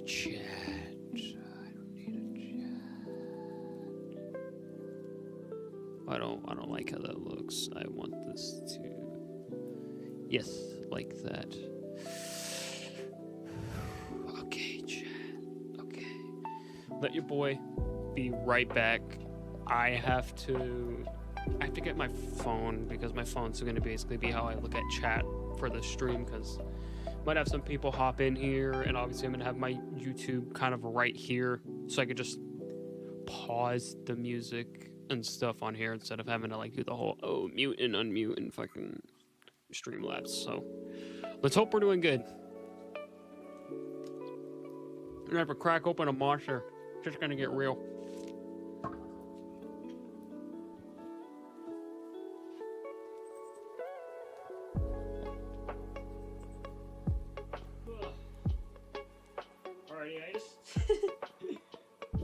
chat. I don't need a chat. I don't like how that looks. I want this to, yes, like that. Okay, chat. Okay. Let your boy be right back. I have to get my phone because my phone's going to basically be how I look at chat for the stream, because might have some people hop in here, and obviously I'm going to have my YouTube kind of right here, so I could just pause the music and stuff on here instead of having to like do the whole mute and unmute and fucking Streamlabs. So let's hope we're doing good. I'm gonna have to crack open a monster. It's just gonna get real. Alrighty, guys.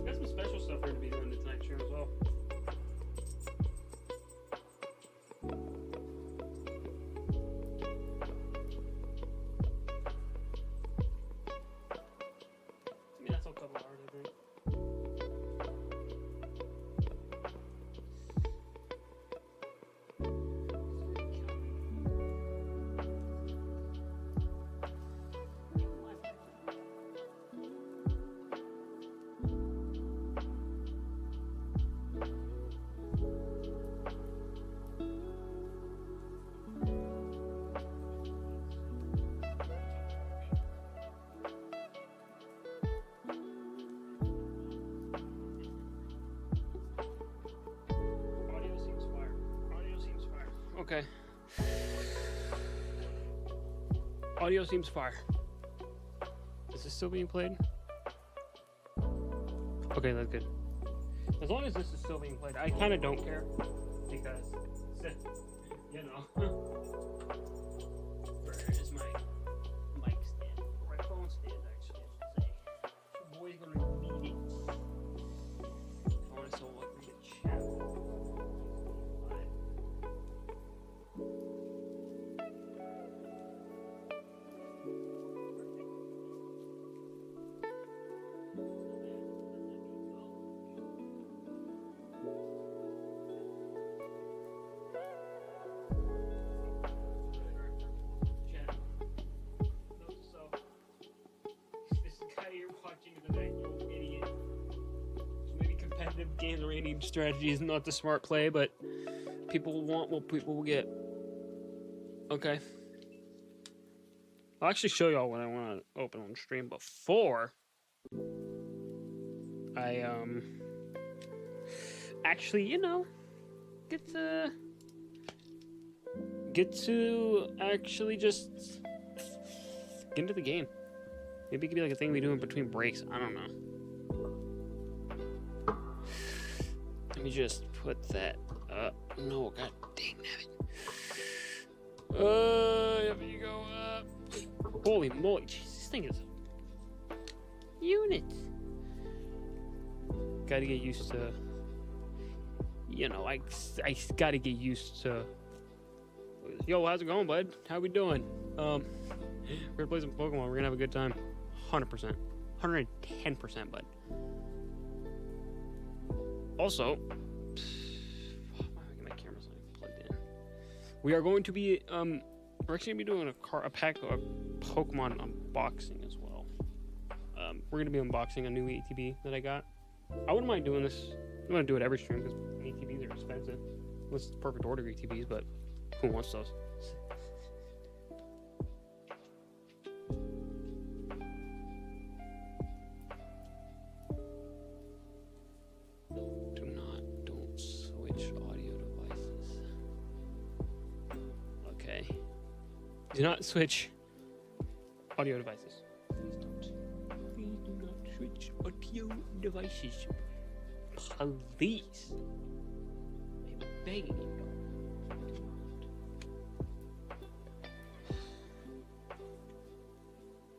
Got some special stuff we're gonna be doing tonight here as well. I mean, that's all couple hours, I think. Audio seems fire. Audio seems fire. Okay. Audio seems fire. Is this still being played? Okay, that's good. As long as this is still being played, I kind of don't care because, you know. Where is my mic stand? Or my phone stand, actually, I should say. Your boy's gonna need it. I want to so like read a chat. Chat. Note to self. This guy you're watching tonight, you idiot. So maybe competitive game rating strategy is not the smart play, but people want what people will get. Okay. I'll actually show y'all what I want to open on stream before I actually, you know, get to actually just get into the game. Maybe it could be like a thing we do in between breaks. I don't know. Let me just put that up. No, god dang it. There you go. Holy moly. Jeez, this thing is unit. Gotta get used to, you know, I gotta get used to. Yo, how's it going, bud? How we doing? We're gonna play some Pokemon. We're gonna have a good time. 100%. 110%, bud. Also, my camera's not plugged in. We are going to be, we're actually gonna be doing a pack of Pokemon unboxing as well. We're gonna be unboxing a new ATB that I got. I wouldn't mind doing this. I'm gonna do it every stream because ATBs are expensive. Unless it's perfect order ATBs, but who wants those? Don't switch audio devices. Okay. Do not switch audio devices. Please don't. Please do not switch audio devices. Please. I'm begging you.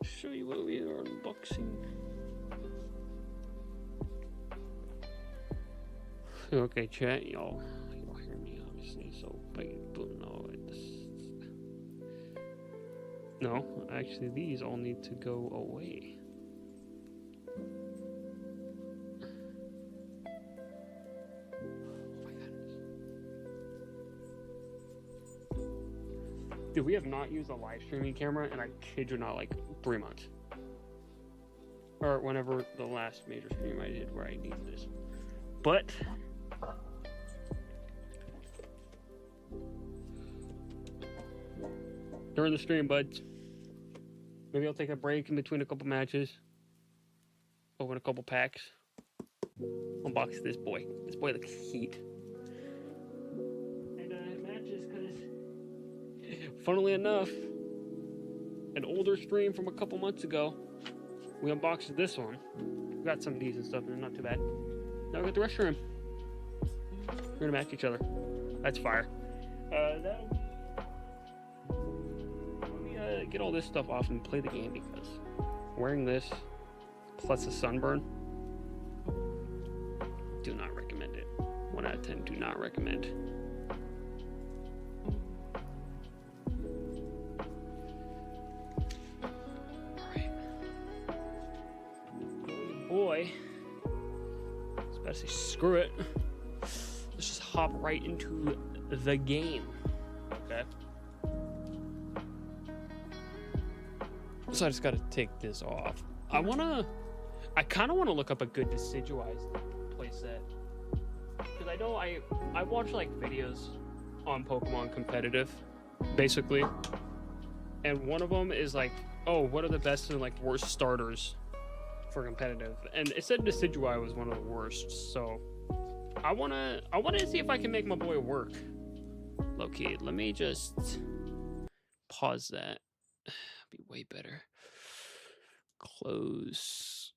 Show you what we are unboxing. Okay, chat, y'all hear me obviously, so people know it. No, actually these all need to go away. Dude, we have not used a live streaming camera in, I kid you not, like 3 months. Or whenever the last major stream I did where I needed this. But during the stream, buds, maybe I'll take a break in between a couple matches. Open a couple packs. Unbox this boy. This boy looks heat. And matches, because funnily enough, an older stream from a couple months ago, we unboxed this one. We got some decent stuff in it, not too bad. Now we got the rest of them. We're gonna match each other. That's fire. Let me get all this stuff off and play the game, because wearing this plus a sunburn, do not recommend it. 1 out of 10, do not recommend. Boy, I was about to say screw it. Let's just hop right into the game. Okay. So I just gotta take this off. I kind of want to look up a good Decidueye playset, because I know I watch like videos on Pokemon competitive, basically, and one of them is like, oh, what are the best and like worst starters for competitive, and it said Decidueye was one of the worst. So I wanna see if I can make my boy work. Low-key, let me just pause that. Be way better. Close.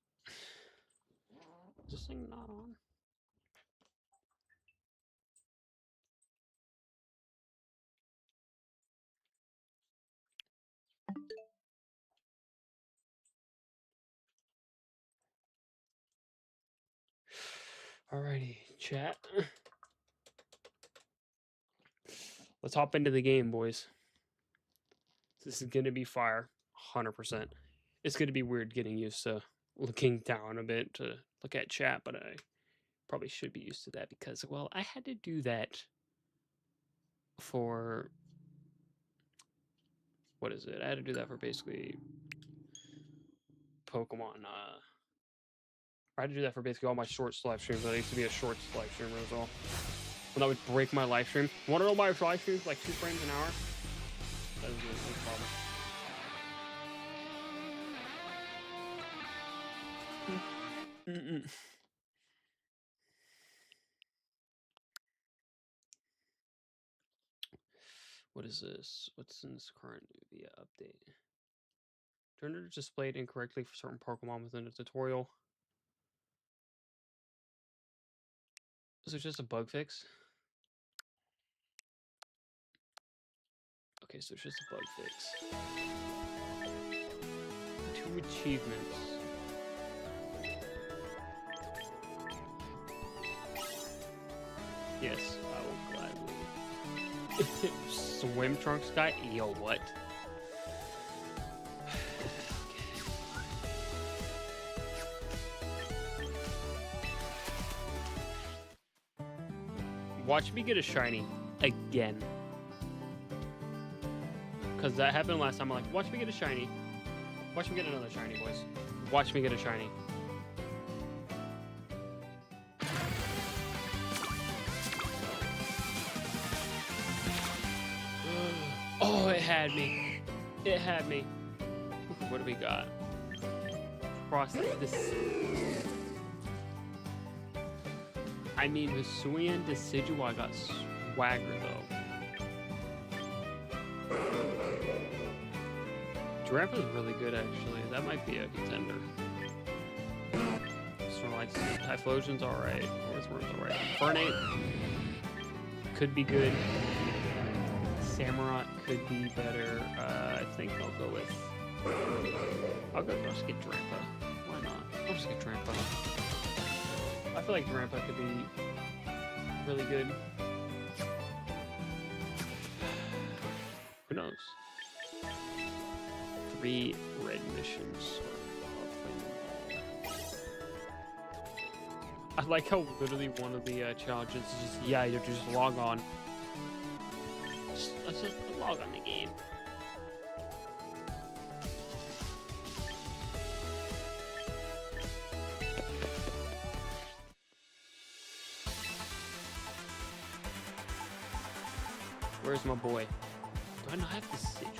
Is this thing not on? Alrighty, chat. Let's hop into the game, boys. This is gonna be fire, 100%. It's gonna be weird getting used to looking down a bit to look at chat, but I probably should be used to that because, well, I had to do that for, what is it? I had to do that for basically Pokemon. I had to do that for basically all my shorts live streams. I used to be a shorts live streamer as well. When that would break my live stream. Want to know my live streams like 2 frames an hour? That was a big problem. What is this? What's in this current Nuvia update? Turner displayed incorrectly for certain Pokemon within the tutorial. Is it just a bug fix? Okay, so it's just a bug fix. 2 achievements. Yes, I will gladly. Swim trunks guy? Yo, what? Watch me get a shiny again. Because that happened last time. I'm like, watch me get a shiny. Watch me get another shiny, boys. Watch me get a shiny. Oh, it had me. It had me. What do we got? Cross this. I mean, Hisuian Decidueye got swagger though. Giraffe is really good actually. That might be a contender. Snorlax, Typhlosion's alright. Earthworm's alright. Fernate could be good. Samurott could be better. I think I'll go with. I'll just get Drampa. Why not? I'll just get Drampa. I feel like Drampa could be really good. Who knows? 3 red missions. I'll play them all. I like how literally one of the challenges is just, yeah, you just log on. Let's just log on the game. Where's my boy? Do I not have the Sigil?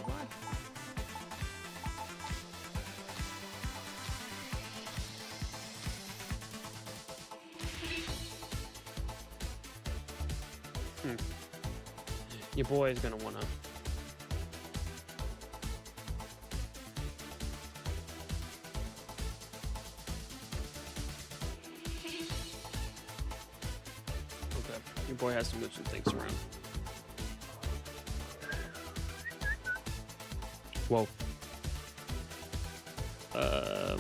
Your boy is gonna wanna. Okay, your boy has to move some things around. Whoa.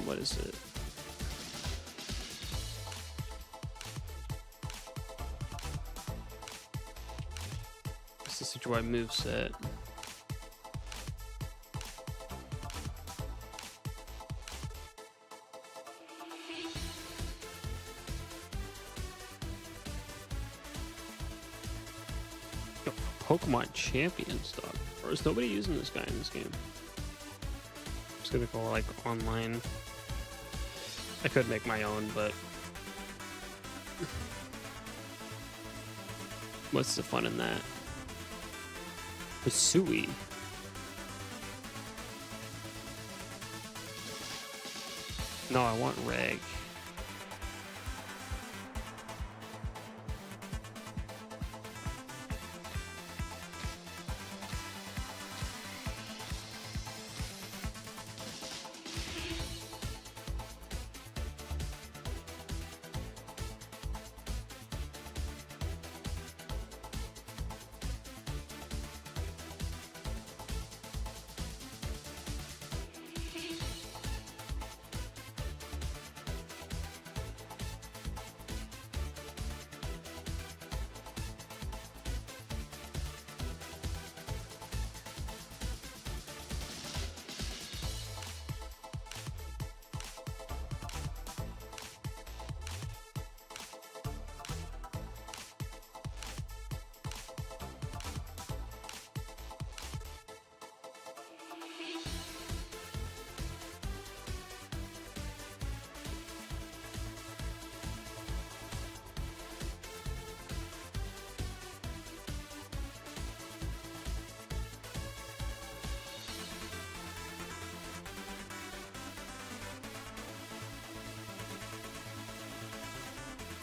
What is it? What's the Situai moveset? Yo, Pokemon Champions, dog. Or is nobody using this guy in this game? I'm just gonna go like online. I could make my own, but what's the fun in that? Hisui. No, I want Reg.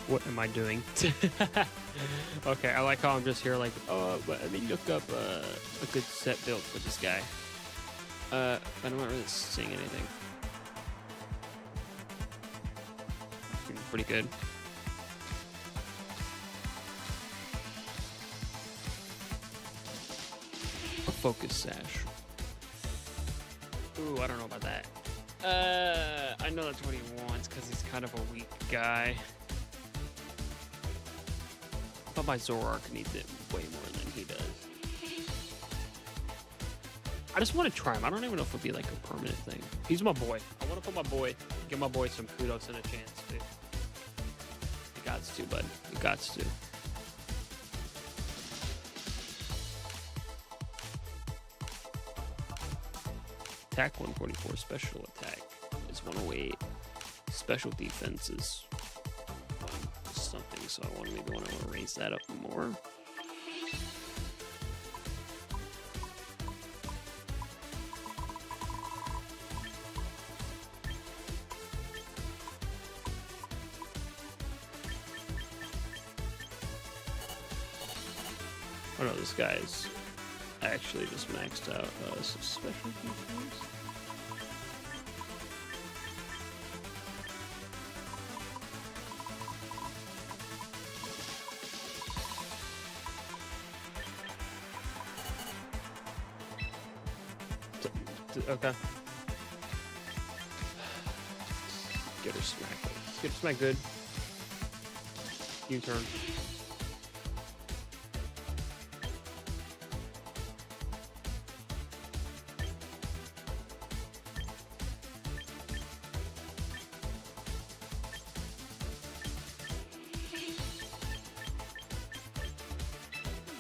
What am I doing? Okay, I like how I'm just here like, oh, but let me look up a good set build for this guy. I'm not really seeing anything. Seems pretty good. A focus sash. Ooh, I don't know about that. I know that's what he wants because he's kind of a weak guy. I thought my Zoroark needs it way more than he does. I just want to try him. I don't even know if it'll be like a permanent thing. He's my boy. I want to put my boy, give my boy some kudos and a chance, dude. You gots to, bud. You gots to. Attack 144, special attack is 108. Special defense is something, so I maybe want to raise that up more. Oh no, this guy's actually just maxed out some special defense. Okay. Get her smack. Get her smack good. U-turn.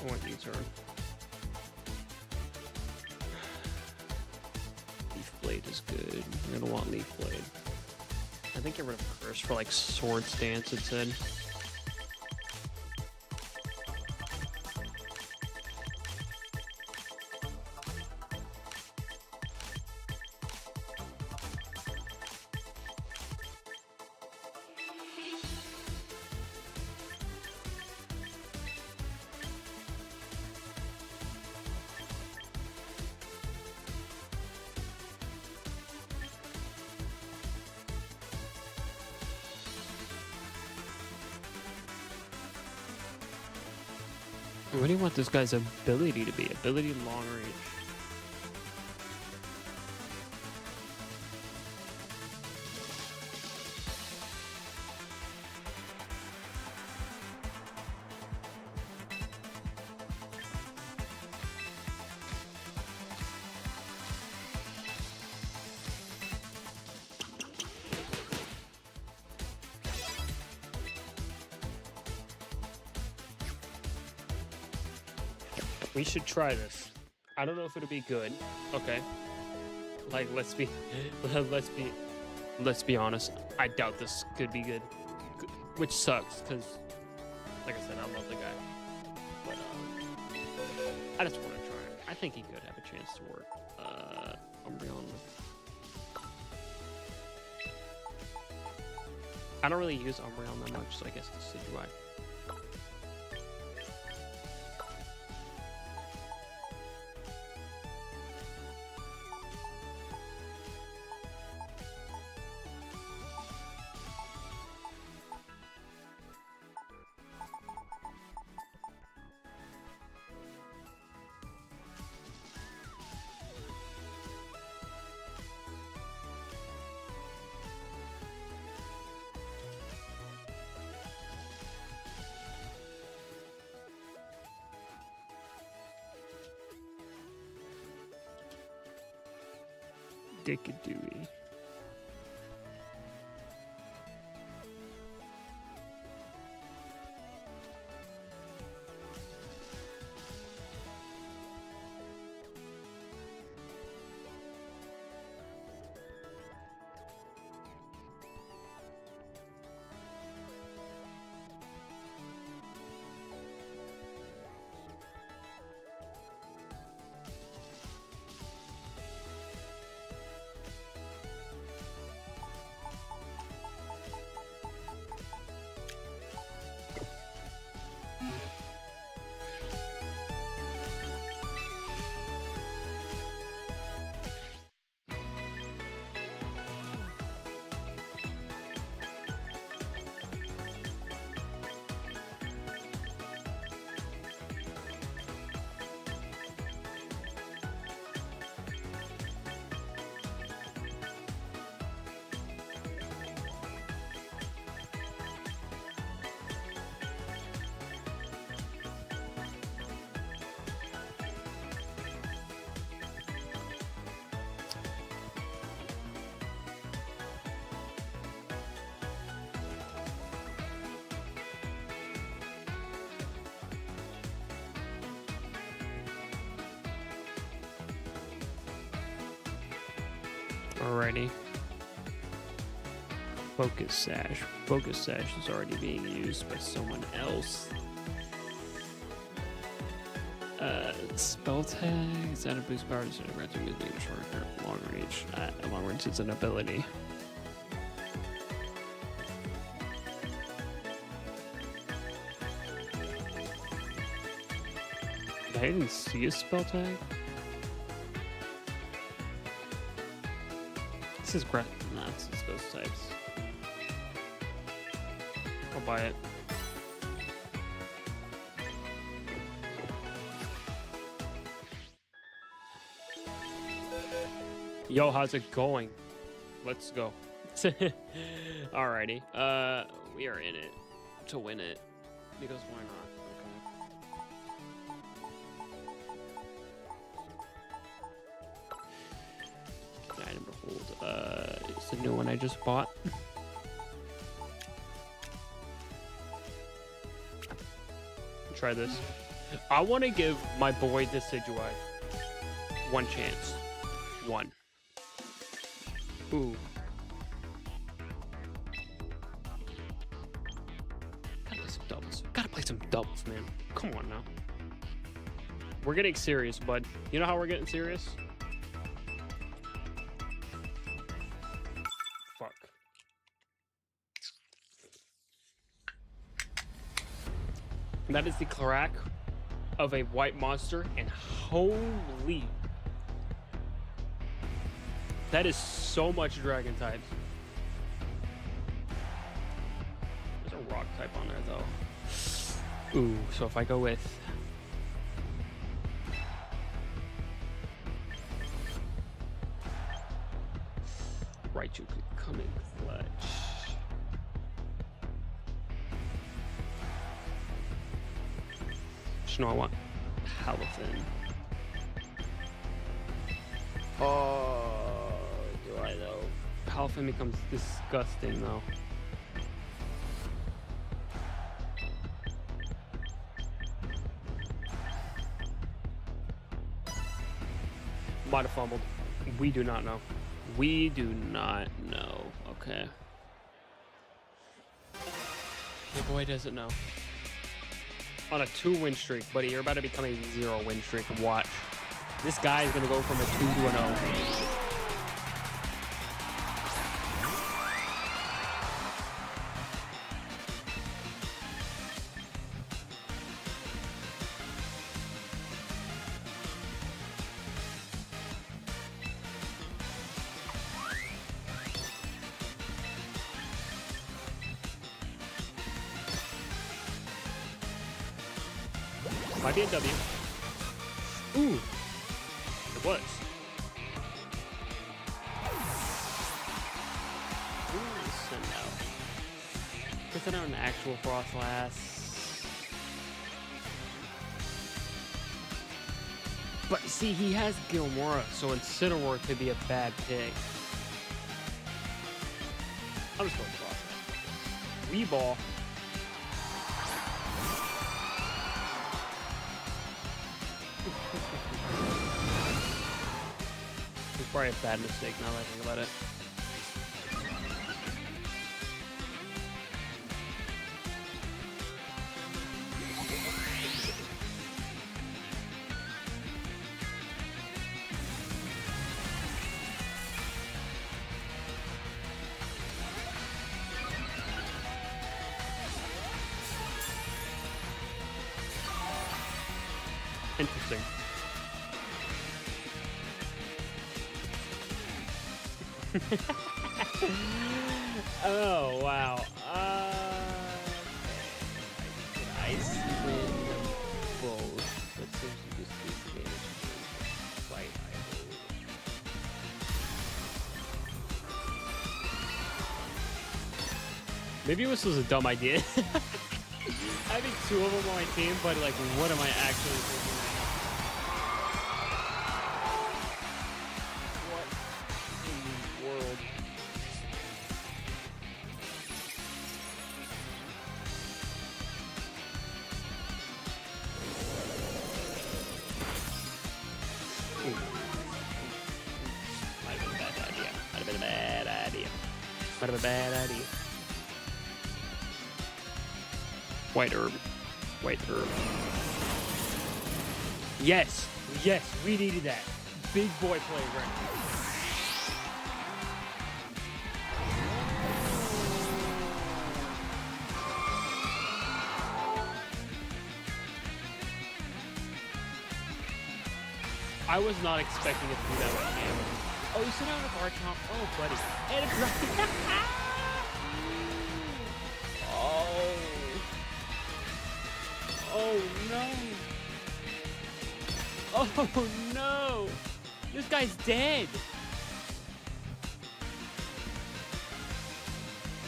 I want you, sir. Leaf Blade is good. You're gonna want Leaf Blade. I think get rid of Curse for like Sword Stance, it said. What do you want this guy's ability to be? Ability long range. We should try this. I don't know if it'll be good. Okay. Like, let's be honest. I doubt this could be good, which sucks because, like I said, I love the guy. But I just want to try it. I think he could have a chance to work. Umbreon. I don't really use Umbreon that much, so I guess this is why. Dickadooey. Alrighty. Focus Sash. Focus Sash is already being used by someone else. Spell Tag. Is that a boost power? Is it a red with short long range? Long range is an ability. I didn't see a Spell Tag. This is breath. Nah, it's ghost types. I'll buy it. Yo, how's it going? Let's go. Alrighty. We are in it to win it. Because why not? Okay. Item behold. It's the new one I just bought. Try this. I want to give my boy Decidueye one chance. One. Ooh. Gotta play some doubles. Gotta play some doubles, man. Come on now. We're getting serious, bud. You know how we're getting serious? Fuck. That is the crack of a white monster, and holy, that is so much dragon type. There's a rock type on there though. Ooh, so if I go with Raichu could come in clutch. No, I want Palafin. Oh, do I though? Palafin becomes disgusting though. Might have fumbled. We do not know. We do not know. Okay. Your boy doesn't know. On a 2-win streak, buddy. You're about to become a 0-win streak. Watch. This guy is going to go from a 2 to an 0. Might be a W. Ooh. It was. Ooh, so no. Guess I don't have an actual Frostlass. But see, he has Gilmora, so Incineroar could be a bad pick. I'm just going Frostlass. Weeball. It's probably a bad mistake now that I think about it. Interesting. Oh wow. Ice win both. Let's see if you just disadvantage fight idle. Maybe this was a dumb idea. Having 2 of them on my team, but like, what am I actually thinking? Might have been a bad idea. White herb. White herb. Yes! Yes! We needed that. Big boy play right now. I was not expecting it to be that way. Oh, you sit down with Archomp. Oh, buddy. And it's right. Oh. Oh, no. Oh, no. This guy's dead.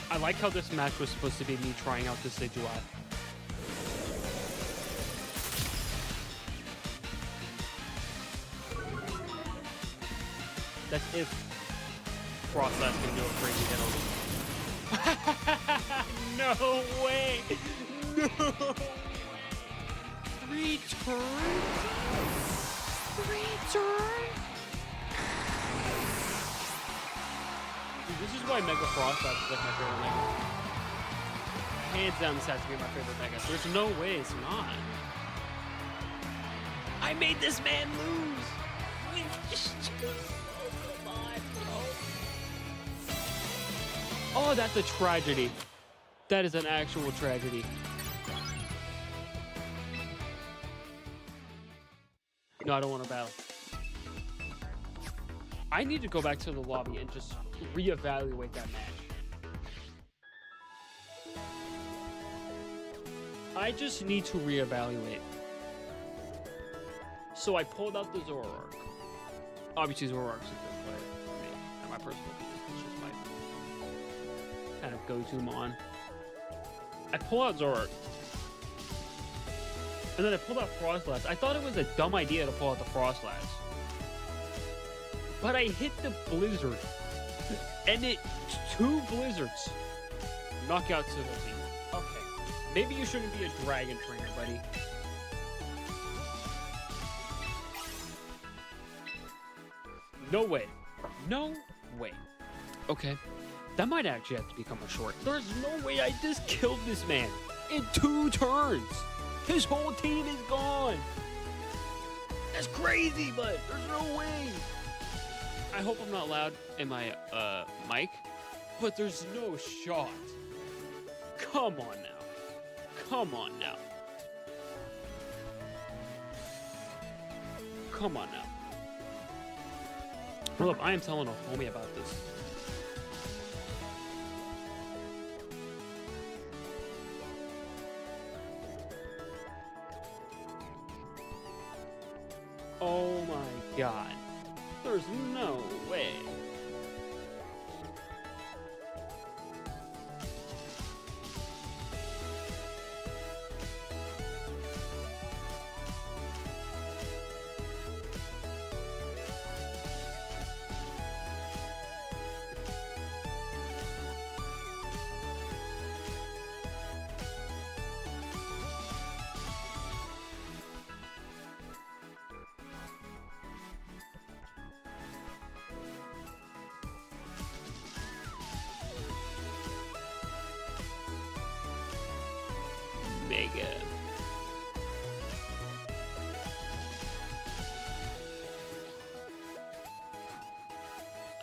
I like how this match was supposed to be me trying out this Decidueye. That's if Frostlass can do a crazy hit on me. No way! No way! Return? Return? Dude, this is why Mega Frost is like my favorite Mega. Hands down, this has to be my favorite Mega. There's no way it's not. I made this man lose. Come on, bro. Oh, that's a tragedy. That is an actual tragedy. No, I don't want to battle. I need to go back to the lobby and just reevaluate that match. I just need to reevaluate. So I pulled out the Zoroark. Obviously, Zoroark's a good player for me, and my personal opinion. It's just my kind of go-to mon. I pull out Zoroark. And then I pulled out Frostlass. I thought it was a dumb idea to pull out the Frostlass. But I hit the Blizzard. And it... 2 Blizzards. Knockout to the team. Okay. Maybe you shouldn't be a Dragon Trainer, buddy. No way. No way. Okay. That might actually have to become a short. There's no way I just killed this man in 2 turns. His whole team is gone. That's crazy, but there's no way. I hope I'm not loud in my mic, but there's no shot. Come on now. Come on now. Come on now. Hold up, I am telling a homie about this. Oh my god. There's no way. Mega.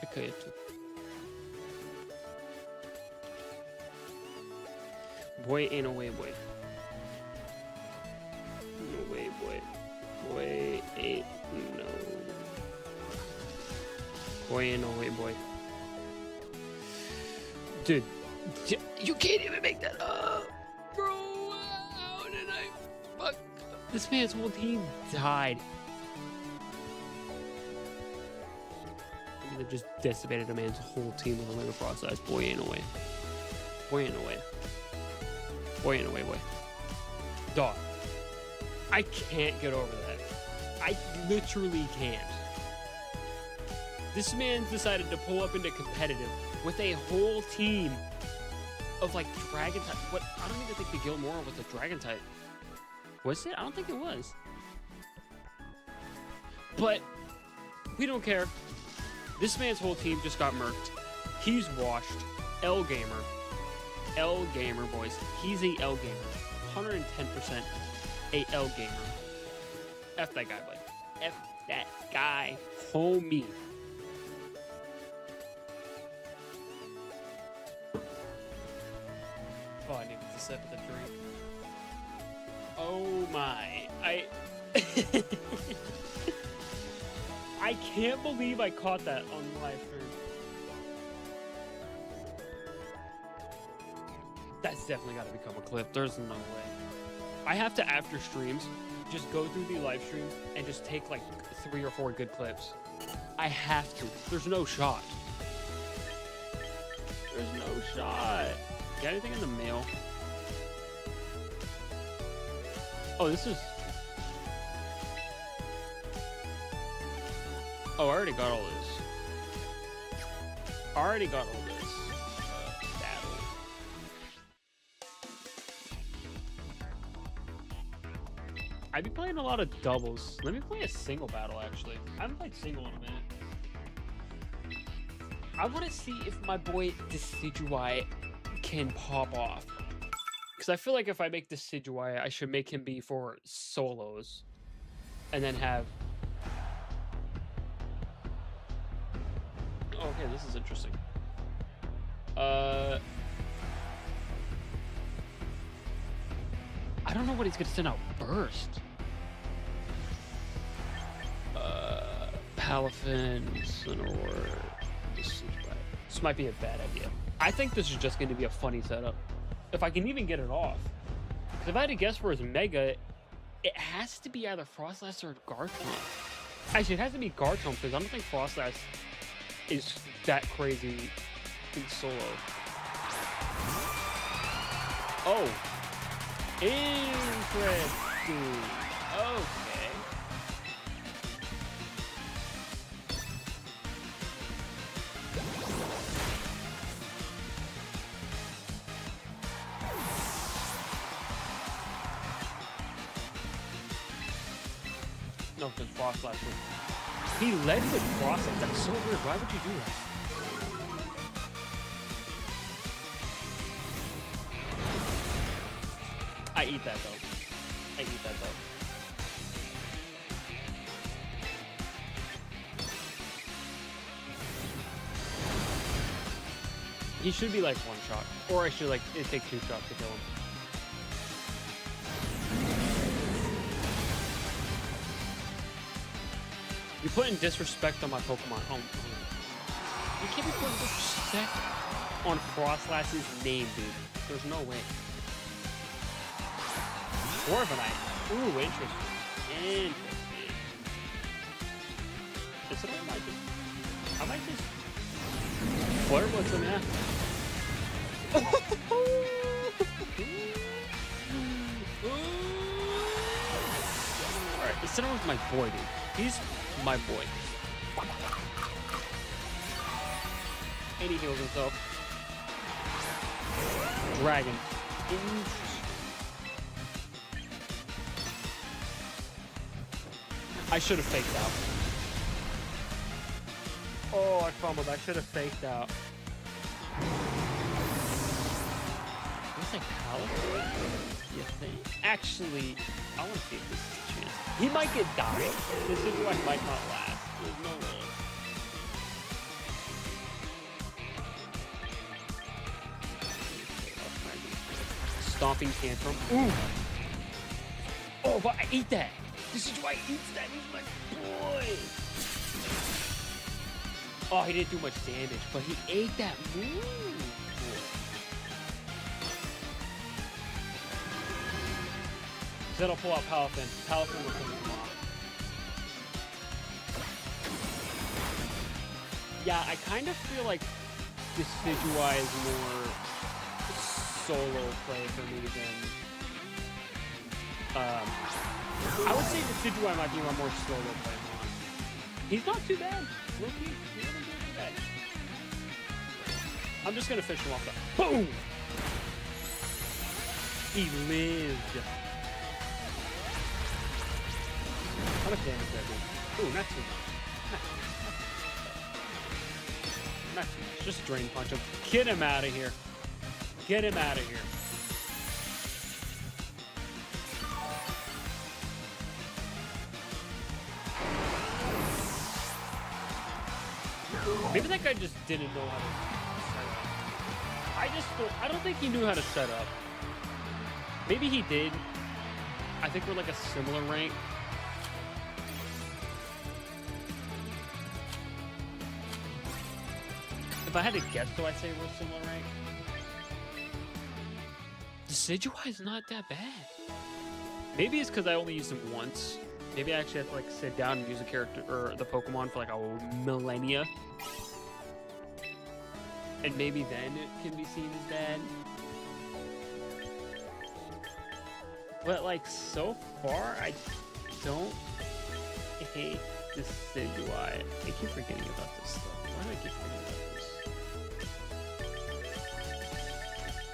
Okay. Boy ain't no way, boy. No way, boy. Boy ain't no. Boy ain't no way, boy. Dude, you can't even make that up. Bro, how did I fuck? This man's whole team died. I mean, they just decimated a man's whole team with a Mega Frost size. Boy, ain't no way. Boy, ain't no way. Boy, ain't no way, boy. Dog. I can't get over that. I literally can't. This man decided to pull up into competitive with a whole team of like dragon type. What? I don't even think the Gilmora was a dragon type. Was it? I don't think it was. But we don't care. This man's whole team just got murked. He's washed. L Gamer. L Gamer, boys. He's a L Gamer. 110% a L Gamer. F that guy, bud. F that guy. Homie. Oh, I needed to sip of the drink. Oh my. I can't believe I caught that on live stream. That's definitely got to become a clip. There's no way. I have to, after streams, just go through the live streams and just take like 3 or 4 good clips. I have to. There's no shot. There's no shot. Got anything in the mail? Oh, this is... Oh, I already got all this. I already got all this. Battle. I've been playing a lot of doubles. Let me play a single battle, actually. I haven't played single in a minute. I want to see if my boy Decidueye can pop off. Because I feel like if I make Decidueye, I should make him be for solos. And then have... Oh, okay, this is interesting. I don't know what he's going to send out first. Palafin, Sinnoh, this might be a bad idea. I think this is just going to be a funny setup. If I can even get it off. Because if I had to guess for his Mega, it has to be either Froslass or Garchomp. Actually, it has to be Garchomp because I don't think Froslass is that crazy in solo. Oh. Interesting. Okay. No, because Froslass was... He led with Froslass. That's so weird. Why would you do that? I eat that though. I eat that though. He should be like one shot. Or I should like it take 2 shots to kill him. You're putting disrespect on my Pokemon. Oh, you can't be putting disrespect on Frostlass's name, dude. There's no way. Corviknight. Ooh, interesting. Interesting. This one I might just flirt with him, yeah. Alright, this was my boy, dude. He's my boy. And he heals himself. Dragon. I should have faked out. Oh, I fumbled. I should have faked out. Looks like Palafin. You think? Actually, I want to see if this is a chance. He might get died. This is why he might not last. There's no way. Stomping Tantrum. Ooh. Oh, but I ate that. This is why he eats that. He's my boy. Oh, he didn't do much damage, but he ate that move. Then I'll pull out Palafin. Palafin will come off. Yeah, I kind of feel like Decidueye is more solo play for me than... I would say Decidueye might be my more solo play. He's not too bad. Look, he really not too bad. I'm just gonna fish him off the... Boom! He lived. How much damage did I do? Ooh, not too much. Not too much. Just drain punch him. Get him out of here. Get him out of here. Maybe that guy just didn't know how to set up. I don't think he knew how to set up. Maybe he did. I think we're like a similar rank. If I had to guess, do I say we're similar rank? Decidueye is not that bad. Maybe it's because I only used him once. Maybe I actually have to like sit down and use a character or the Pokemon for like a millennia. And maybe then it can be seen as bad. But like so far, I don't hate Decidueye. I keep forgetting about this stuff. Why do I keep forgetting about this?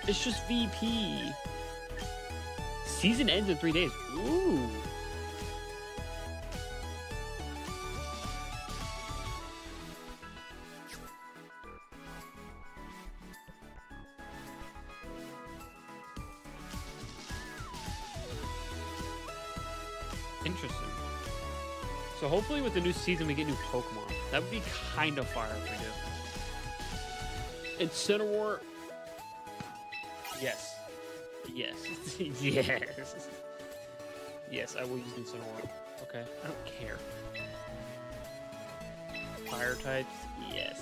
It's just VP. Season ends in 3 days. Ooh. Interesting. So hopefully with the new season we get new Pokemon. That would be kind of fire if we do. Incineroar. Yes. Yes. Yes. Yes, I will use Incineroar. Okay, I don't care. Fire types, yes.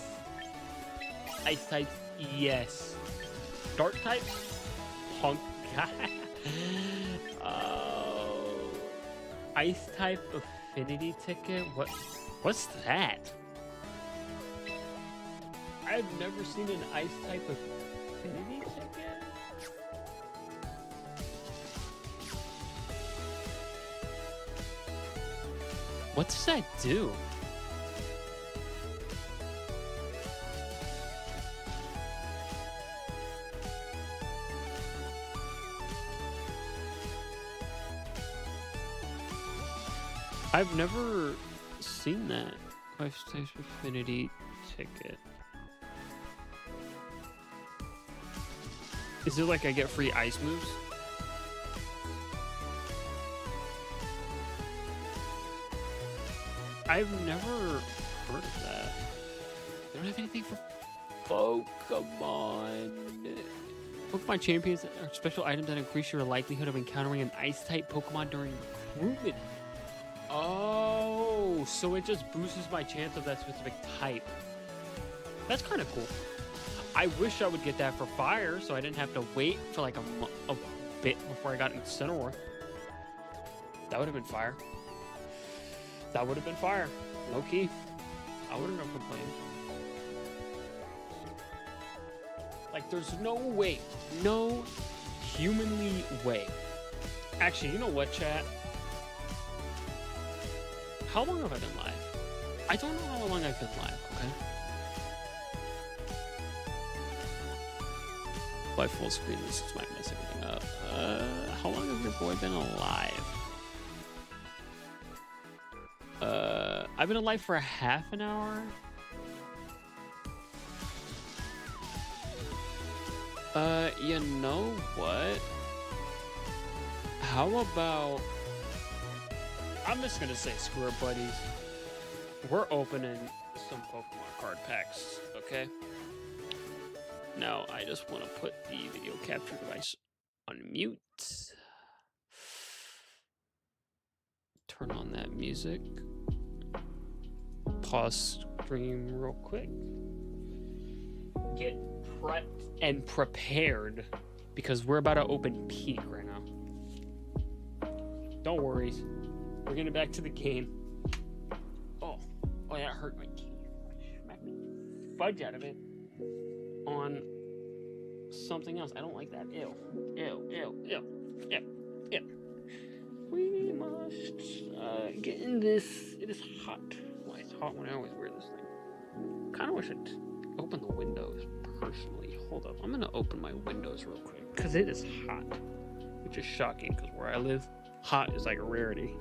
Ice types, yes. Dark types, punk. Oh, ice type affinity ticket. What's that? I've never seen an ice type affinity ticket. What does that do? I've never seen that. Ice type affinity ticket. Is it like I get free ice moves? I've never heard of that. They don't have anything for Pokemon. Pokemon champions are special items that increase your likelihood of encountering an ice-type Pokemon during recruitment. Oh, so it just boosts my chance of that specific type. That's kind of cool. I wish I would get that for fire, so I didn't have to wait for like a bit before I got Incineroar. That would have been fire. That would have been fire. Low key. I wouldn't have complained. Like, there's no way. No humanly way. Actually, you know what, chat? How long have I been live? I don't know how long I've been live, okay? By full screen, this might mess everything up. How long has your boy been alive? I've been alive for a half an hour. You know what? How about... I'm just gonna say screw it, buddies. We're opening some Pokemon card packs, okay? Now, I just want to put the video capture device on mute. Turn on that music. Pause stream real quick. Get prepped and prepared because we're about to open Peak right now. Don't worry. We're getting back to the game. Oh, that hurt my teeth. Smacked the fudge out of it on something else. I don't like that. Ew. We must get in this. It is hot. Well, it's hot when I always wear this thing. Kind of wish I'd open the windows personally. Hold up. I'm going to open my windows real quick because it is hot, which is shocking because where I live, hot is like a rarity.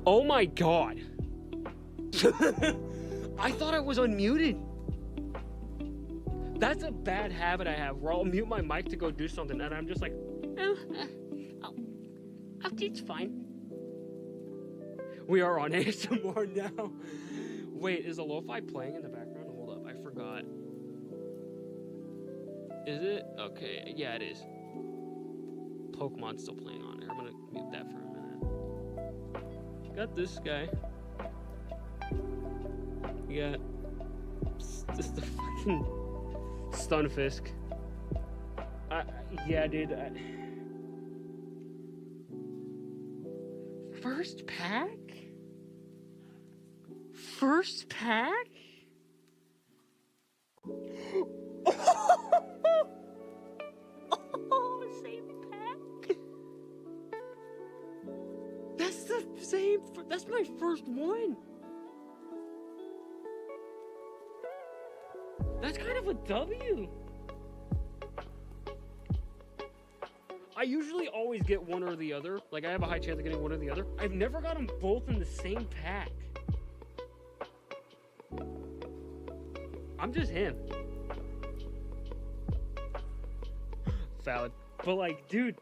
Oh my god. I thought I was unmuted. That's a bad habit I have where I'll mute my mic to go do something and I'm just like, it's fine. We are on ASMR now. Wait, is a lo-fi playing in the background? Hold up, I forgot. Is it? Okay, yeah, it is. Pokemon's still playing on here. I'm gonna mute that for a minute. Got this guy. We got just the fucking Stunfisk. Yeah, dude. First pack? First pack? Oh, same pack? That's the same. That's my first one. That's kind of a W. I usually always get one or the other. Like, I have a high chance of getting one or the other. I've never got them both in the same pack. I'm just him. Valid. But, like, dude,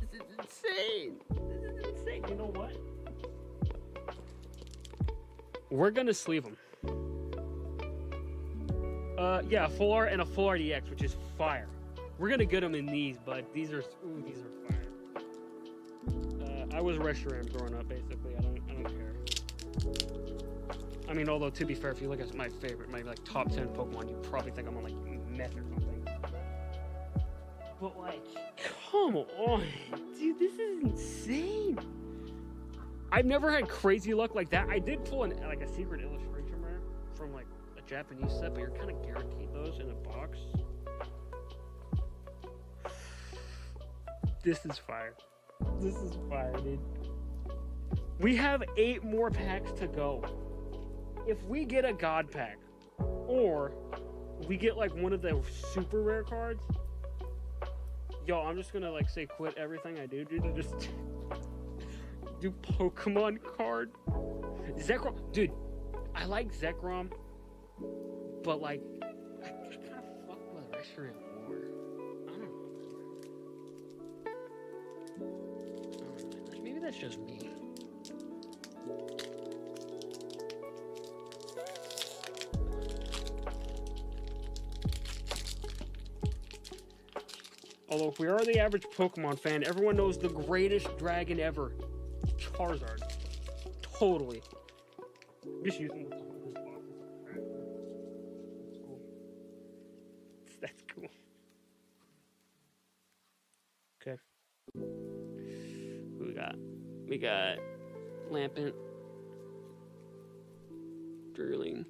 this is insane. This is insane. You know what? We're gonna sleeve them. Yeah, a full art and a full RDX, which is fire. We're gonna get them in these, but these are fire. I was Reshiram growing up, basically. I don't care. I mean, although to be fair, if you look at my favorite, my like top 10 Pokemon, you probably think I'm on like meth or something. But like, come on, dude, this is insane. I've never had crazy luck like that. I did pull like a secret illustration rare from like a Japanese set, but you're kind of guaranteed those in a box. This is fire. This is fire, dude. We have 8 more packs to go. If we get a God pack, or we get like one of the super rare cards, yo, I'm just gonna like say quit everything I do, dude, and just do Pokemon card. Zekrom, dude, I like Zekrom, but like, I just kind of fuck with Reshiram more. I don't know. Maybe that's just me. Although if we are the average Pokemon fan, everyone knows the greatest dragon ever, Charizard. Totally. I'm just using the top of this box. That's cool. Okay. Who we got? We got Lampent. Drilling.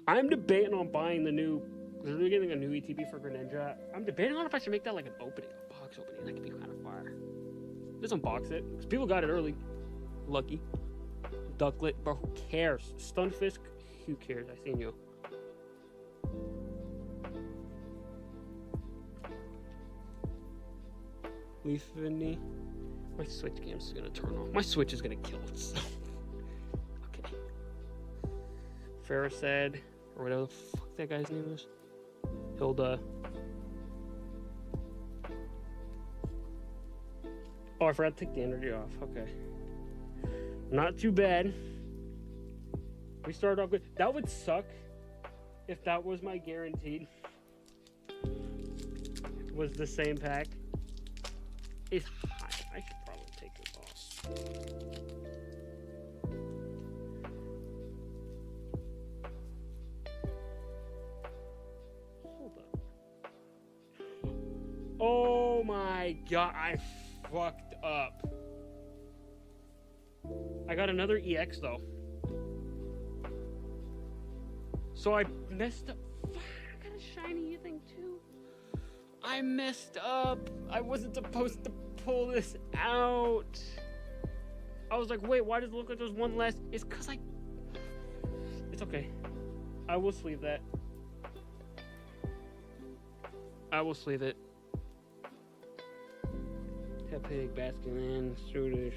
I'm debating on buying the new. They're getting a new ETB for Greninja. I'm debating on if I should make that like an opening, a box opening. That could be kind of fire. Just unbox it, because people got it early. Lucky. Ducklet, but who cares? Stunfisk, who cares? I seen you. Leafany. My Switch game is gonna turn off. My Switch is gonna kill itself. Okay. Ferriced, or whatever the fuck that guy's name is. Hilda. Oh, I forgot to take the energy off. Okay. Not too bad. We started off good. That would suck if that was my guaranteed. Was the same pack. It's hot. I should probably take this off. Oh my god, I fucked up. I got another EX though. So I messed up. Fuck, I got a shiny thing too. I messed up. I wasn't supposed to pull this out. I was like, wait, why does it look like there's one less? It's because It's okay. I will sleeve that. I will sleeve it. Pig, Baskin, Swedish,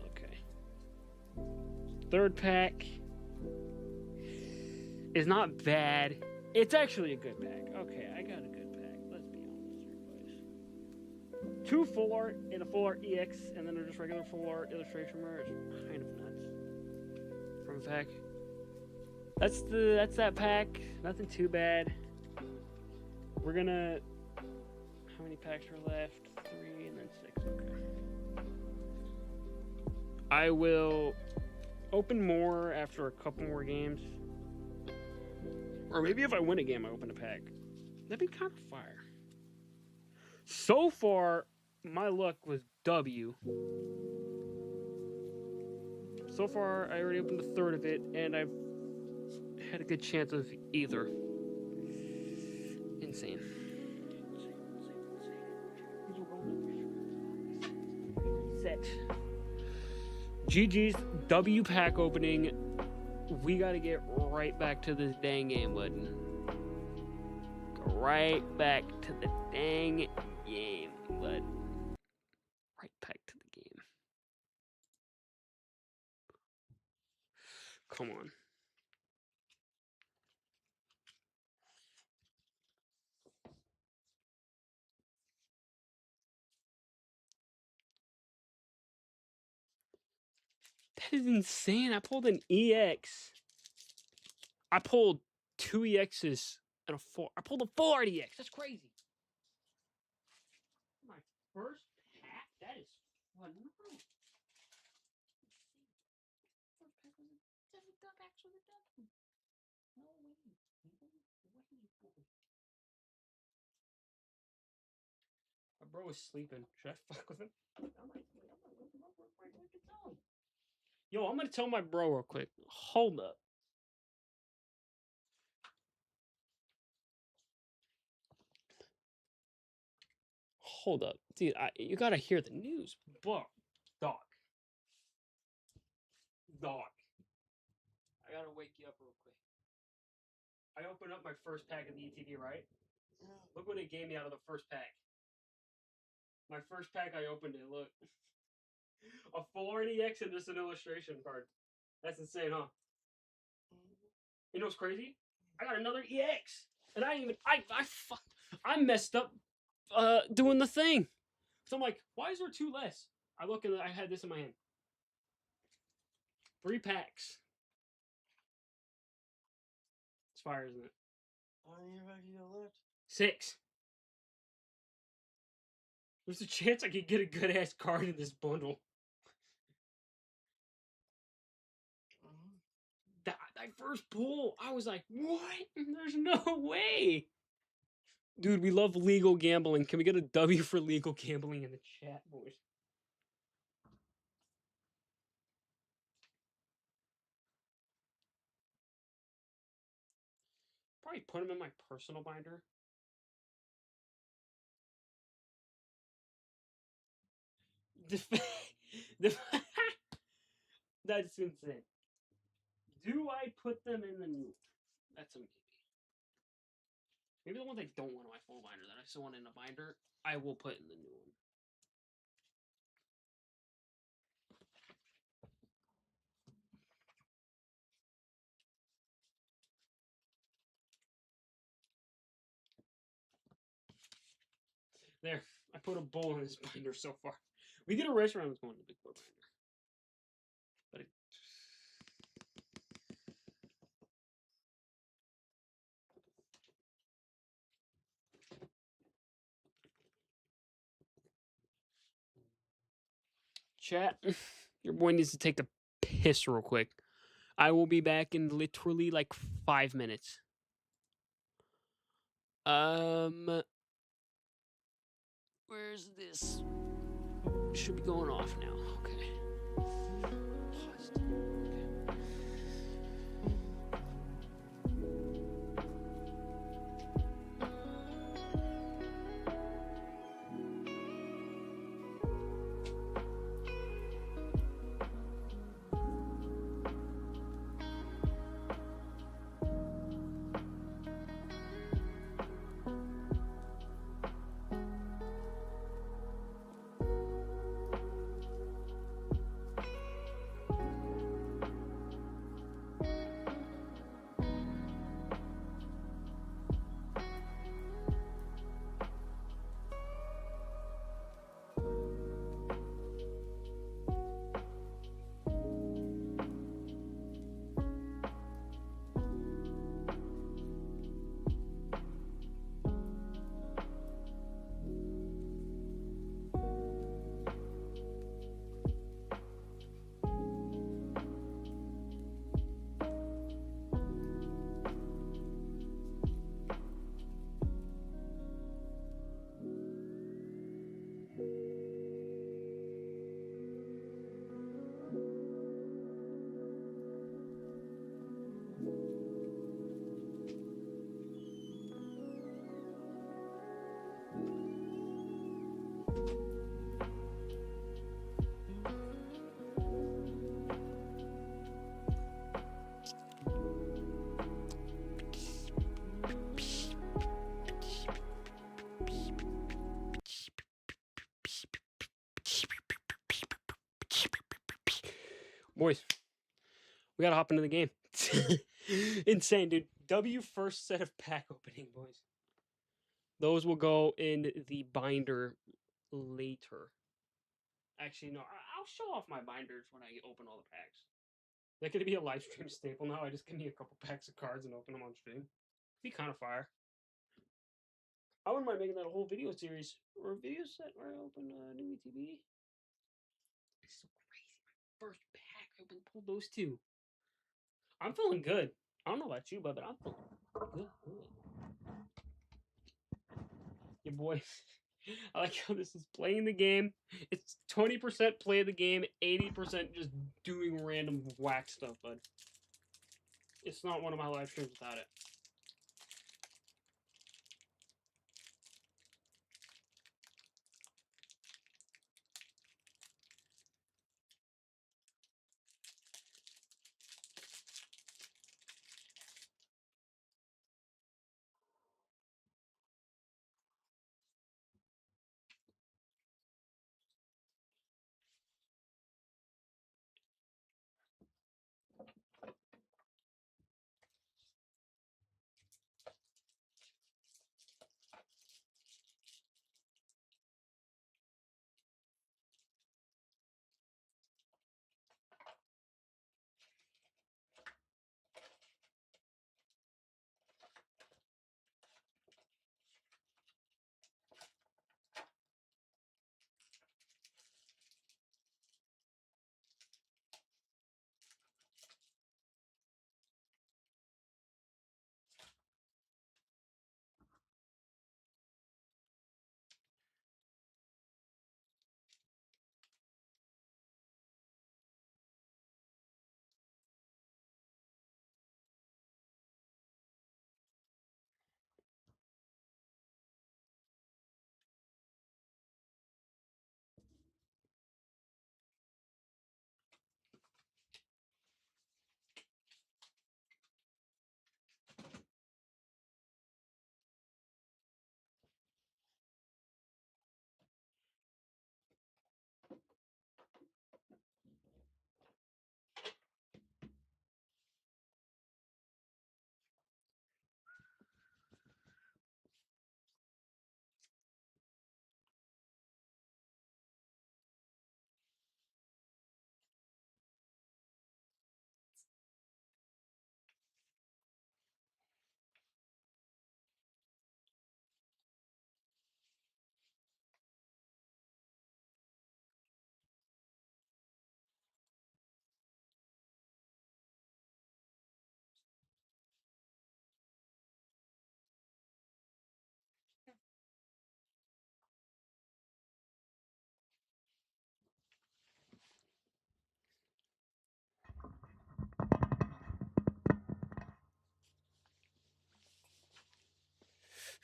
okay. Third pack is not bad. It's actually a good pack. Okay, I got a good pack. Let's be honest here, boys. 2 full art and a full art EX, and then just regular full art illustration merge. Kind of nuts. From a pack. That's that pack. Nothing too bad. We're gonna. How many packs are left? 3 and then 6. Okay. I will open more after a couple more games. Or maybe if I win a game, I open a pack. That'd be kind of fire. So far, my luck was W. So far, I already opened a third of it, and I've had a good chance of either. Insane. Set. GG's W pack opening. We gotta get right back to this dang game, button. Go right back to the dang game, bud. Right back to the game. Come on. That is insane. I pulled an EX. I pulled 2 EXs and a 4. I pulled a 4 EX. That's crazy. My first pack? That is phenomenal. First pack was a duck, actually a duck. No way. My bro was sleeping. Should I fuck with him? Yo, I'm gonna tell my bro real quick. Hold up. Hold up. Dude, you gotta hear the news. Dog. Dog. I gotta wake you up real quick. I opened up my first pack of the ETB, right? Yeah. Look what it gave me out of the first pack. My first pack, I opened it. Look. A full RDX and just an illustration card. That's insane, huh? You know what's crazy? I got another EX. And I messed up doing the thing. So I'm like, why is there 2 less? I look and I had this in my hand. 3 packs. It's fire, isn't it? How many packs you got left? 6. There's a chance I could get a good ass card in this bundle. That first pull, I was like, what? There's no way. Dude, we love legal gambling. Can we get a W for legal gambling in the chat, boys? Probably put them in my personal binder. That's insane. Do I put them in the new one? That's a maybe. Maybe the ones I don't want in my full binder that I still want in a binder, I will put in the new one. There, I put a bowl in this binder so far. We get a race around this one in the big boy binder. But it... Chat, your boy needs to take a piss real quick. I will be back in literally like 5 minutes. Where's this? Should be going off now. Okay. Boys, we gotta hop into the game. Insane, dude. W first set of pack opening, boys. Those will go in the binder later. Actually, no, I'll show off my binders when I open all the packs. That could be a live stream staple now. I just give me a couple packs of cards and open them on stream. Be kind of fire. I wouldn't mind making that a whole video series or a video set where I open new ETB. It's so crazy. My first pack, I pulled those two. I'm feeling good. I don't know about you, but I'm feeling good. Your boy. I like how this is playing the game. It's 20% play the game, 80% just doing random whack stuff, bud. It's not one of my live streams without it.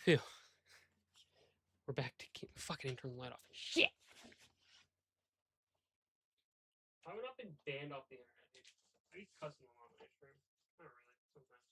Phew. We're back to fucking turn the light off. Shit! I would not been banned off the internet, dude. I be cussing a lot on my stream. Not really, sometimes.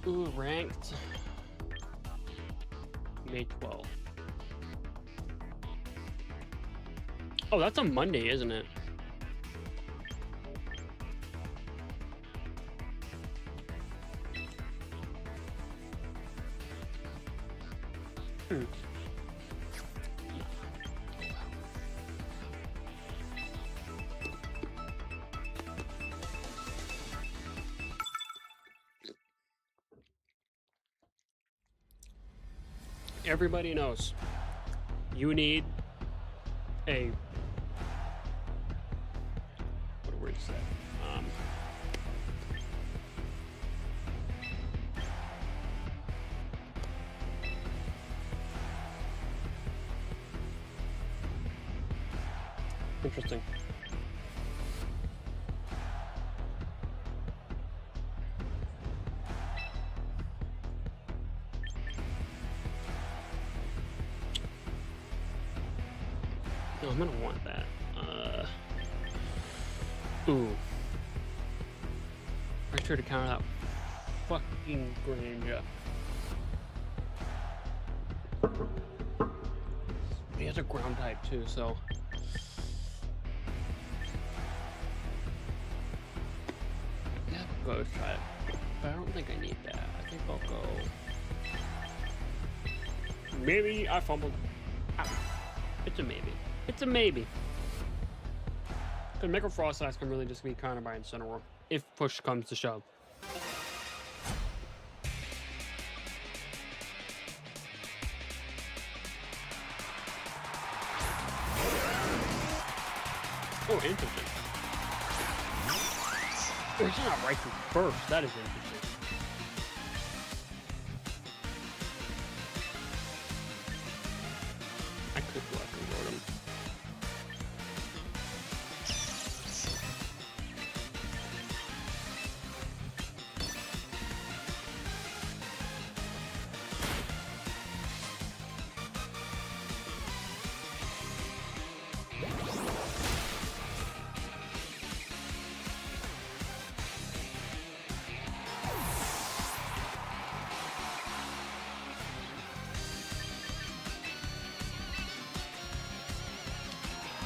Ooh, ranked. May 12th. Oh, that's a Monday, isn't it? everybody knows you need a what a word to say. Interesting. No, I'm gonna want that. Ooh. Make sure to counter that fucking Granger. He has a ground type too, so. Yeah, ghost type. But I don't think I need that. I think I'll go. Maybe I fumbled. Ah, it's a maybe. It's a maybe. Because Mega Frost Ice can really just be countered by Incineroar if push comes to shove. Oh, interesting. Oh, he's not right from first. That is interesting. I could go after Rotom.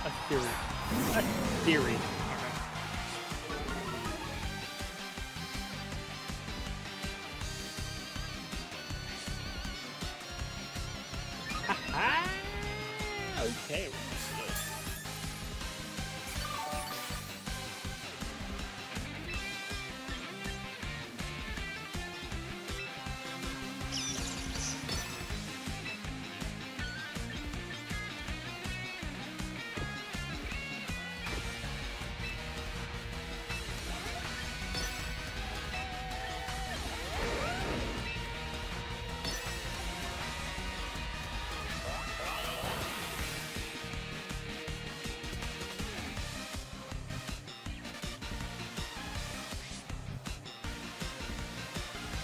A theory. A theory. Okay.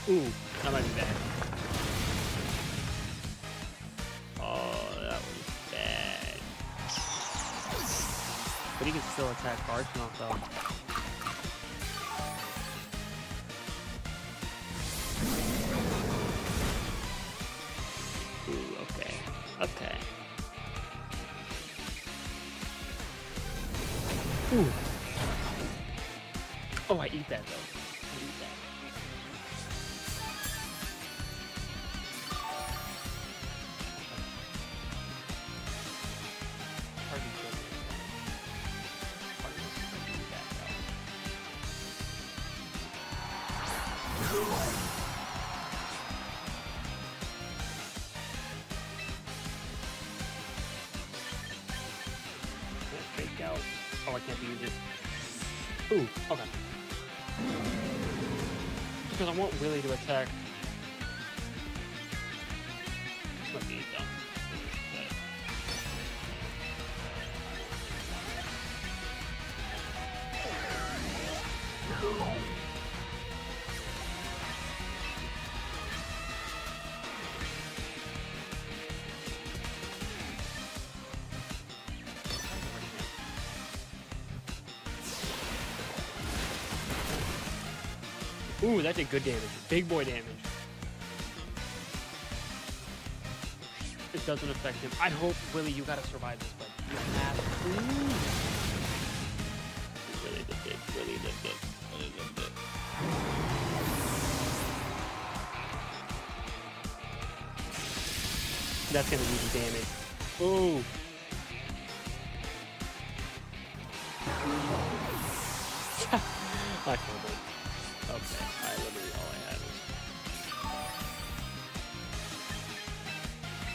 Ooh, that might be bad. Oh, that was bad. But he can still attack Archmouth though. Ooh, okay. Okay. Ooh. Oh, I eat that though. I eat that. Fake out. Oh, I can't use it. Ooh, okay. Because I want Willie to attack. This might be dumb. Ooh, that did good damage. Big boy damage. It doesn't affect him. I hope, Willie, you gotta survive this, but you have to. Really did it. Really did it. Really did it. That's gonna do the damage. Ooh. I fumbled. Okay, literally all I had is.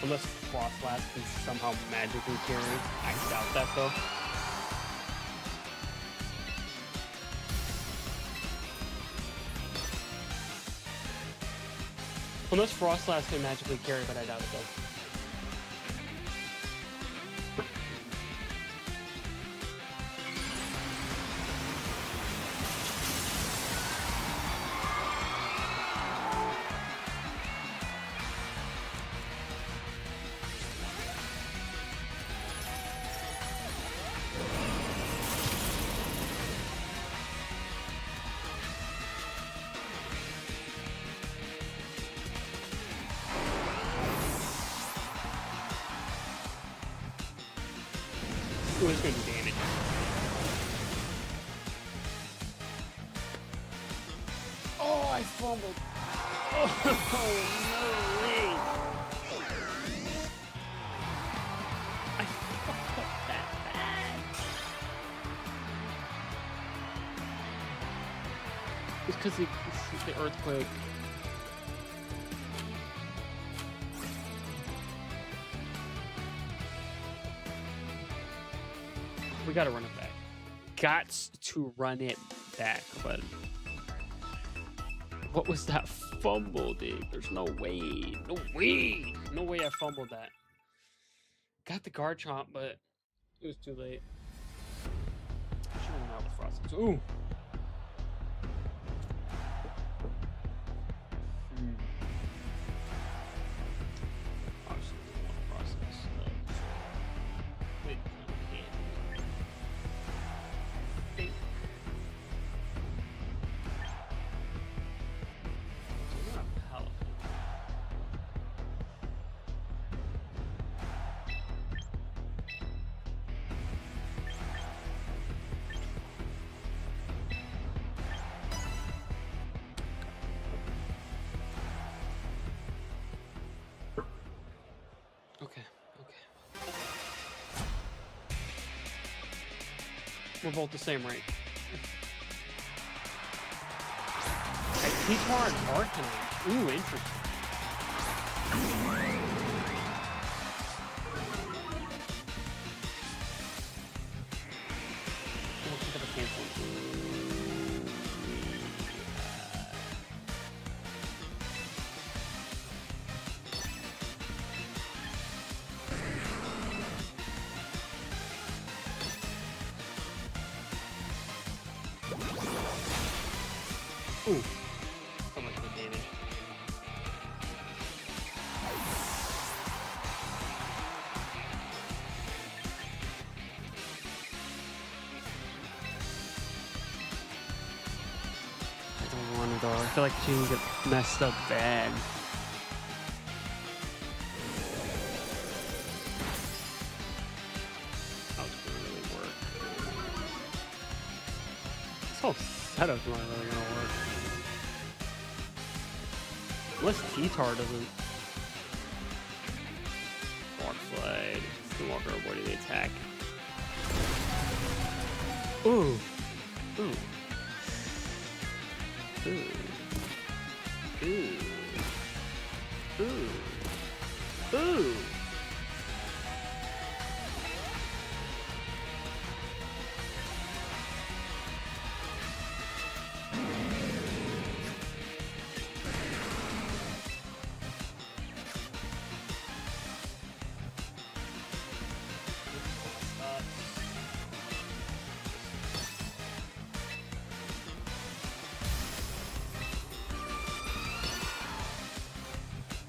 Unless Frostlass can somehow magically carry. I doubt that though. Unless Frostlass can magically carry, but I doubt it though. Ooh, it's gonna do damage. Oh, I fumbled. Oh, no way. I fucked up that bad. It's because the earthquake. We gotta run it back. Gots to run it back, but what was that fumble, dude? There's no way. No way. No way I fumbled that. Got the Garchomp, but it was too late. I should have went out with Frost. Ooh. Obviously, we want to process. Wait. Okay. We're both the same, right? T-Tar and Arcanine. Ooh, interesting. We'll pick up a cancel. Ooh. So much good damage. I don't want to though. I feel like she can get messed up bad. That was gonna really work. This whole setup's not really gonna work. Unless T-Tar doesn't. Rock Slide. Walker avoiding the attack. Ooh. Ooh. Ooh. Ooh. Ooh. Ooh.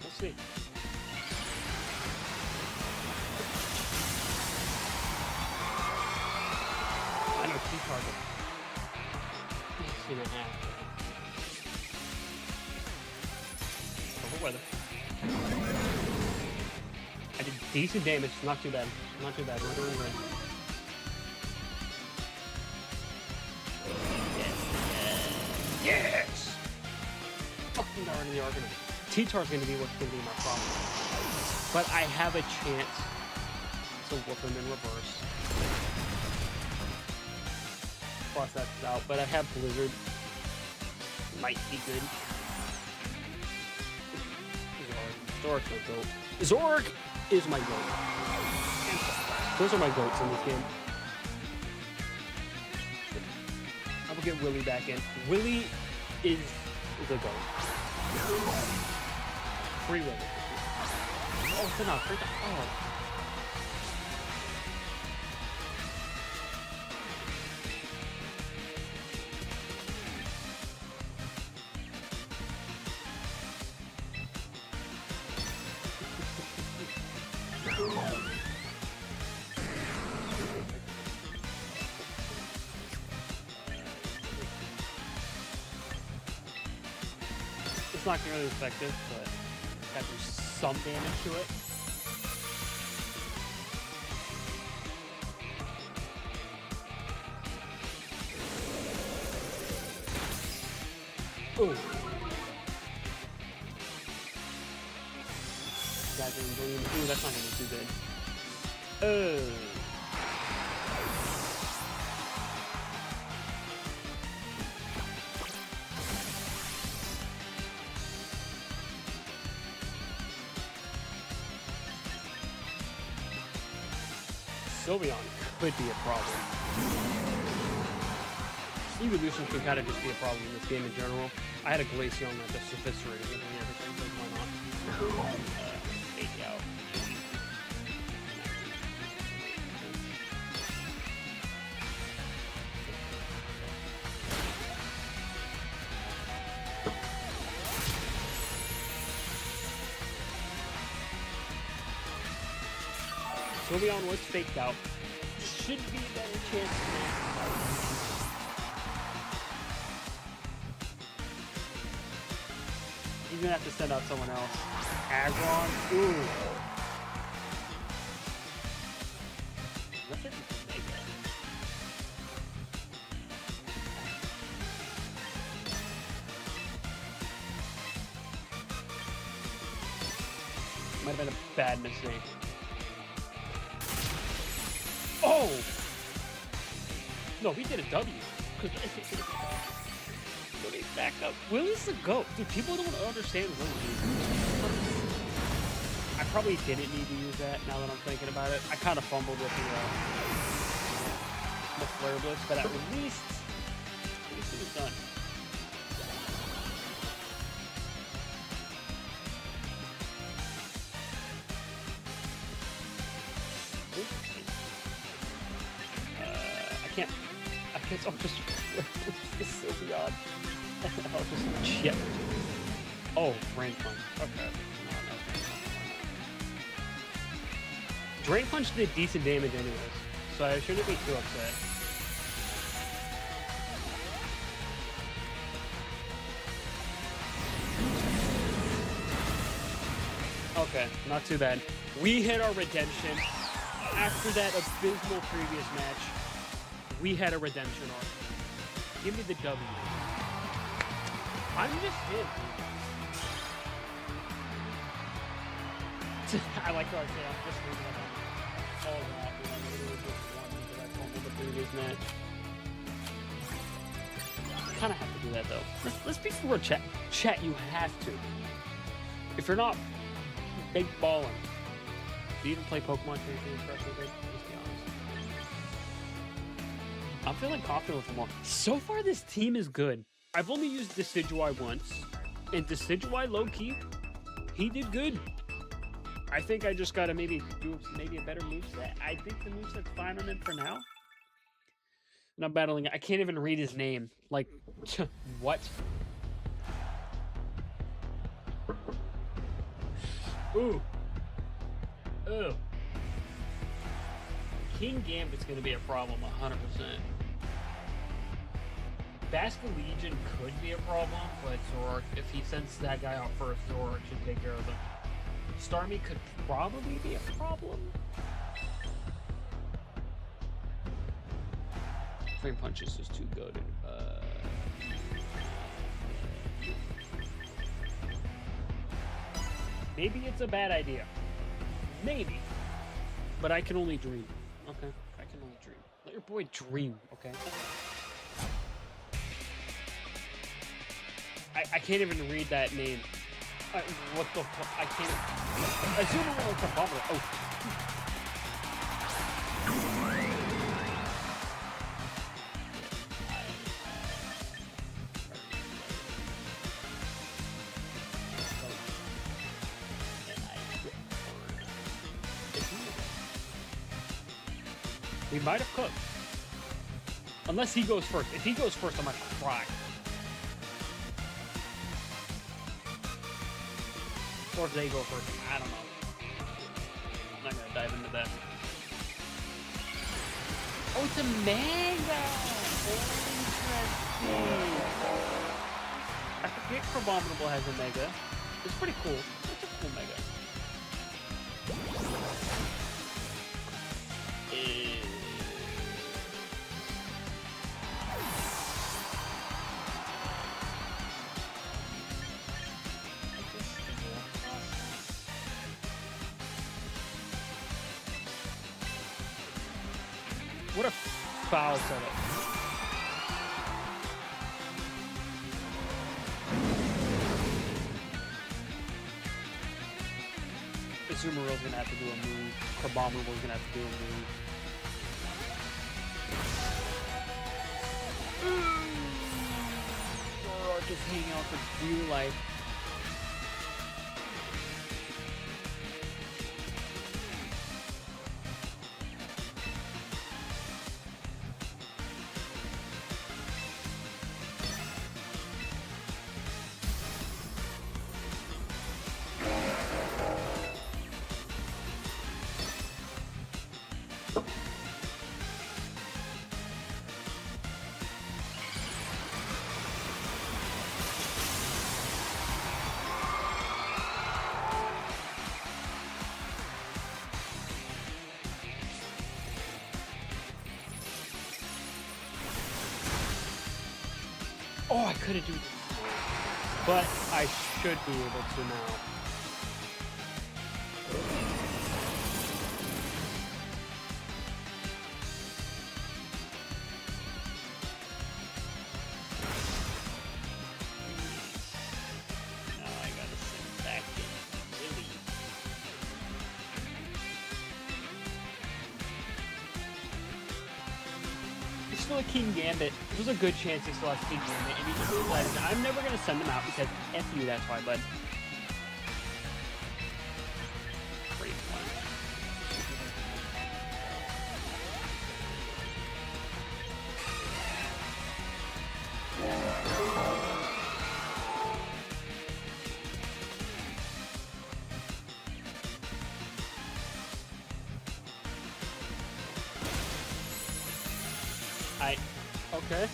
We'll see. I know T-Tar. Seen it happen. Over weather. I did decent damage. Not too bad. Not too bad. We're doing great. Yes! Fucking darn the argument. T-Tar's gonna be what's gonna be my problem. But I have a chance to whoop him in reverse. Plus that's out, but I have Blizzard. Might be good. Stork's no dope. Zoroark is my goat. Those are my goats in this game. I will get Willie back in. Willie is the goat. Free Willie. Oh, it's enough. Oh. It's not really effective, but got to do some damage to it. Ooh. Dazzling Gleam. Ooh, that's not gonna be too good. Sylveon could be a problem. Evolution can kind of just be a problem in this game in general. I had a Glaceon that just eviscerated me and everything, but why not? Fake out. Sylveon was faked out. Should be a better chance now. He's gonna have to send out someone else. Aggron. Ooh. Let's hit the snake. Might have been a bad mistake. Oh! No, he did a W. Willie's back up. Willie's the GOAT. Dude, people don't understand Willie. I probably didn't need to use that now that I'm thinking about it. I kind of fumbled with the Flare Blitz, but at least it was done. I guess I'll just this Sylveon. I'll just chip. Oh, Drain Punch. Okay. No, Drain Punch did decent damage anyways, so I shouldn't be too upset. Okay, not too bad. We hit our redemption after that abysmal previous match. We had a redemption arc. Give me the W. I'm just in. I like how I say I'm just moving on all that. I literally just won because I fumbled the previous match. Kind of have to do that though. Let's be for chat. Chat, you have to. If you're not big balling, do you even play Pokemon Champion Fresh with it? Let's be honest. I'm feeling confident with them all. So far, this team is good. I've only used Decidueye once, and Decidueye low-key, he did good. I think I just gotta maybe do a better moveset. I think the moveset's fine on him for now. And I'm battling. I can't even read his name. Like, what? Ooh. Ooh. King Gambit's gonna be a problem 100%. Basculegion could be a problem, but Zoroark, if he sends that guy out first, Zoroark should take care of him. Starmie could probably be a problem. Flame Punch is just too goated. Maybe it's a bad idea. Maybe. But I can only dream. Okay? I can only dream. Let your boy dream, okay? I can't even read that name. What the fuck? I can't. Azumarill Carbomber. Oh. We might have cooked. Unless he goes first. If he goes first, I might cry. Or if they go first. I don't know. I'm not gonna dive into that. Oh, it's a mega! Interesting. I forget Crabominable has a mega. It's pretty cool. It's a cool mega. What a foul setup. Azumarill's gonna have to do a move. Carbomable's gonna have to do a move. Or just hang out for dear life. Oh, I could have done it, but I should be able to now. Now I gotta send back in Willy. It's still a King Gambit. There's a good chance he still has King Gambit, and he just realizes I'm never gonna send him out because F you, that's why, bud. Great one. Okay.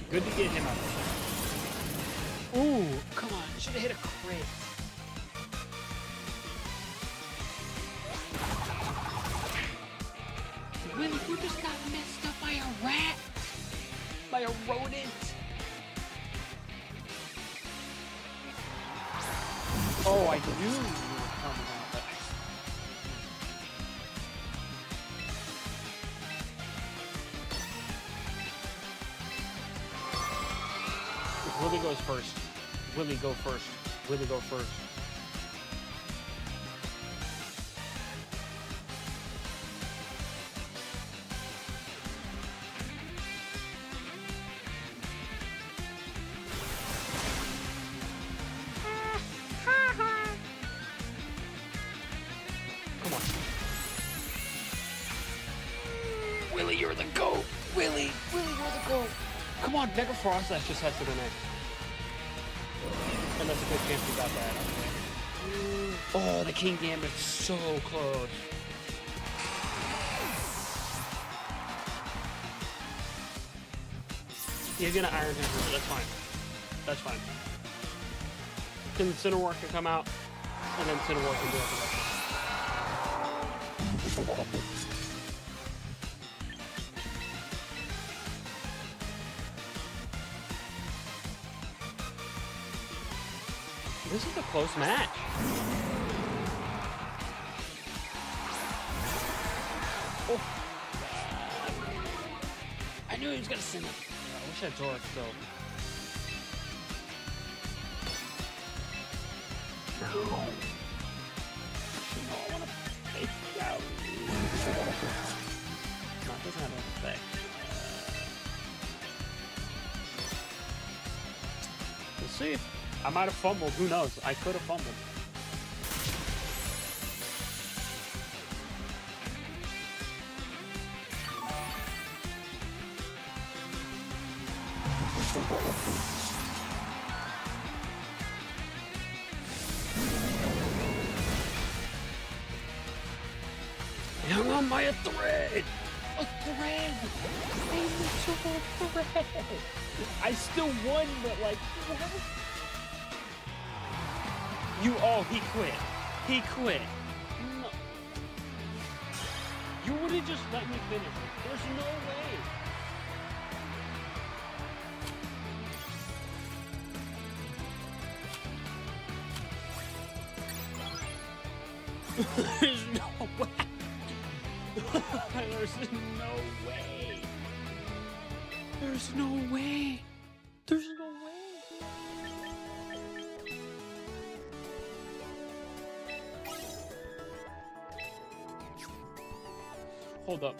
Good to get him out of there. Ooh, come on. Should have hit a crit. Willy, you just got messed up by a rat. By a rodent. Oh, I knew you were coming out, but Willy goes first. Willy go first. Willy go first. Come on. Willy, you're the GOAT. Willy, you're the GOAT. Come on, Mega Frost Slash just has to go next. And that's a good chance we got that. Oh, the King Gambit's so close. He's gonna Iron Hand, but that's fine. That's fine. Then Cinework can come out, and then Cinework can do it. This is a close match. Oh. I knew he was gonna send it. I wish I had Zoroark still. No. No, I wanna fake out. No, it doesn't have an effect. We'll see. I might have fumbled. Who knows? I could have fumbled. Hang on by a thread! A thread! A literal thread! I still won, but like, what? He quit. He quit. No. You would have just let me finish it. There's no way. There's no way. There's no way. There's no way. There's no way. Hold up.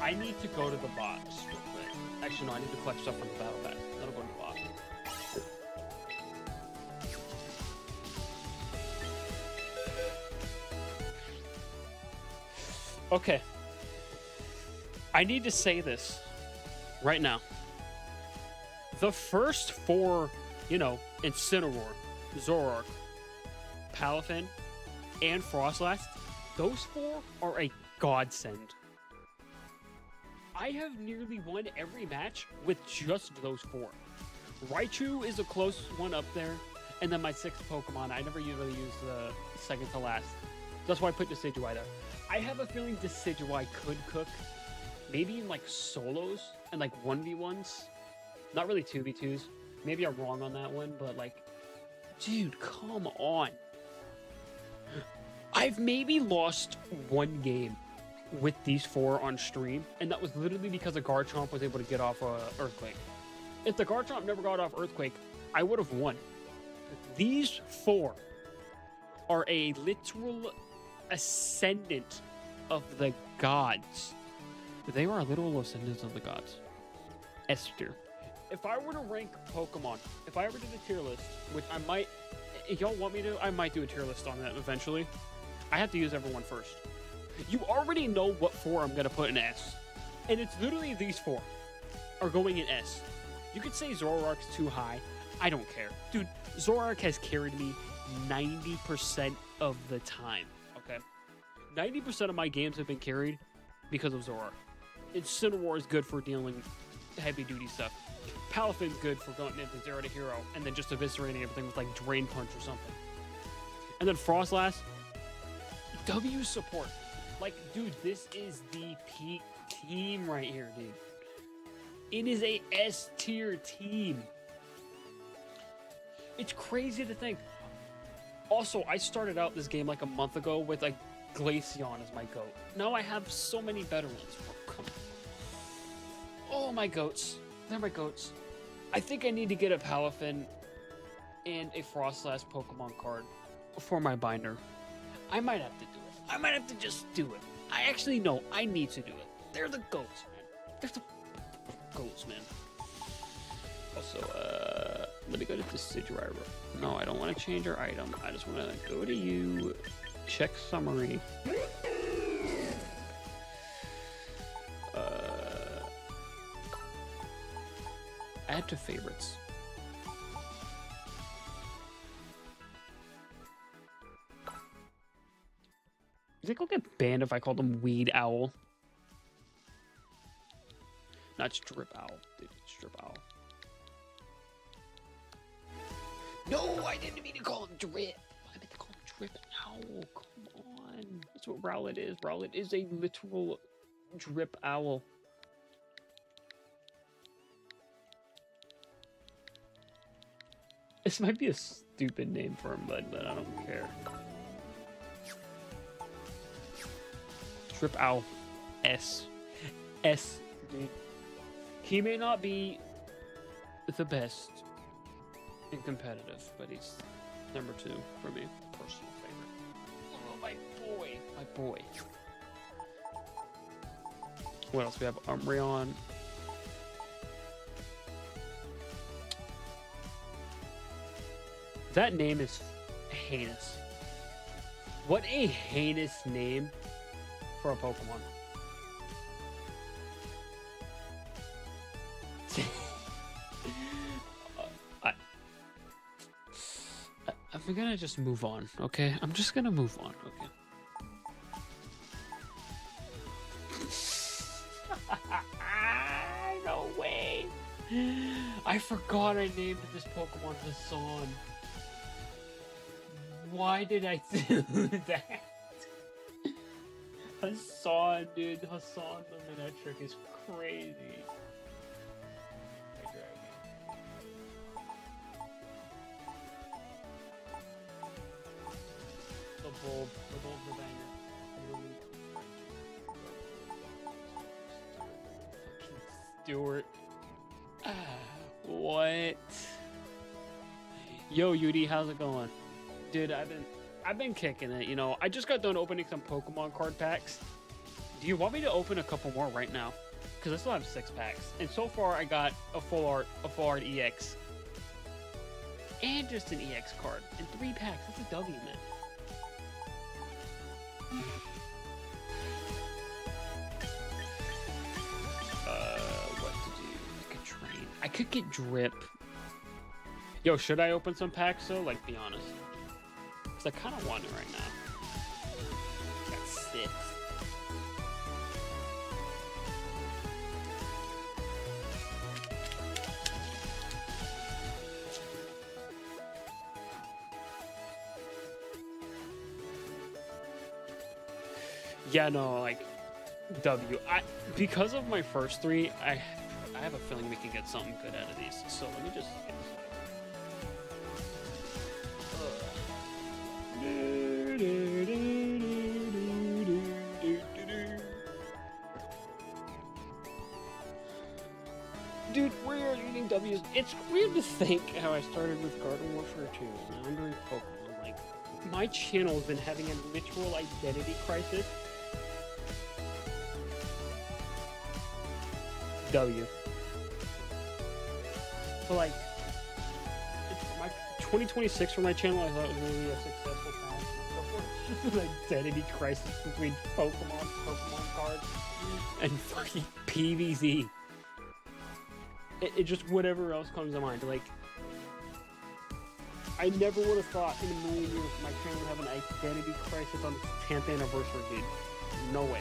I need to go to the box real quick. Actually, no, I need to collect stuff from the battle pass. That'll go to the box. Okay. I need to say this right now. The first four, Incineroar, Zoroark, Palafin, and Frostlass, those four are a godsend. I have nearly won every match with just those four. Raichu is a close one up there, and then my sixth Pokemon. I never usually use the second to last. That's why I put Decidueye there. I have a feeling Decidueye could cook, maybe in like solos and like 1v1s. Not really 2v2s. Maybe I'm wrong on that one, but like, dude, come on. I've maybe lost one game with these four on stream, and that was literally because the Garchomp was able to get off Earthquake. If the Garchomp never got off Earthquake, I would have won. These four are a literal ascendant of the gods. They are literal ascendants of the gods. Esther. If I were to rank Pokemon, if I ever did a tier list, which I might, if y'all want me to, I might do a tier list on that eventually. I have to use everyone first. You already know what four I'm going to put in S. And it's literally these four are going in S. You could say Zoroark's too high. I don't care. Dude, Zoroark has carried me 90% of the time, okay? 90% of my games have been carried because of Zoroark. Incineroar is good for dealing heavy-duty stuff. Palafin's good for going into 0 to hero and then just eviscerating everything with, like, Drain Punch or something. And then Frostlass, W support. Like, dude, this is the peak team right here, dude. It is a S-tier team. It's crazy to think. Also, I started out this game like a month ago with, like, Glaceon as my goat. Now I have so many better ones. Oh, come on. Oh, my goats. They're my goats. I think I need to get a Palafin and a Frostlass Pokemon card for my binder. I might have to do it. I might have to just do it. I actually know I need to do it. They're the goats, man. They're the goats, man. Also, let me go to Decidueye. No, I don't want to change our item. I just want to go to you, check summary. Add to favorites. You think I'll get banned if I called him Weed Owl? Not Strip Owl. Dude, Strip Owl. No, I didn't mean to call him Drip. I meant to call him Drip Owl. Come on. That's what Rowlet is. Rowlet is a literal Drip Owl. This might be a stupid name for him, but I don't care. Strip Owl. S, dude. He may not be the best in competitive, but he's number 2 for me. Personal favorite. Oh, my boy. My boy. What else? We have Umbreon. That name is heinous. What a heinous name for a Pokemon. I'm gonna just move on, okay? I'm just gonna move on, okay? No way! I forgot I named this Pokemon Hassan. Why did I do that? Hassan, dude. Hassan the Manectric is crazy. The bulb, the banger. Stewart. What? Yo, Yudi, how's it going? Dude, I've been kicking it, you know. I just got done opening some Pokemon card packs. Do you want me to open a couple more right now? Because I still have 6 packs. And so far I got a full art EX. And just an EX card. In 3 packs. That's a W, man. What to do? I could train. I could get drip. Yo, should I open some packs though? Like, be honest. Because I kind of want it right now. Got 6. Yeah, no, like W. Because of my first 3, I have a feeling we can get something good out of these. So let me just get Dude, we are eating W's. It's weird to think how I started with Garden Warfare 2. Now I'm doing Pokemon. Like, my channel has been having a literal identity crisis. W. But like, my 2026 for my channel, I thought was going to be a successful time. It's just an identity crisis between Pokemon cards, and fucking PvZ. It just whatever else comes to mind. Like, I never would have thought in a million years my channel would have an identity crisis on its 10th anniversary, dude. No way.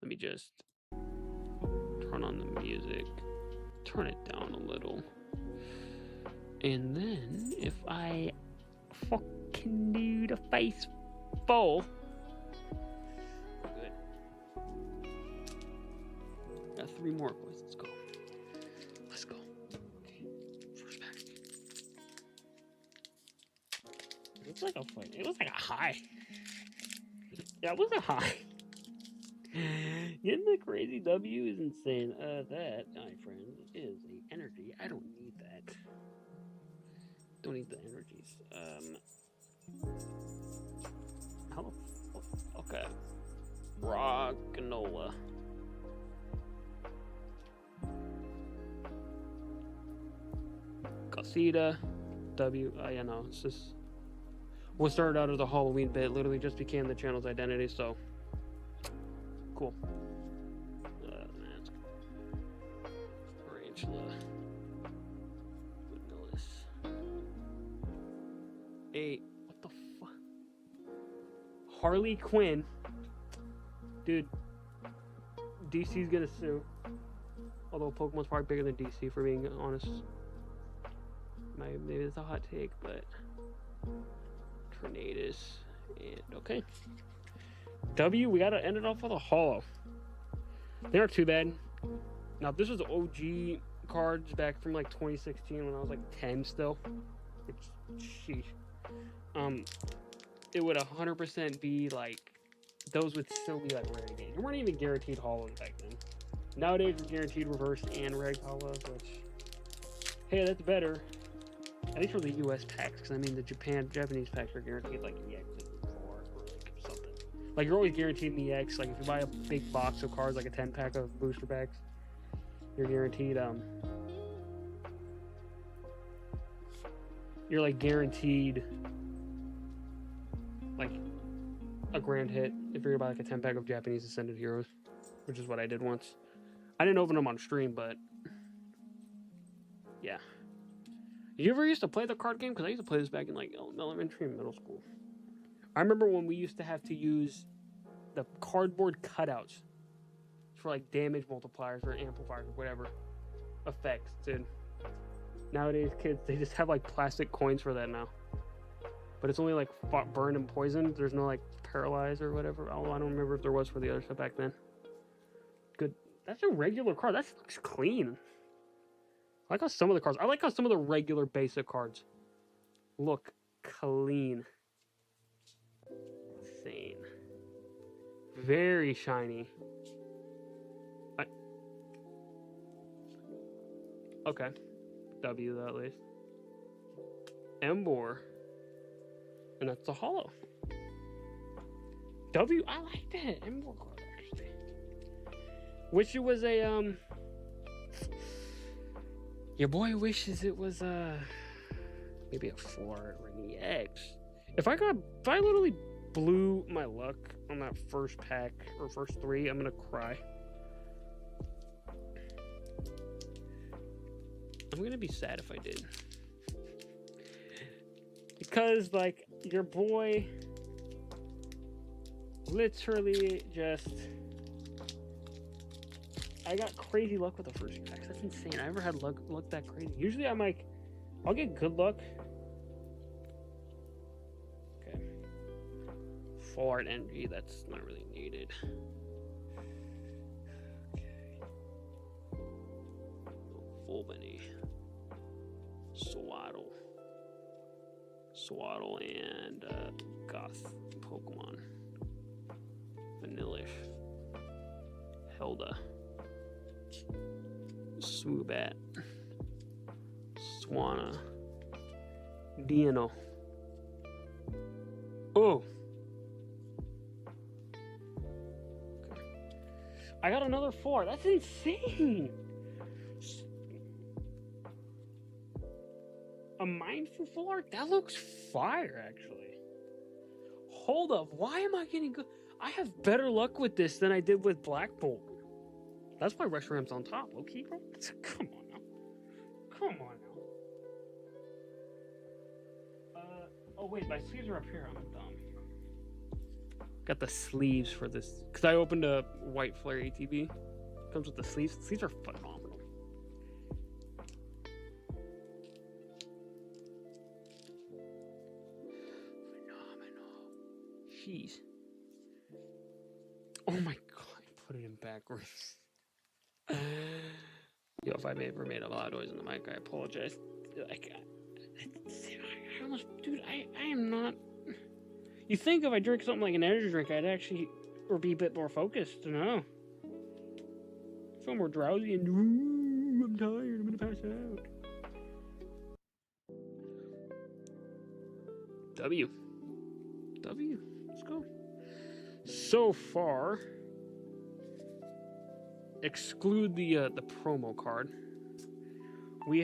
Let me just turn on the music, turn it down a little, and then if I fucking do the face full, good. Got 3 more, boys. Let's go. Let's go. Okay. First pack. It's like it was like a high. Yeah, it was a high. Getting the crazy W is insane. That, my friend, is a energy. I don't need that. Don't need the energies. How? Okay. Raw granola. Casita. W. Yeah, no, it's just. What started out as a Halloween bit literally just became the channel's identity, so. Cool. Tarantula. Vanillis. 8. What the fuck? Harley Quinn. Dude. DC's gonna sue. Although Pokemon's probably bigger than DC, for being honest. Maybe it's a hot take, but. Tornadus. And okay. W, we gotta end it off with a holo. They aren't too bad. Now, this was OG cards back from like 2016 when I was like 10 still. Sheesh. It would 100% be like those would still be like rare games. You weren't even guaranteed holos back then. Nowadays, we're guaranteed reverse and reg holos, which, hey, that's better. At least for the US packs, because I mean, the Japanese packs are guaranteed like EX or like something. Like, you're always guaranteed an EX. Like, if you buy a big box of cards, like a 10-pack of booster packs, you're guaranteed, you're like guaranteed like a grand hit if you're gonna buy like a 10-pack of Japanese Ascended Heroes, which is what I did once. I didn't open them on stream, but yeah. You ever used to play the card game? Because I used to play this back in like elementary and middle school. I remember when we used to have to use the cardboard cutouts for like damage multipliers or amplifiers or whatever effects, dude. Nowadays, kids, they just have like plastic coins for that now. But it's only like burned and poisoned. There's no like paralyzed or whatever. Although I don't remember if there was for the other stuff back then. Good. That's a regular card. That looks clean. I like how some of the cards, I like how some of the regular basic cards look clean. Insane. Very shiny. Okay. W though, at least. Emboar. And that's a holo. W, I like that. Emboar card, actually. Wish it was a, your boy wishes it was maybe a 4 or an EX. If I literally blew my luck on that first pack or first 3, I'm gonna cry. I'm gonna be sad if I did. Because like your boy literally just, I got crazy luck with the first packs. That's insane. I never had luck that crazy. Usually I'm like, I'll get good luck. Okay. Full art NG, that's not really needed. Okay. Full Benny. Swaddle and Goth Pokemon. Vanillish. Hilda. Swoobat, Swanna, Dino. Oh, okay. I got another 4. That's insane. A Mindful full art? That looks fire, actually. Hold up. Why am I getting good? I have better luck with this than I did with Black Bolt. That's why Reshiram's on top. Okay, bro? Come on now. Come on now. Oh wait, my sleeves are up here. I'm dumb. Got the sleeves for this. Because I opened a White Flare ATB. Comes with the sleeves. The sleeves are phenomenal. Jeez. Oh my god, I put it in backwards. Yo, if I've ever made a loud noise in the mic, I apologize. Like, I almost, dude, I am not. You think if I drink something like an energy drink, I'd actually, or be a bit more focused? No. I feel more drowsy and I'm tired. I'm gonna pass out. W. Let's go. So far, exclude the promo card. We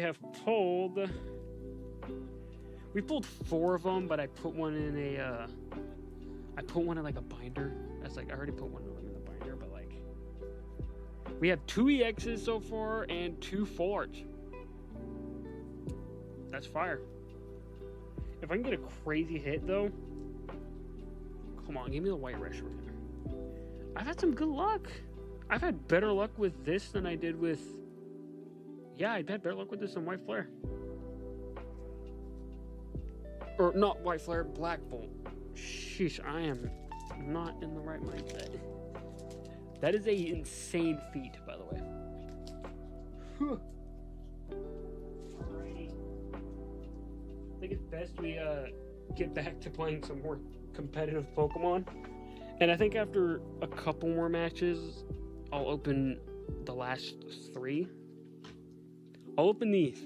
pulled 4 of them, but I put one in a like a binder. That's like, I already put one of them in a binder, but like, we have 2 EXs so far and 2 full arts. That's fire. If I can get a crazy hit though, come on, give me the white Reshiram. I've had some good luck. I've had better luck with this than I did with... Yeah, I've had better luck with this than White Flare. Or not White Flare, Black Bolt. Sheesh, I am not in the right mindset. That is a insane feat, by the way. Alrighty. I think it's best we get back to playing some more competitive Pokemon. And I think after a couple more matches, I'll open the last 3. I'll open these.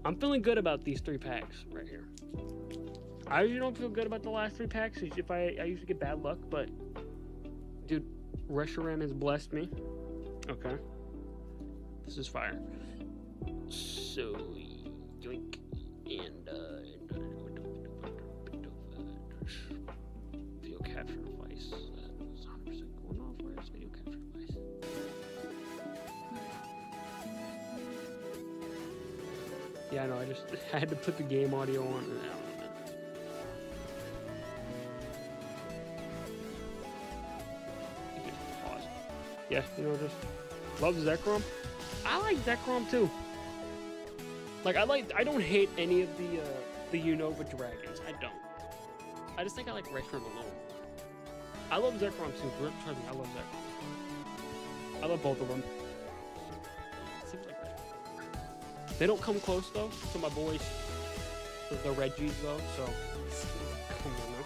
I'm feeling good about these 3 packs right here. I usually don't feel good about the last 3 packs. If I usually get bad luck, but dude, Reshiram has blessed me. Okay. This is fire. So, yoink. And, video capture device. That was 100% going off. Where's video capture device? Yeah, no, I had to put the game audio on and out. Yeah, you know, just love Zekrom. I like Zekrom too. Like, I don't hate any of the Unova dragons. I don't. I just think I like Reshiram alone. I love Zekrom too. Trust me, I love Zekrom. I love both of them. Seems like Reshiram. They don't come close though to my boys, the Reggies though. So come on now.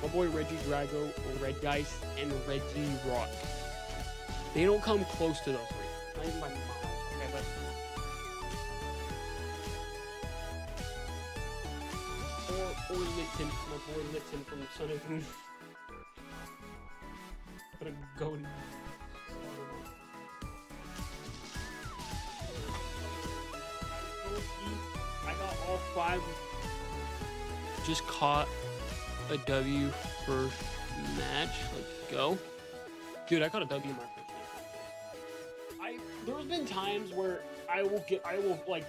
My boy Reggie Drago, Regice, and Reggie Rock. They don't come close to those 3. Not even my mom. Okay, but or Litten, my boy Litten from Sun and Moon. What a goatee. I got all 5. Just caught a W first match. Let's go. Dude, I caught a W in my first match. There's been times where I will like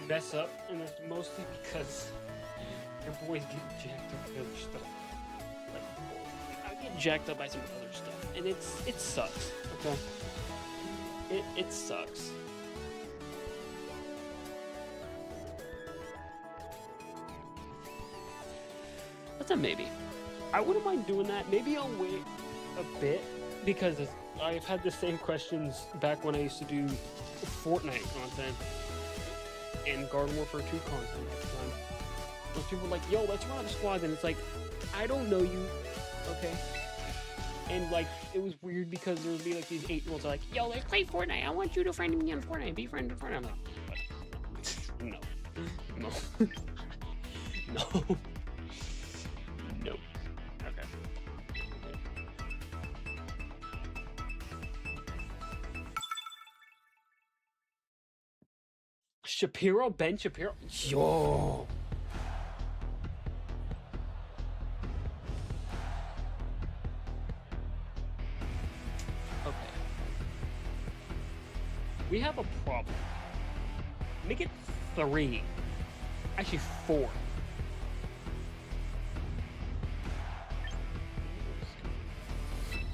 mess up, and it's mostly because your boys get jacked up with other stuff. Like, I get jacked up by some other stuff, and it sucks. Okay, it sucks. That's a maybe. I wouldn't mind doing that. Maybe I'll wait a bit because I've had the same questions back when I used to do Fortnite content and Garden Warfare 2 content at the time. Those people were like, yo, let's run up squads, and it's like, I don't know you, okay? And like, it was weird because there would be like these 8-year-olds like, yo, let's play Fortnite. I want you to friend me on Fortnite. Be friend of Fortnite. I'm like, no. No. No. Okay. Shapiro, Ben Shapiro. Yo. Okay. We have a problem. Make it 3. Actually 4.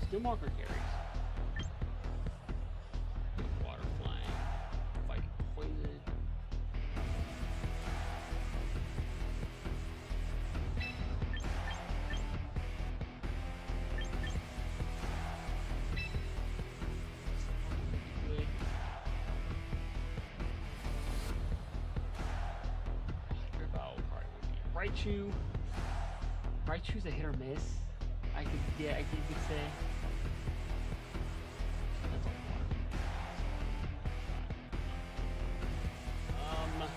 Skill marker carries. Water flying. Fighting poison. Good. Your bow probably would be Raichu. Raichu's a hit or miss. I could say. That's all water.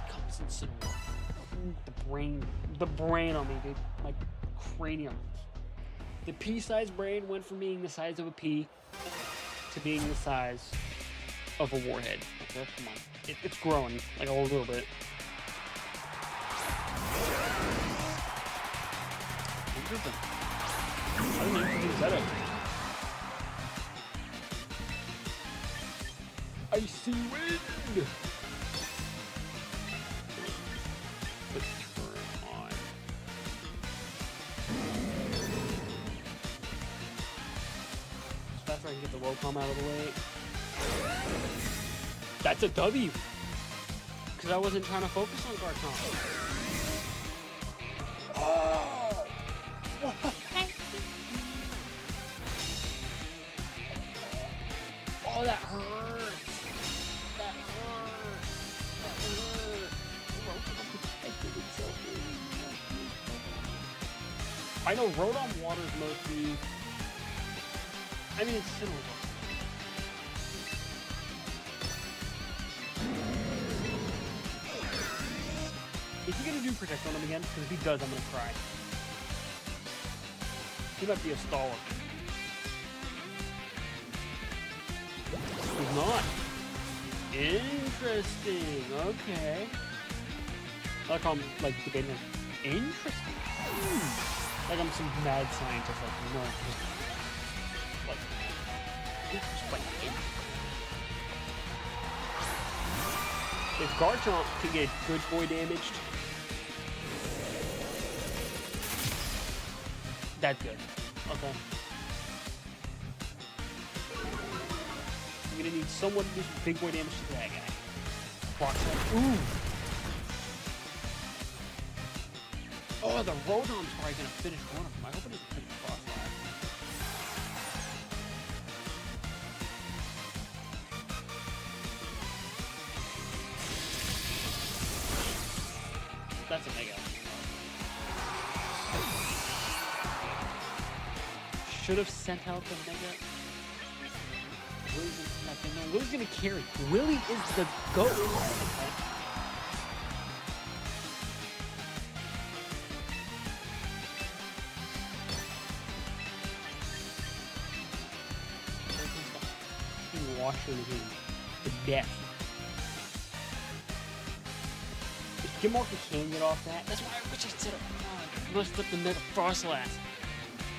Comes in Cineroar. The brain on me, dude. My cranium. The pea-sized brain went from being the size of a pea to being the size of a warhead. Okay, come on. It's growing, like a little bit. Interesting. I don't know if you can set up. Icy wind! Let's turn on. As fast as I can get the Wocom out of the way. That's a W. Because I wasn't trying to focus on Garchomp. Oh! Oh, that hurts. That hurts. That hurts. I know Rotom Water is mostly... I mean, it's similar. Is he gonna do Protect on him again? Because if he does, I'm gonna cry. He might be a stalwart. He's not. Interesting. Okay. I like how I'm like debating. Interesting. Like I'm some mad scientist. Like no. Like if Garchomp can get good boy damaged, that's good. Okay. I'm gonna need someone to do some big boy damage to that guy. Rockslide. Ooh. Oh, the Rotom's probably gonna finish one of them. I hope it doesn't finish Frostlass. That's a mega. Should have sent out the mega. Willie's gonna carry. Willie is the GOAT. Washer him to death. If Gimorka can get off that, that's why I wish I set up. Messed up the Mega Frostlass.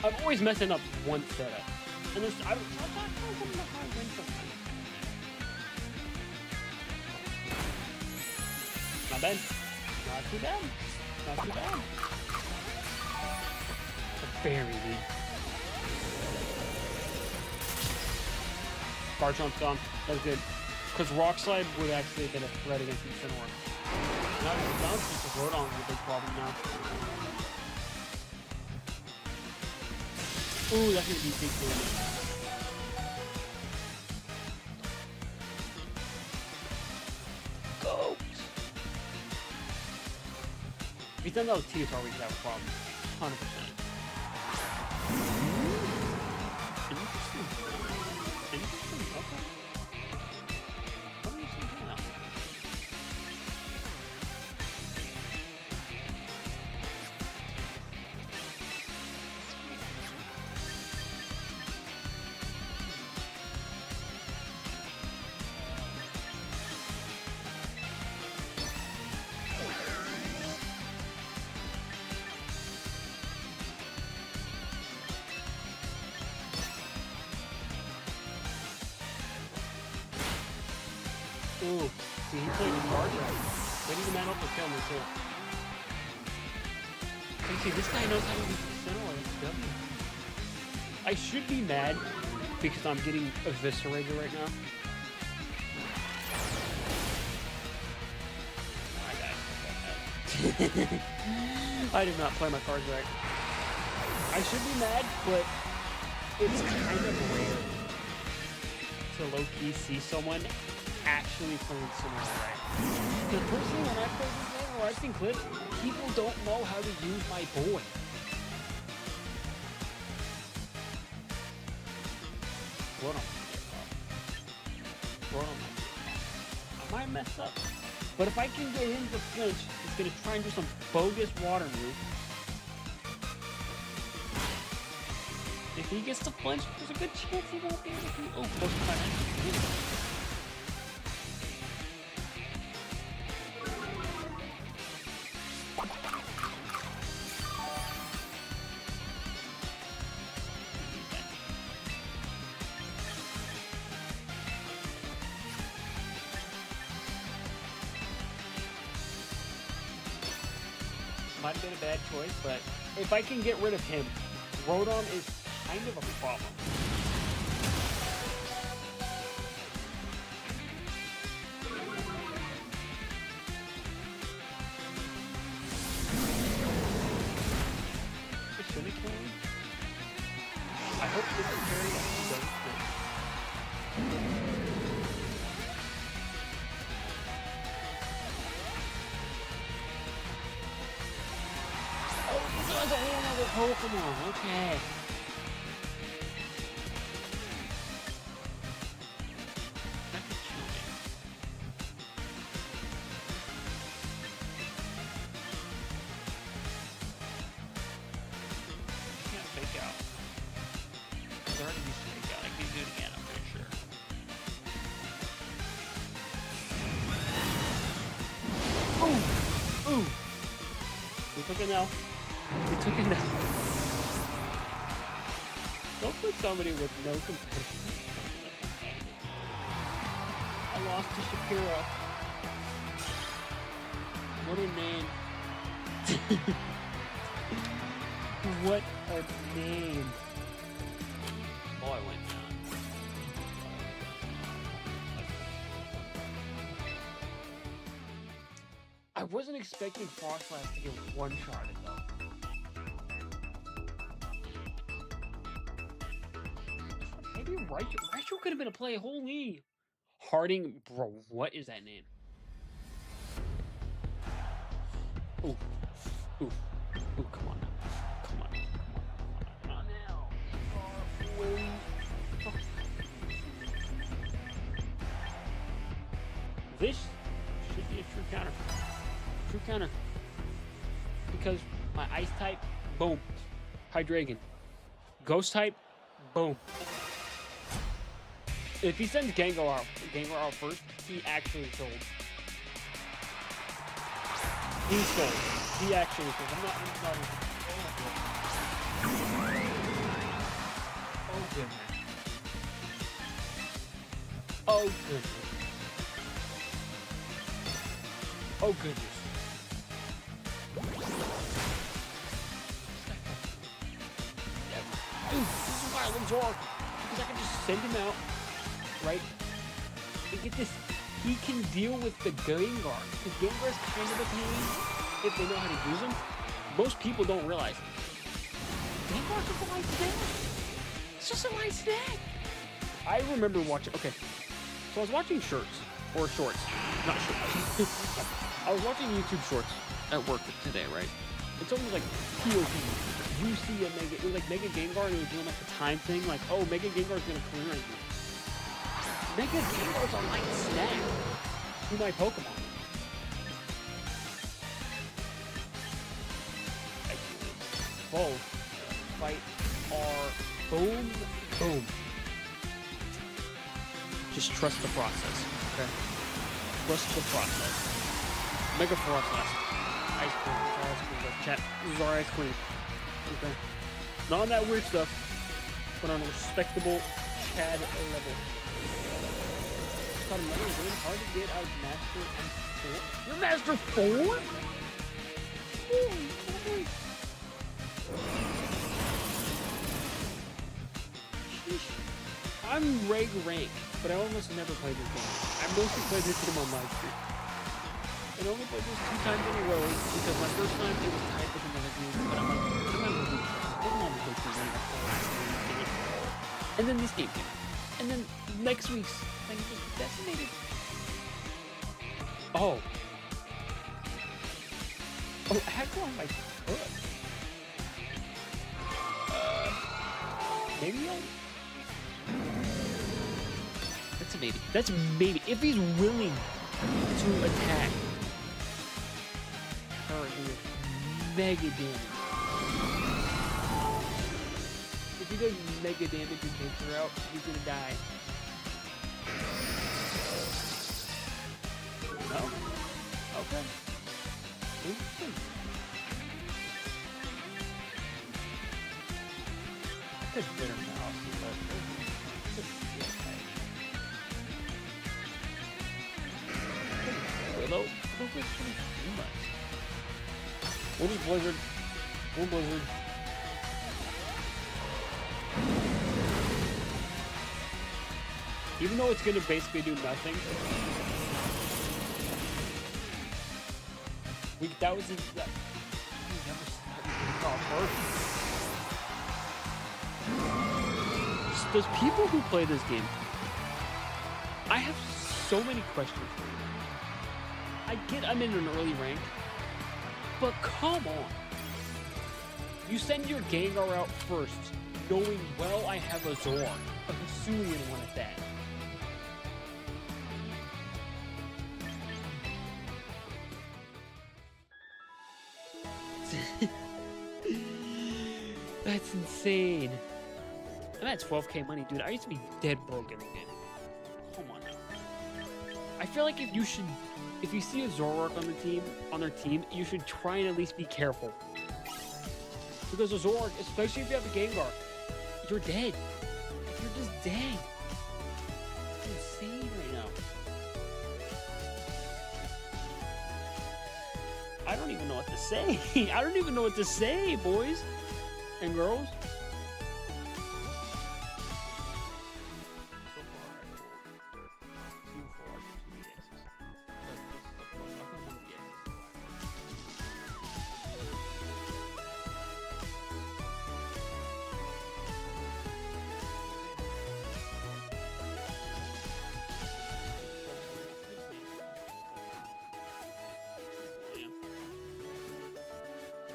I'm always messing up one setup. And there's I don't Not bad. Not too bad. Not too bad. A fairy lead. Garchomp's gone. That was good. Because Rock Slide would actually have been a threat against Incineroar. Now it's just a Rotom is a big problem now. Ooh, that's gonna be big damage. Go! If he's done that with Tiotar, we could have a problem. 100%. Interesting. Interesting, okay. What do you see now? Ooh, see, he played a card right. They need to man up to kill me too. And see, this guy knows how to use the Incineroar W. I should be mad because I'm getting eviscerated right now. I died. I did not play my cards right. I should be mad, but it's kind of rare to low-key see someone actually playing Incineroar right. Because personally, when I play this game, or I've seen clips, people don't know how to use my boy. I might mess up. But if I can get him to flinch, he's going to try and do some bogus water move. If he gets to flinch, there's a good chance he won't be able to. Oh, close to 500. Might have been a bad choice, but if I can get rid of him, Rotom is kind of a problem. Should he kill him? I hope this is very doesn't. there's a whole other Pokemon. Okay. We took it now. We took it now. Don't put somebody with no competition. I lost to Shakira. What a name. What a name. Oh, I went down. I wasn't expecting Frostlass to get one-shotted though. Maybe Raichu could have been a play. Holy Harding, bro, what is that name? Ooh, ooh, ooh! Come on, come on, come on now. This should be a true counter. True counter. Because my ice type, boom. Hydreigon. Ghost type, boom. If he sends Gengar out first, he actually sold. He sold. He actually sold. I'm not even. Oh goodness. Oh goodness. Oh goodness. Dude, this is why I love Zork. Because I can just send him out, right? And get this. He can deal with the Gengar. Because Gengar is kind of a pain if they know how to use him. Most people don't realize it. Gengar's just a light snack. It's just a light snack. I remember watching. Okay. So I was watching shorts. Not shorts. I was watching YouTube shorts at work today, right? And someone was like, POV, you see a Mega, it was like Mega Gengar, and it was doing like the time thing, like, oh, Mega Gengar's gonna clear anything. Mega Gengar's a light snack to my Pokemon. Both fight are boom, boom. Just trust the process, okay? Trust the process. Mega Frostlass. Ice cream. Ice cream. Chat. This is our ice cream. Okay. Not on that weird stuff, but on a respectable Chad level. Got another really hard to get out of Master M4. You're Master 4? Sheesh. I'm Reg Rank, but I almost never played this game. I mostly played this game on live stream. And I only played this 2 times in a row because my first time it was tied with another game, but I'm like, I might as well do it. Pokemon was like and then this game came. And then next week's thing just decimated. Oh. Oh, heck on my foot. Maybe I'll... That's a maybe. That's a maybe. If he's willing to attack. Mega damage. If he does mega damage and takes her out, he's gonna die. No? Okay. Interesting. I could bitter mouse, but Willow? Too much. What is Blizzard? What Blizzard? Even though it's gonna basically do nothing. That was his. That, he never Those people who play this game, I have so many questions for you. I get I'm in an early rank. But come on. You send your Gengar out first, knowing well I have a Zoroark, a Hisuian one at that. That's insane. I'm at 12k money, dude. I used to be dead broke every game. Come on now. I feel like if you see a Zoroark on their team, you should try and at least be careful. Because a Zoroark, especially if you have a Gengar, you're dead. You're just dead. It's insane right now. I don't even know what to say. I don't even know what to say, boys and girls.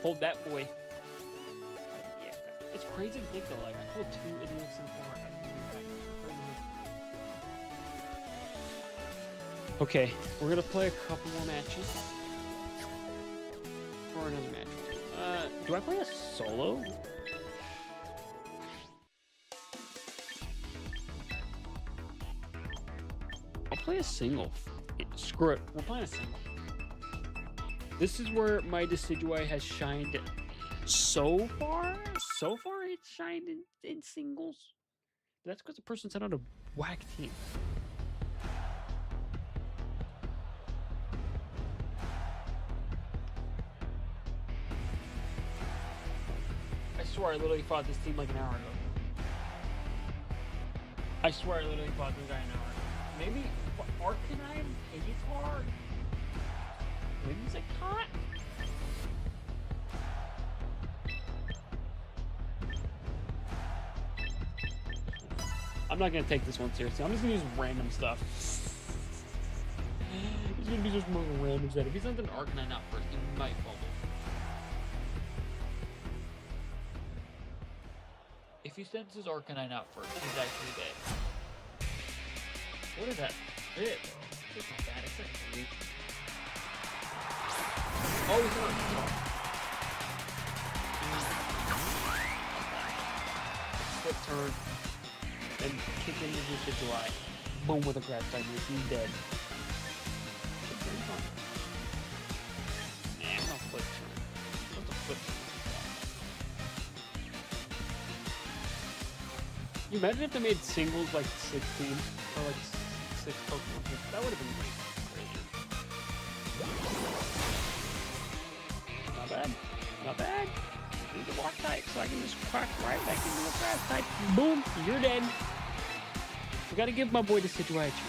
Hold that boy. Yeah, it's crazy to think though. Like I pulled 2 idiots so far. Okay, we're gonna play a couple more matches. Or another match. Do I play a solo? I'll play a single. Screw it. We're playing a single. This is where my Decidueye has shined so far. So far, it's shined in singles. But that's because the person sent out a whack team. I swear I literally fought this team like an hour ago. I swear I literally fought this guy an hour ago. Maybe Arcanine Paytar? Wins a cot? I'm not gonna take this one seriously. I'm just gonna use random stuff. He's gonna be just more random stuff. If he sends an Arcanine out first, he might fumble. If he sends his Arcanine out first, he's actually dead. What is that? Shit, bro. It's not bad. It's like 3. Oh, he's not. Flip turn. And kick into his Decidueye. Boom with a grass type move. He's dead. Nah, no flip turn. What's a flip turn? You imagine if they made singles like 16 or like 6 Pokemon? That would have been great. Not bad. Not bad. Need the rock type so I can just crack right back into the grass type. Boom. You're dead. We gotta give my boy the Decidueye a chance.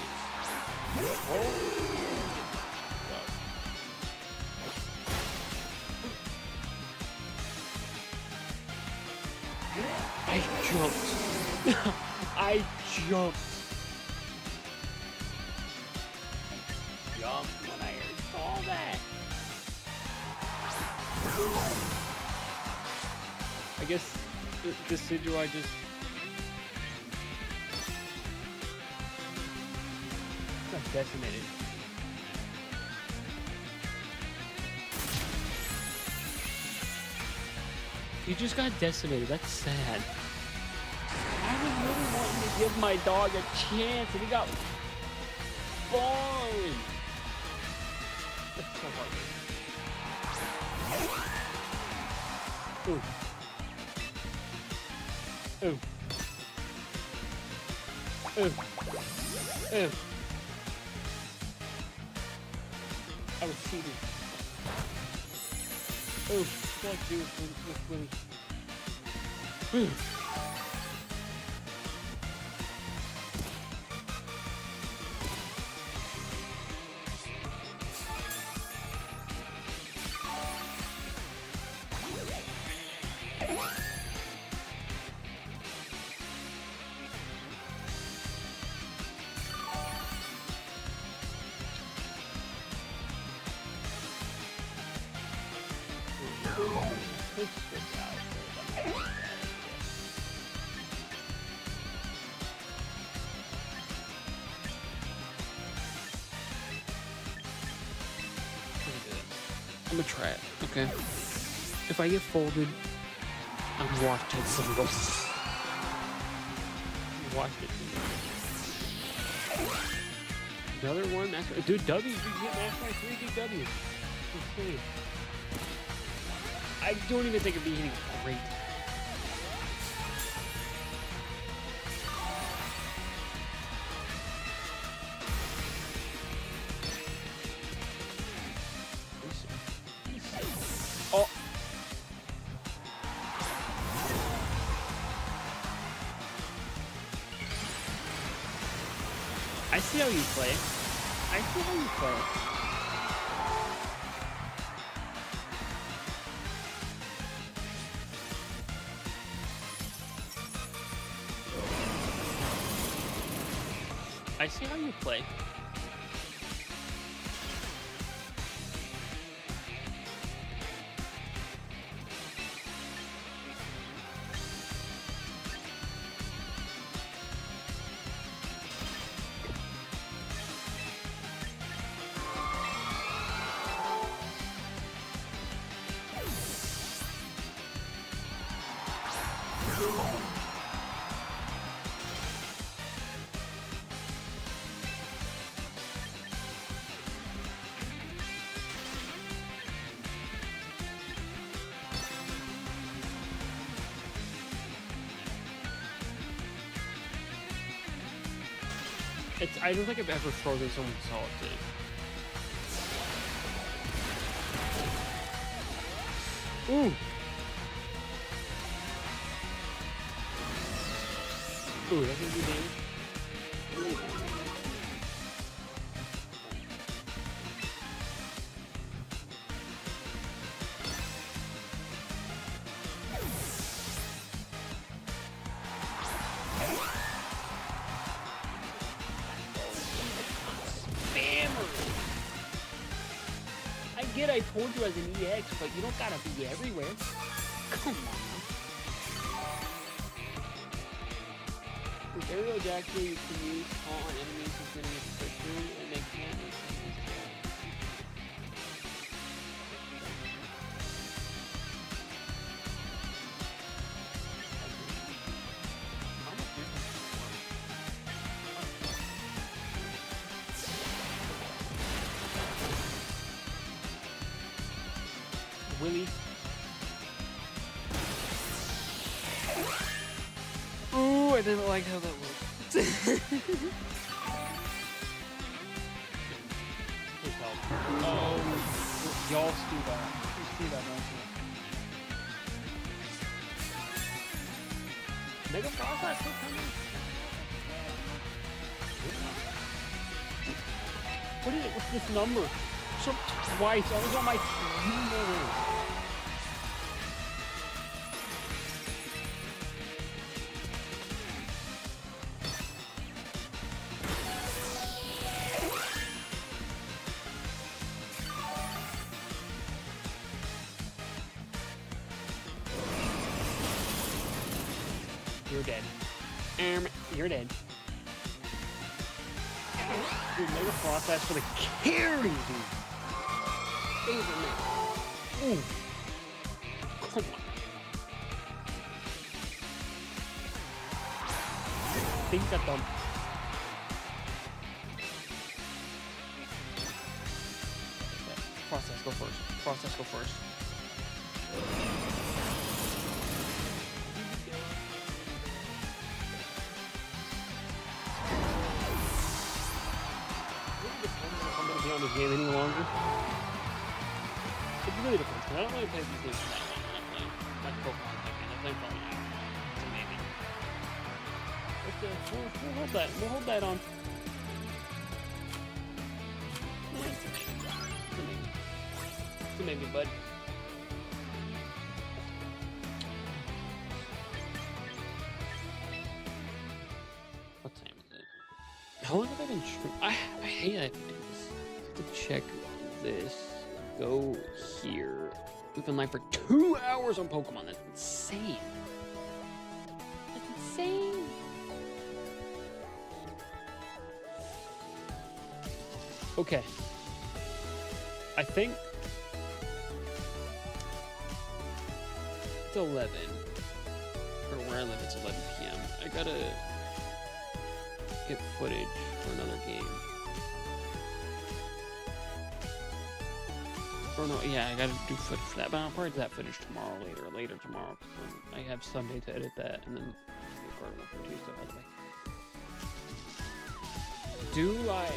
I jumped. I jumped. Jumped when I saw that. I guess the Decidueye just got decimated. He just got decimated. That's sad. I was really wanting to give my dog a chance, and he got burned. That's so hard. Ooh. Ooh. Ooh. Ooh. I was cheating. Ooh. What do I do with Willie? Ooh. Let's switch out. gonna try it, okay? If I get folded, I'm washed it singles. Washed it singles. Another one, that's right. Dude, W's, you can get Max by 3 big W's. Insane. I don't even think it'd be hitting great. Oh. I see how you play. I see how you play. I see how you play. I don't think I've ever frozen someone solid. Ooh. Ooh, that's gonna be damage. I told you as an EX, but you don't gotta be everywhere. Come on. With aerial jackal you can use on enemies who's getting a quick and they can't use Willie. Ooh, I didn't like how that looked. Oh, y'all see that. You see that, don't you? Mega Process still coming? What is it? What's this number? So twice. I was on my team. You're dead. You're dead. Dude, Mega Process for the carry, dude. Favor me. Ooh. Come on. Things are dumb. Process, go first. Process, go first. On this game any longer. It really depends. I don't really play these games that long. I play like Pokemon Pokemon. I play probably now. So maybe. We'll hold that. We'll hold that on. It's a maybe, bud. What time is it? How long have I been streaming? I hate that. To check this. Go here. We've been live for 2 hours on Pokemon. That's insane. That's insane. Okay. I think it's 11. Or where I live, it's 11 p.m. I gotta get footage for another game. Or no, yeah, I gotta do footage for that, but I'll probably do that footage tomorrow, later tomorrow. I have Sunday to edit that, and then record one for Tuesday, by the way. Do I...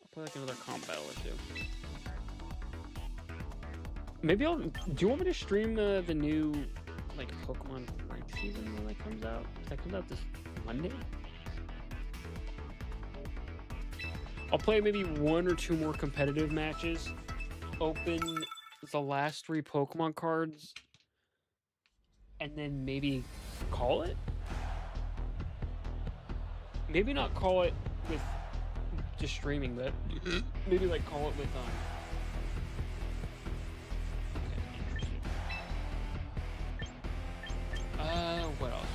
I'll play like another comp battle or two. Maybe I'll... Do you want me to stream the new, like, Pokemon Frank season when that comes out? That comes out this Monday? I'll play maybe 1 or 2 more competitive matches. Open the last 3 Pokemon cards. And then maybe call it? Maybe not call it with just streaming, but maybe like call it with what else?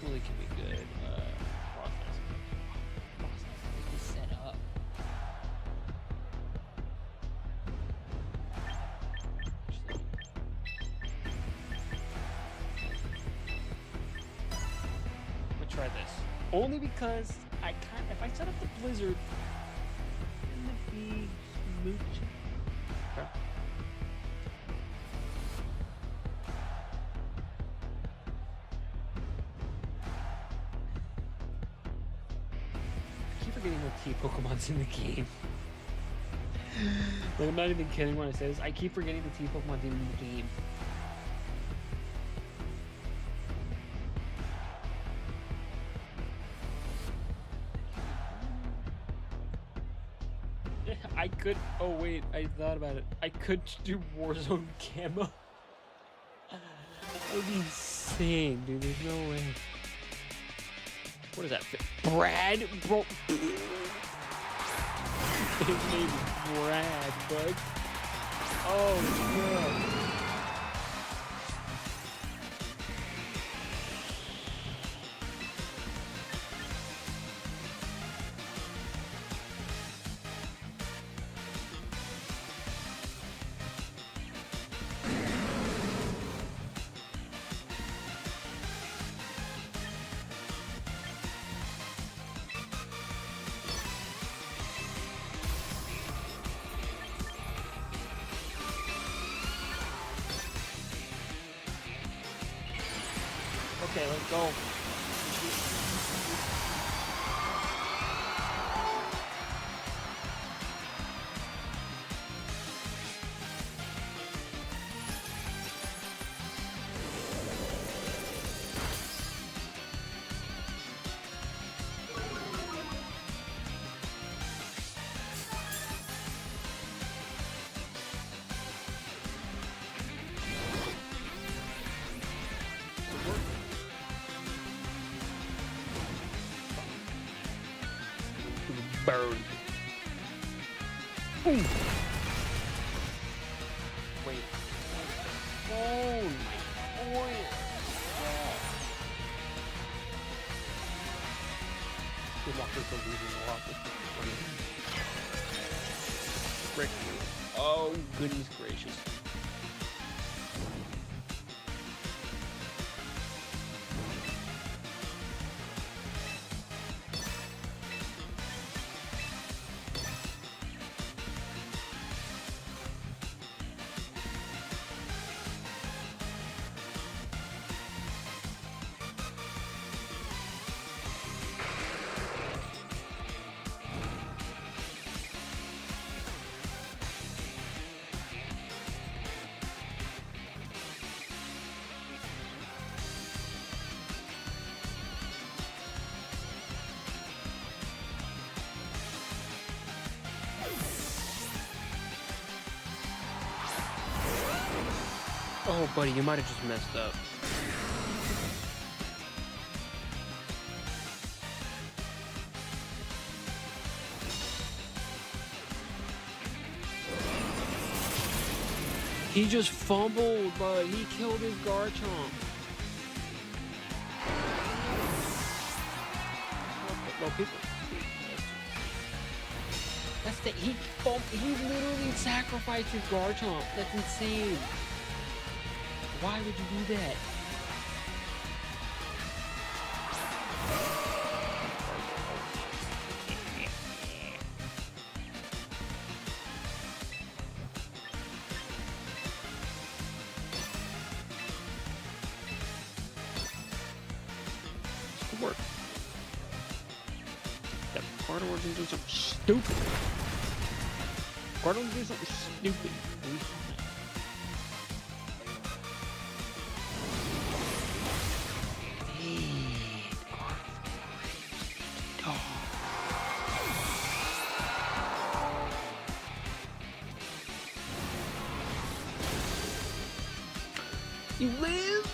Really can be good. Process is set up. Let's try this. Only because I can't. If I set up the blizzard, it's gonna be smooch. Okay. I keep forgetting what T Pokemon's in the game. Like, I'm not even kidding when I say this. I keep forgetting the T Pokemon's in the game. I could. Oh wait, I thought about it. I could do Warzone Camo. That would be insane, dude. There's no way. What is that? Brad, bro. His name's Brad, bud. Oh no. Okay, let's go. Burn. Boom. Wait. Oh my boy. The walkers are losing the walkers. Frick. Oh goodness gracious. Oh, buddy, you might have just messed up. He just fumbled, but he killed his Garchomp. What the Well, people. That's the he literally sacrificed his Garchomp. That's insane. Why would you do that? This could work. That Gardevoir can do something stupid. Gardevoir can do something stupid. You lived?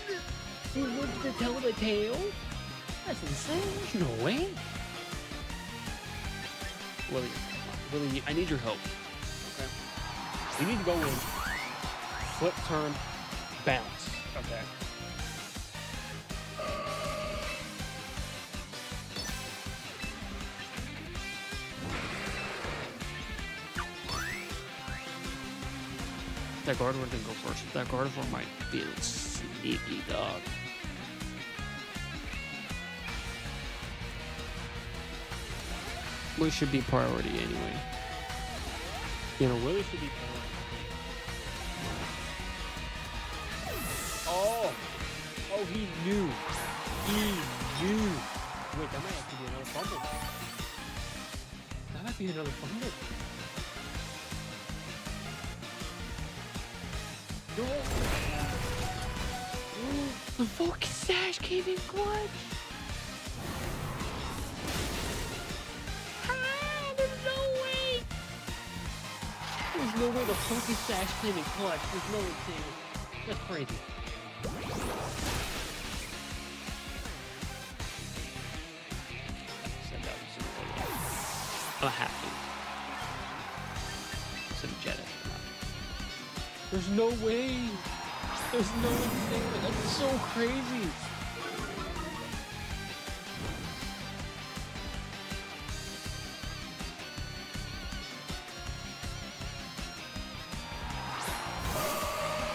You lived to tell the tale? That's insane. There's no way. Willie, I need your help. Okay? You need to go in, flip, turn, bounce. Okay? That Gardevoir didn't go first. That Gardevoir might be a sneaky dog. Willie should be priority anyway. You know, Willie should be priority. Oh, he knew. He knew. Wait, that might actually be another fumble. That might be another fumble. No. The Focus Sash came in clutch. There's no way. There's no way the Focus Sash came in clutch. There's no way. That's crazy. I'm happy. Some Jetta. There's no way. There's no way. That's so crazy.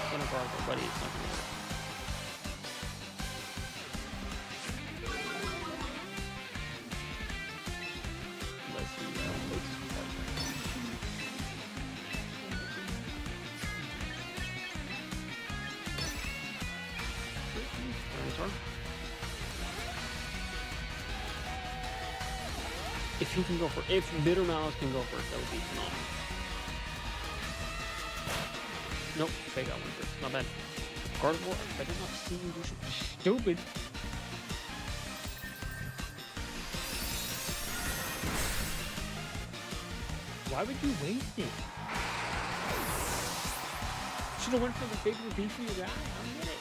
I'm gonna guard my buddy. It's not gonna work. Unless he makes his part. If he can go first, if Bitter Malice can go first, that would be phenomenal. Nope, they got one first. Not bad. Gardevoir, I did not see you do something stupid. Why would you waste it? Should have went for the bigger, beefier guy. I don't get it.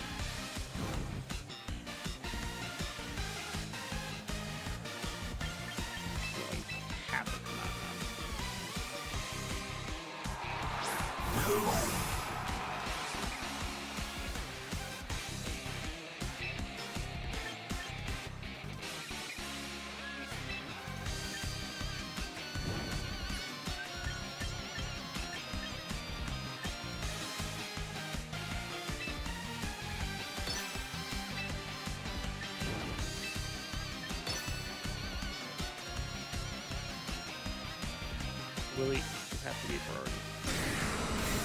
Willie, you have to be a priority.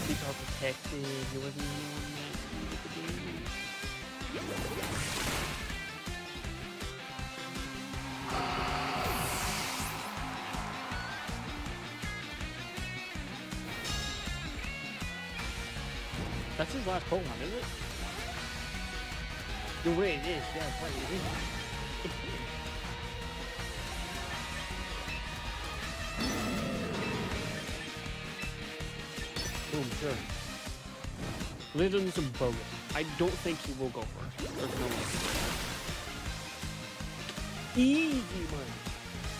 He's all protected. He wasn't the one that needed the game. That's his last Pokemon, isn't it? The way it is, yeah, it's right, it is. Boom, sure. Lyndon's a bogus. I don't think he will go first. There's no way. Easy money.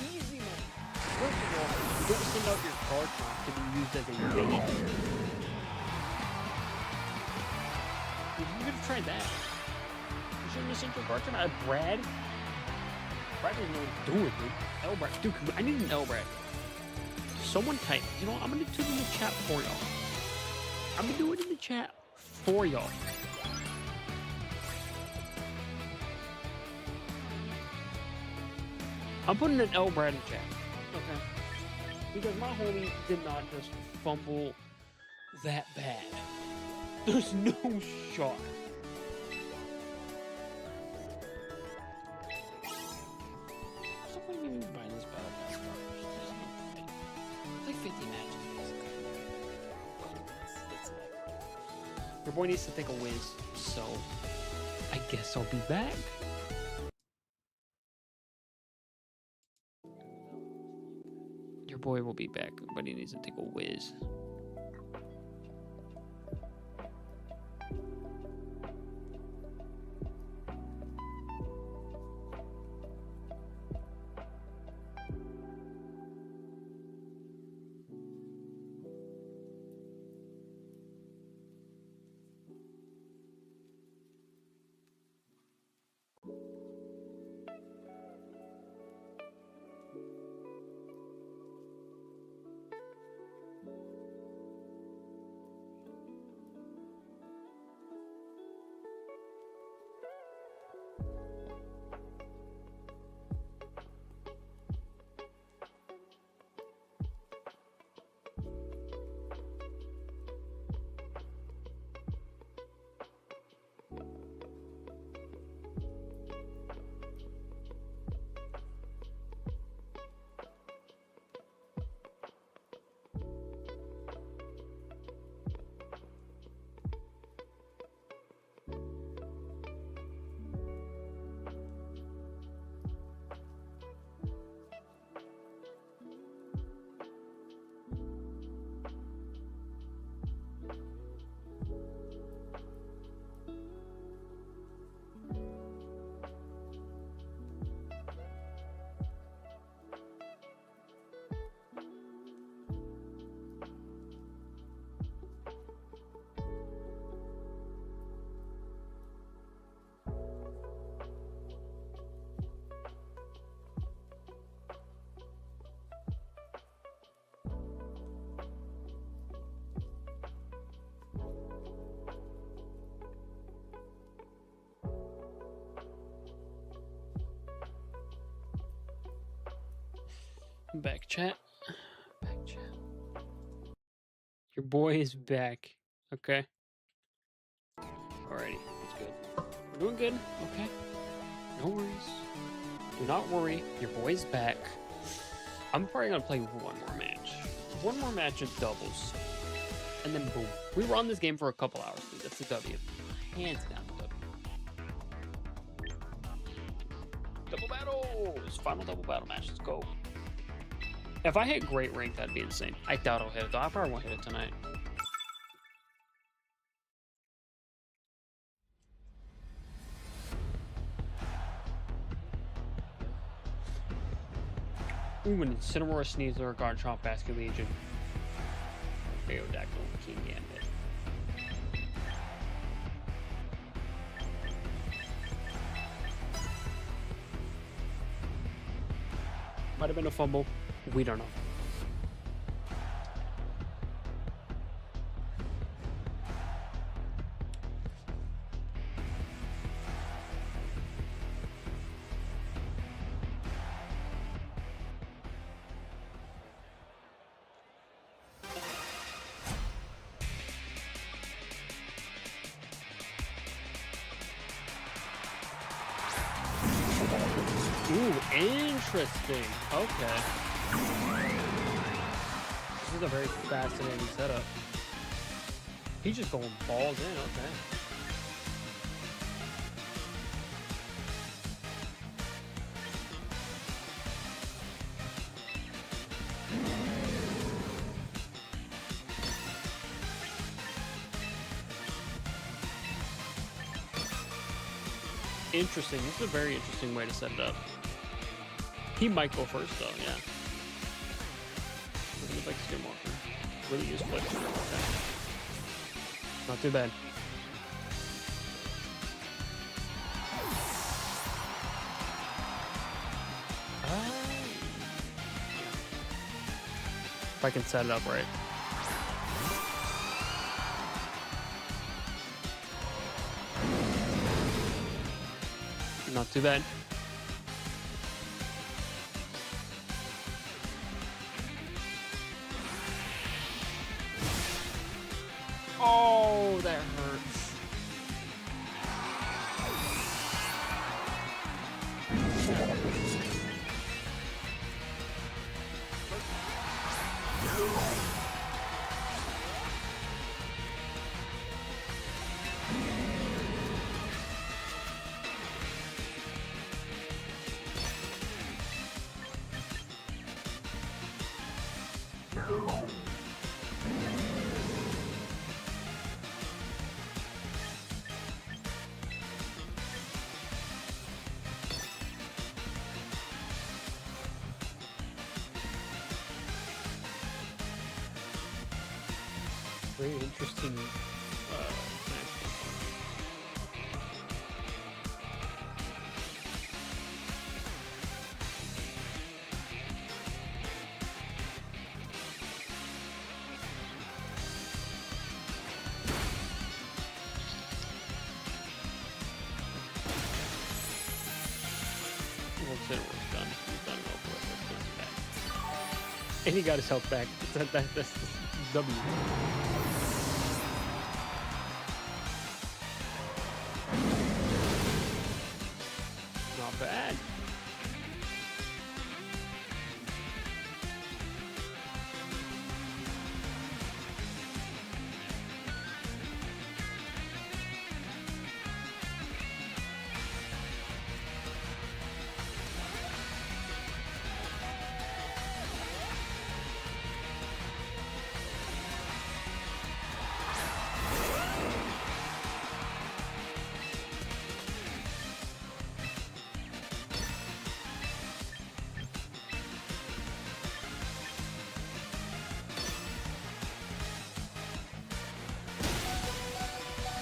Easy money. First of all, you don't send out your card to be used as a bait. You could have tried that. You shouldn't have sent your card at Brad. Brad doesn't know what he's doing, dude. L-Brad. Dude, I need an L-Brad. Someone type. You know what? I'm going to do it in the chat for y'all. I'm going to do it in the chat for y'all. I'm putting an L-Brad in chat. Okay. Because my homie did not just fumble that bad. There's no shot. Somebody maybe buy this battle pass garbage. There's no point. Like 50 matches, basically. It's like... Your boy needs to take a whiz, so I guess I'll be back. Your boy will be back, but he needs to take a whiz. Back chat. Back chat. Your boy is back. Okay. Alrighty, that's good. We're doing good. Okay. No worries. Do not worry. Your boy's back. I'm probably gonna play one more match. One more match of doubles. And then boom. We were on this game for a couple hours, dude. That's a W. Hands down W. Double battles! Final double battle match. Let's go. If I hit great rank, that'd be insane. I doubt I'll hit it though. I probably won't hit it tonight. Ooh, and Cinemora, Sneasler, Garchomp, Basket Legion, Aerodactyl, King Gambit. Might have been a fumble. We don't know. Ooh, interesting. Okay. This is a very fascinating setup. He's just going balls in, okay. Interesting. This is a very interesting way to set it up. He might go first, though, yeah. Looking at like Skinwalker. Really use flips. Okay. Not too bad. If I can set it up right. Not too bad. Oh, that hurts. Very interesting match. Well, Cineworld's done. He's done it over with. That's bad. And he got his health back. That's W. Not bad.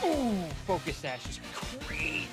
Ooh, Focus Sash is crazy.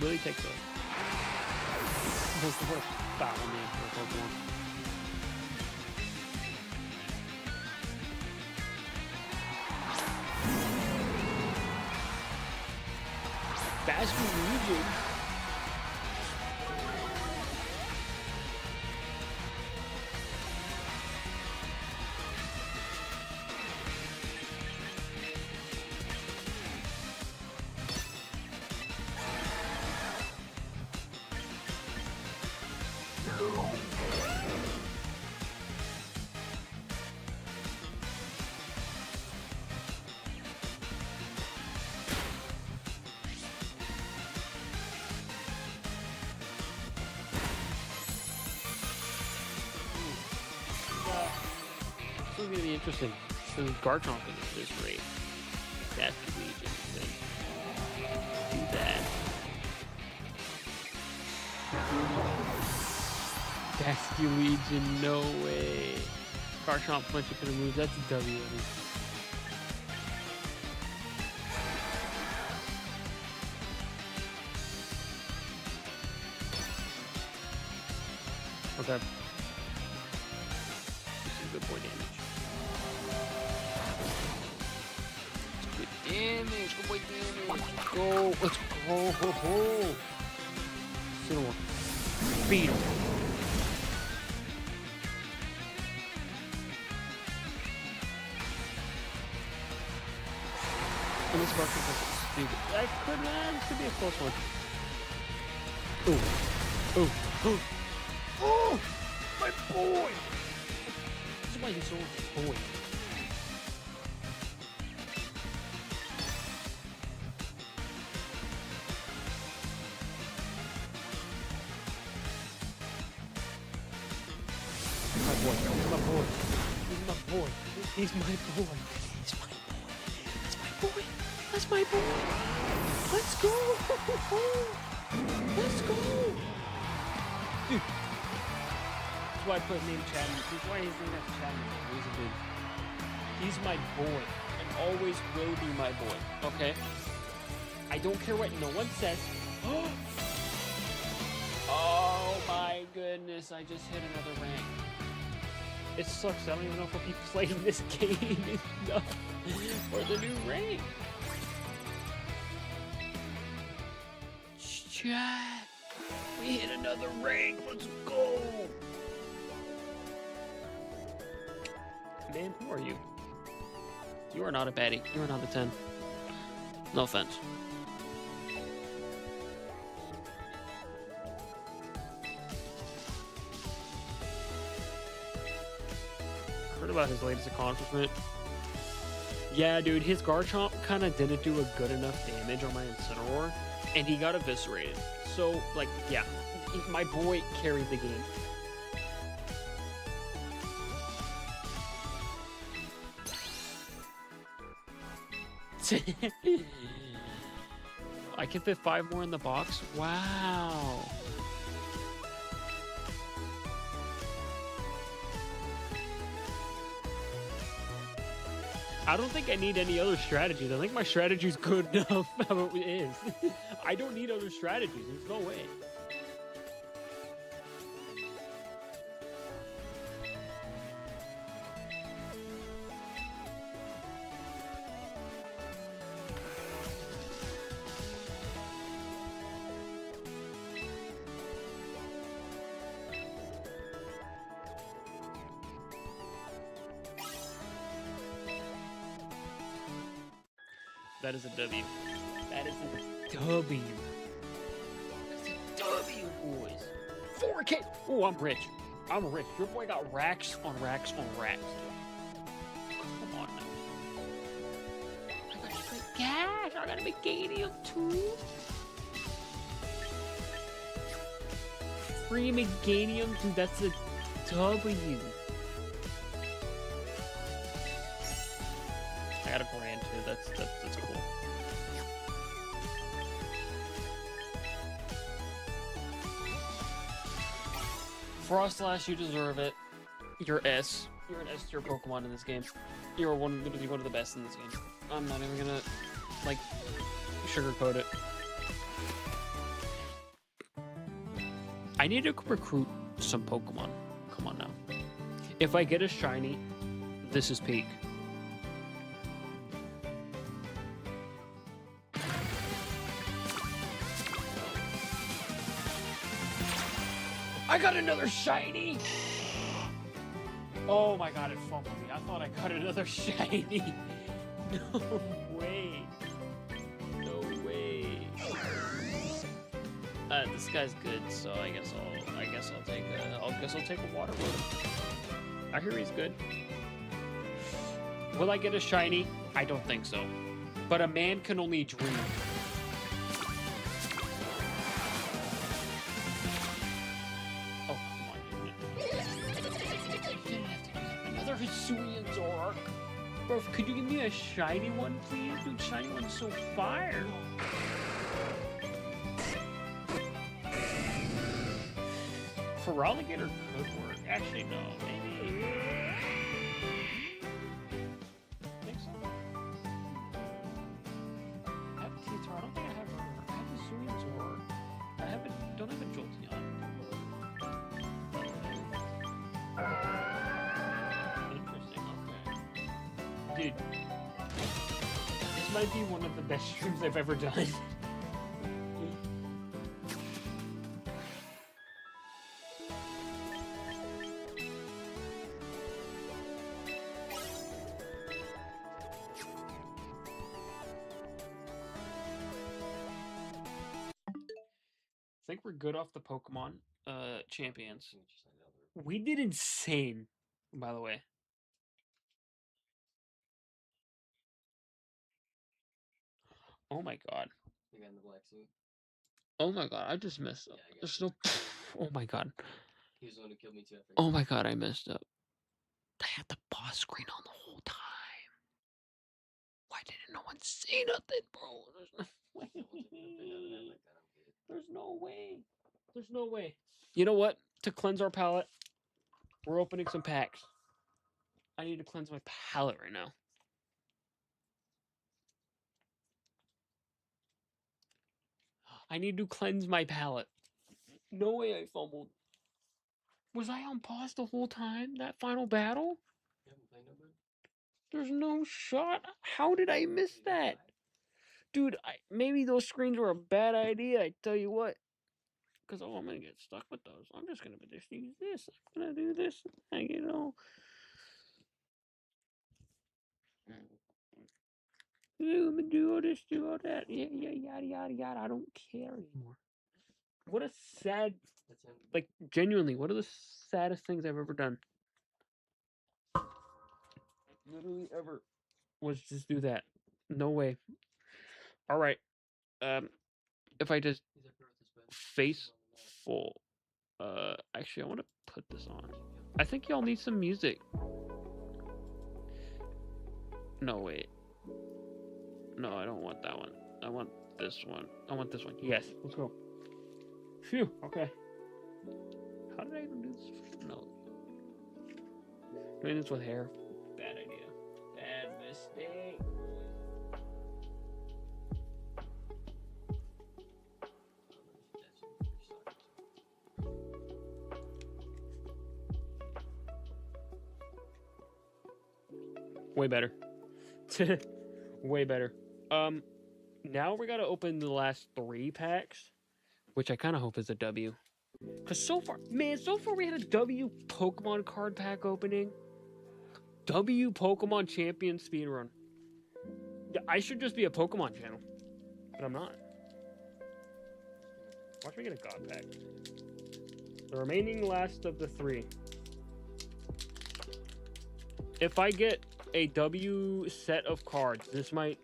Willie takes a most of our battle name for Pokemon. Bastion Legion. This is going to be interesting. So Garchomp at this rate. That's the Legion thing. Do that. Dasky Legion, no way. Garchomp bunch of moves. That's a W. Okay. This is good boy damage. Good damage. Good boy damage. Let's go. Let's go. Ho, ho. Cineworld. Beat him. And this market is stupid. That could, this could be a close one. Ooh. Ooh. Ooh. Oh! My boy! is why he's so boy. My boy. He's my boy. He's my boy. He's my boy. He's my boy. That's my boy. That's my boy. Let's go. Let's go. Dude. That's why I put name Chadman. That's why his name is Chadman. Reason being, he's my boy and always will be my boy. Okay. I don't care what no one says. Oh my goodness! I just hit another rank. It sucks. I don't even know if I'll be playing this game enough for the new rank. Chat, we hit another rank. Let's go. Man, who are you? You are not a baddie. You are not a 10. No offense. Heard about his latest accomplishment. Yeah, dude, his Garchomp kind of didn't do a good enough damage on my Incineroar, and he got eviscerated. So, like, yeah, my boy carried the game. I can fit 5 more in the box? Wow. I don't think I need any other strategies. I think my strategy's good enough how it is. I don't need other strategies. There's no way. That is a W. That is a W. That's a W, boys. 4K. Oh, I'm rich. I'm rich. Your boy got racks on racks on racks. Come on now. I got straight cash. I got a Meganium too. Free Meganium, dude. That's a W. I got a grand too. That's cool. Frostlash, you deserve it. You're S. You're an S tier Pokemon in this game. You're literally one of the best in this game. I'm not even gonna like sugarcoat it. I need to recruit some Pokemon. Come on now. If I get a shiny, this is peak. I got another shiny! Oh my god, it fumbled me. I thought I got another shiny. No way. No way. This guy's good, so I guess I'll take a water road. I hear he's good. Will I get a shiny? I don't think so. But a man can only dream. Hisuian Zoroark. Bro, could you give me a shiny one, please? Dude, shiny one's so fire. Feraligatr could work. Actually, no. Maybe. I think so. I have a T-Tar. I don't think I have a Hisuian Zoroark. Don't have a Jolteon. Dude, this might be one of the best streams I've ever done. I think we're good off the Pokemon champions. We did insane, by the way. Oh my god. The guy in the black suit. Oh my god, I just messed up. Yeah, I got There's you. no. Oh my god. He was the one who killed me too. I forgot. Oh my god, I messed up. They had the pause screen on the whole time. Why didn't no one say nothing, bro? There's no way. Yeah, we'll take a bit out of that like that. I'm good. There's no way. There's no way. You know what? To cleanse our palate, we're opening some packs. I need to cleanse my palate right now. I need to cleanse my palate. No way I fumbled. Was I on pause the whole time? That final battle? You haven't played no good? There's no shot. How did I miss that? Dude, maybe those screens were a bad idea, I tell you what. Because, I'm going to get stuck with those. I'm just going to just use this. I'm going to do this. You know. Do all this, do all that. Yeah, yada, yada, yada. I don't care anymore. What a sad, That's him. like, genuinely, what are the saddest things I've ever done? Literally ever was just do that. No way. All right. If I just He's up here with his bed. face full. Actually, I want to put this on. I think y'all need some music. No, wait. No, I don't want that one. I want this one. I want this one. Yes, let's go. Phew, okay. How did I even do this? No. Doing this with hair. Bad idea. Bad mistake. Way better. Way better. Now we gotta open the last 3 packs, which I kind of hope is a W. Cause so far we had a W Pokemon card pack opening, W Pokemon Champion speedrun. I should just be a Pokemon channel, but I'm not. Watch me get a God pack. The remaining last of the 3. If I get a W set of cards, this might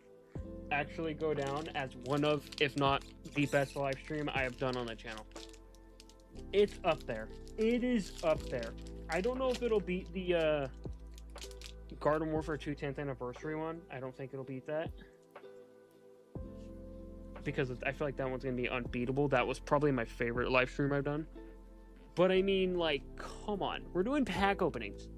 actually go down as one of, if not the best live stream I have done on the channel. It's up there. It is up there. I don't know if it'll beat the Garden Warfare 2 10th anniversary one. I don't think it'll beat that. Because I feel like that one's going to be unbeatable. That was probably my favorite live stream I've done. But I mean, like, come on. We're doing pack openings.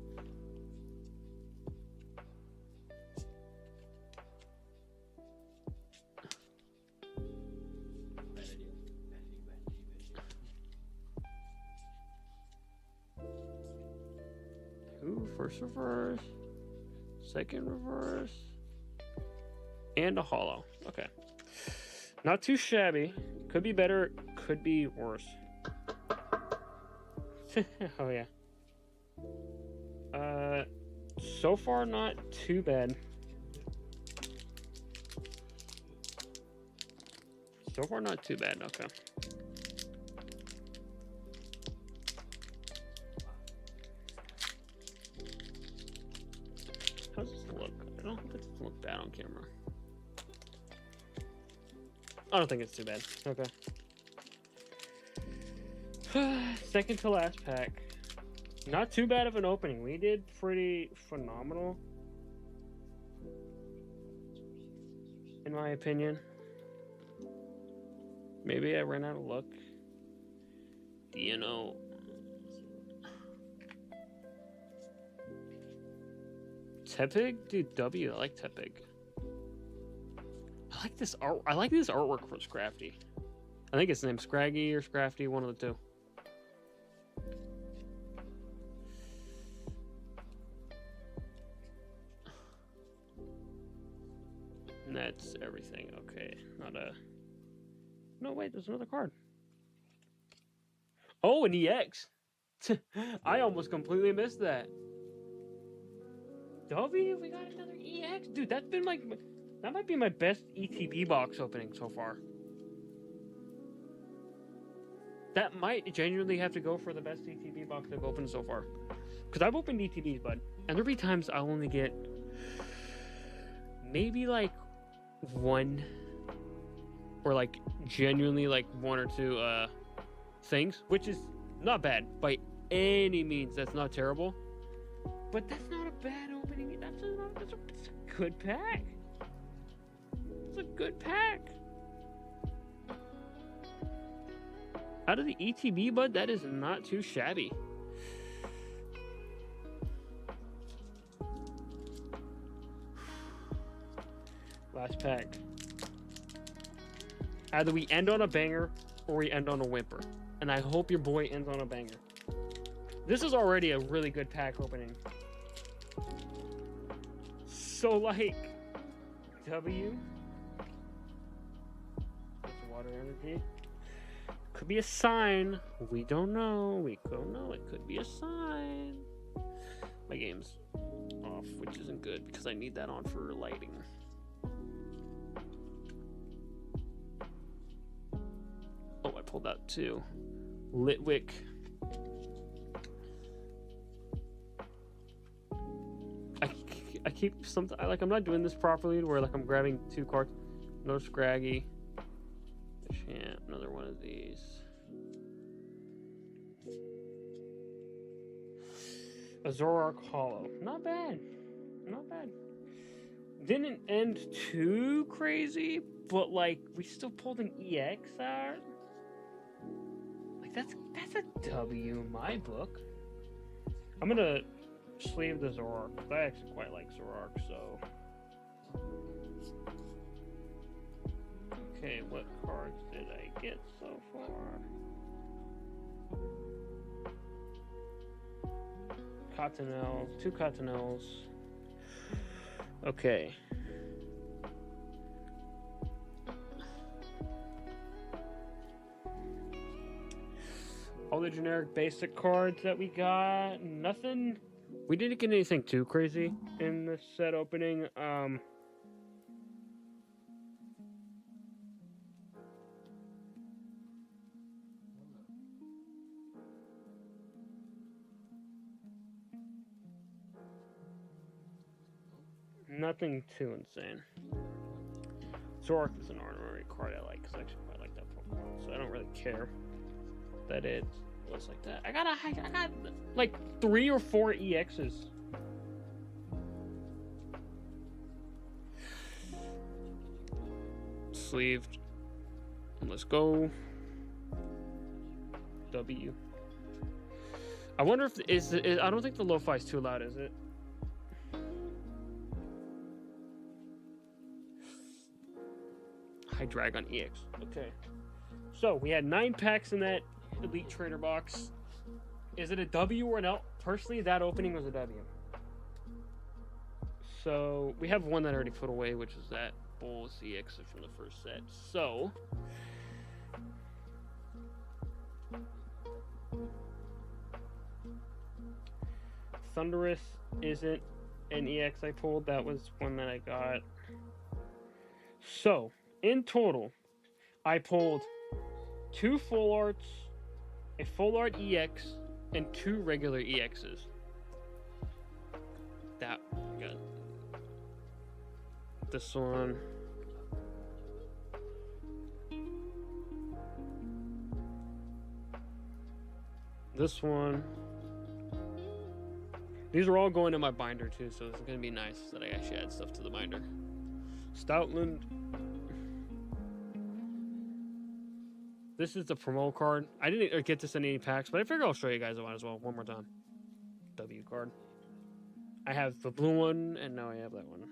First reverse, second reverse, and a holo. Okay. Not too shabby. Could be better, could be worse. Oh, yeah. So far, not too bad. So far, not too bad. Okay. How's this look? I don't think it look bad on camera. I don't think it's too bad. Okay. Second to last pack. Not too bad of an opening. We did pretty phenomenal, in my opinion. Maybe I ran out of luck. You know. Tepig? Dude, W. I like Tepig. I like this art. I like this artwork for Scrafty. I think it's named Scraggy or Scrafty, one of the two. And that's everything. Okay, not a. No, wait. There's another card. Oh, an EX. I almost completely missed that. W, we got another EX, dude. That's been like, that might be my best ETB box opening so far. That might genuinely have to go for the best ETB box I've opened so far. Because I've opened ETBs, bud, and there'll be times I'll only get maybe like 1 or like genuinely like one or two things, which is not bad by any means. That's not terrible, but that's not a bad opening. That's a good pack. It's a good pack. Out of the ETB, bud, that is not too shabby. Last pack. Either we end on a banger or we end on a whimper. And I hope your boy ends on a banger. This is already a really good pack opening. So, like, W. It's water energy. Could be a sign. We don't know. We don't know. It could be a sign. My game's off, which isn't good because I need that on for lighting. Oh, I pulled out two. Litwick. I keep something like I'm not doing this properly where like I'm grabbing two cards. No Scraggy. Champ, another one of these. A Zoroark Hollow. Not bad. Not bad. Didn't end too crazy, but like we still pulled an EX out. Like that's a W in my book. I'm gonna sleeve the Zoroark because I actually quite like Zoroark, so. Okay, what cards did I get so far? Cottonelle, two Cottonelles. Okay. All the generic basic cards that we got, nothing. We didn't get anything too crazy in the set opening. Nothing too insane. Zoroark is an honorary card I like because I actually quite like that Pokemon, so I don't really care that it was like that. I got like 3 or 4 EXs. Sleeved. Let's go. W. I wonder if I don't think the lo-fi is too loud, is it? Hydreigon EX. Okay. So we had 9 packs in that Elite Trainer box. Is it a W or an L? Personally, that opening was a W. So we have one that I already put away, which is that Bulls EX from the first set. So Thundurus isn't an EX I pulled. That was one that I got. So in total, I pulled 2 full arts, a full art EX, and 2 regular EXs. That good. This one. This one. These are all going in my binder too, so it's gonna be nice that I actually add stuff to the binder. Stoutland. This is the promo card. I didn't get this in any packs, but I figure I'll show you guys one as well. One more time. W card. I have the blue one, and now I have that one.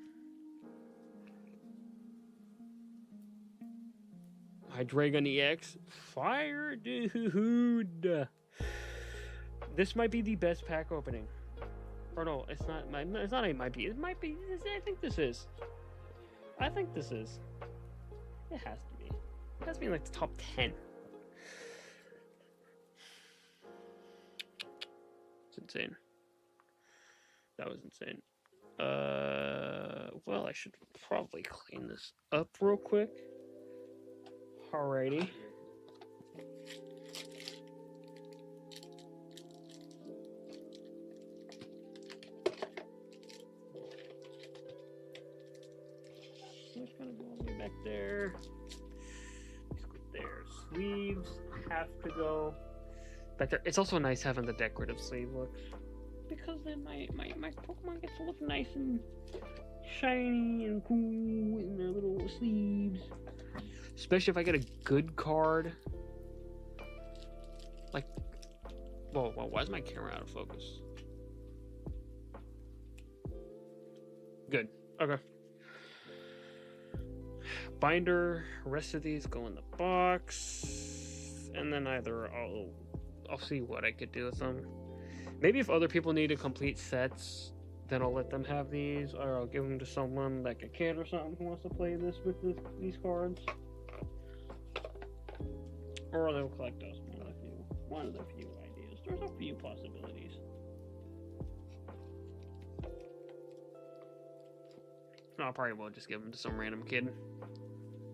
Hydreigon EX. Fire, dude. This might be the best pack opening. Or no, it's not. It's not. It might be. It might be. I think this is. I think this is. It has to be. It has to be in like the top 10. It's insane. That was insane. Well, I should probably clean this up real quick. Alrighty. So it's gonna go all the way back there. sleeves have to go. But it's also nice having the decorative sleeve looks. Because then my Pokemon gets to look nice and shiny and cool in their little sleeves. Especially if I get a good card. Like, whoa, why is my camera out of focus? Good. Okay. Binder. Rest of these go in the box, and then either I'll see what I could do with them. Maybe if other people need to complete sets, then I'll let them have these, or I'll give them to someone like a kid or something who wants to play this with these cards, or they'll collect us. One of the few ideas. There's a few possibilities. No, I probably will just give them to some random kid.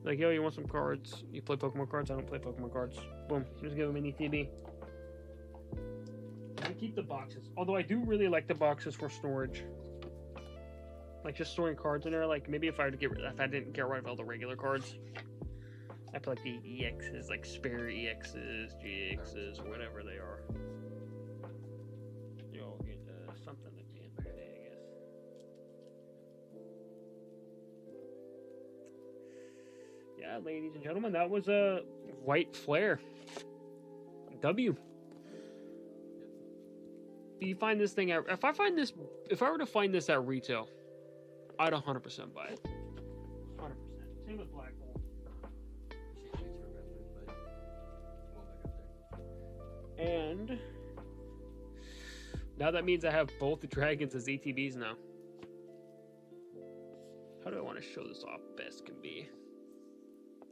Like, yo, you want some cards? You play Pokemon cards? I don't play Pokemon cards. Boom. Just give them an ETB. I keep the boxes. Although I do really like the boxes for storage. Like, just storing cards in there. Like, maybe if I didn't get rid of all the regular cards, I put like the EXs, like spare EXs, GXs, or whatever they are. You'll get something at the end of the day, I guess. Yeah, ladies and gentlemen, that was a White Flare. W. You find this thing if I were to find this at retail, I'd 100% buy it. 100%. Same with Black Hole. And now that means I have both the dragons as ETBs now. How do I want to show this off best can be?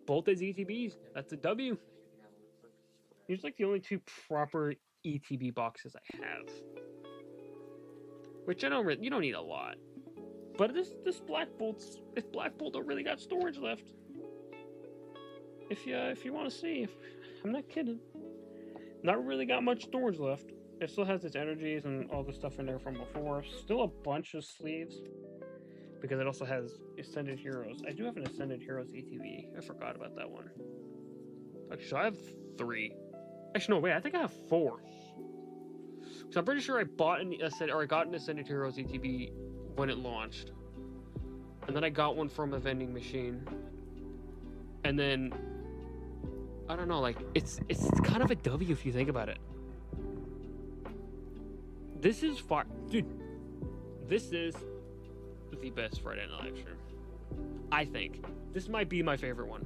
Both as ETBs. That's a W. These are like the only two proper ETB boxes I have. Which you don't need a lot. But this Black Bolt don't really got storage left. If you want to see, I'm not kidding. Not really got much storage left. It still has its energies and all the stuff in there from before. Still a bunch of sleeves. Because it also has Ascended Heroes. I do have an Ascended Heroes ETB. I forgot about that one. Actually, so I have 3. Actually, no, wait. I think I have 4. So I'm pretty sure I got an Ascended Heroes ETB when it launched. And then I got one from a vending machine. And then I don't know, like it's kind of a W if you think about it. This is far, dude. This is the best Friday Night Live stream. I think this might be my favorite one.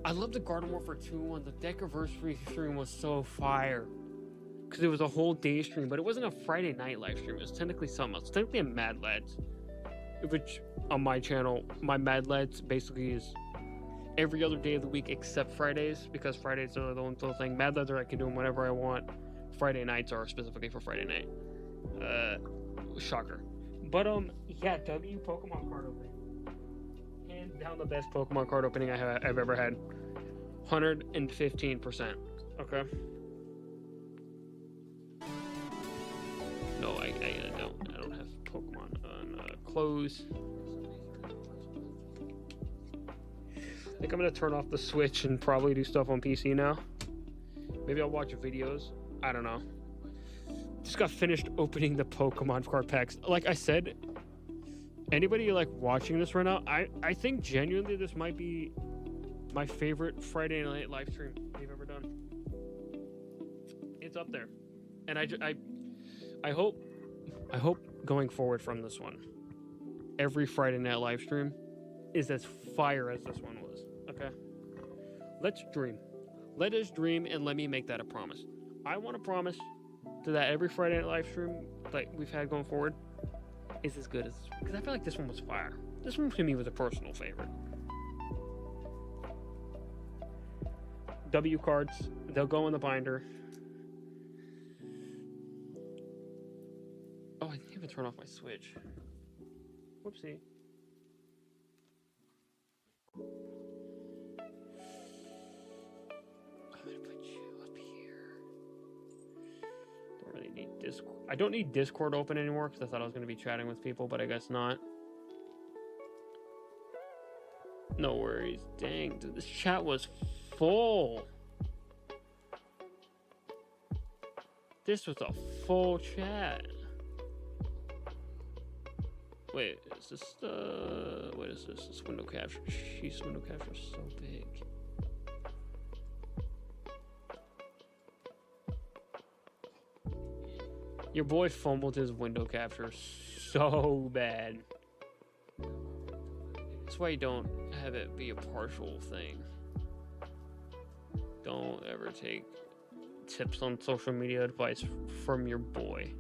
I love the Garden Warfare 2 one. The Decaversary stream was so fire because it was a whole day stream, but it wasn't a Friday night live stream. It was technically something else. Technically a Mad Lads, which on my channel, my Mad Lads basically is every other day of the week except Fridays, because Fridays are the only little thing. Mad Lads are I can do them whenever I want. Friday nights are specifically for Friday night. Shocker. But yeah, W Pokemon card opening. Hands down the best Pokemon card opening I've ever had. 115%. Okay. No, I don't have Pokemon on close. I think I'm gonna turn off the Switch and probably do stuff on PC now. Maybe I'll watch videos. I don't know. Just got finished opening the Pokemon card packs. Like I said, anybody like watching this right now, I think genuinely this might be my favorite Friday night live stream we've ever done. It's up there, and I hope going forward from this one, every Friday night live stream is as fire as this one was. Okay, let's dream. Let us dream, and let me make that a promise. I want to promise that every Friday night live stream like we've had going forward is as good as, because I feel like this one was fire. This one to me was a personal favorite. W cards, they'll go in the binder. Oh, I didn't even turn off my Switch. Whoopsie. I'm gonna put you up here. Don't really need Discord. I don't need Discord open anymore because I thought I was going to be chatting with people, but I guess not. No worries. Dang, dude, this chat was full. This was a full chat. Wait, is this the... What is this? This window capture. Jeez, window capture is so big. Your boy fumbled his window capture so bad. That's why you don't have it be a partial thing. Don't ever take tips on social media advice from your boy.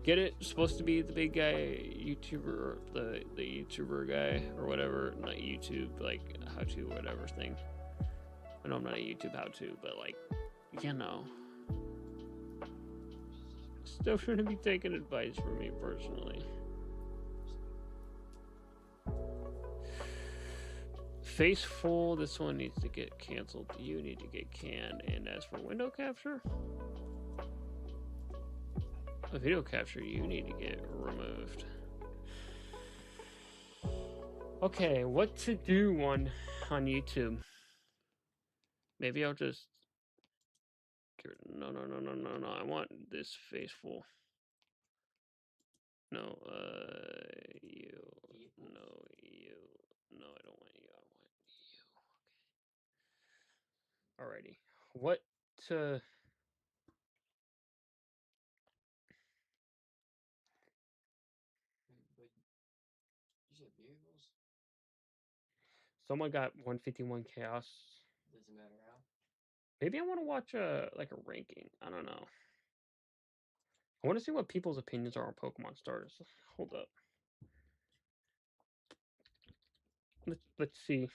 Get it? Supposed to be the big guy YouTuber, the YouTuber guy or whatever. Not YouTube, like how to whatever thing. I know I'm not a YouTube how to, but like, you know. Still shouldn't be taking advice from me personally. Faceful, this one needs to get canceled. You need to get canned. And as for window capture, a video capture, you need to get removed. Okay, what to do on YouTube? Maybe I'll just no. I want this Faceful. No, you. No, you. No, I don't want you. I want you. Okay. Alrighty. What to... But you said vehicles? Someone got 151 Chaos. Doesn't matter how. Maybe I want to watch a ranking. I don't know. I want to see what people's opinions are on Pokemon starters. Hold up. Let's see.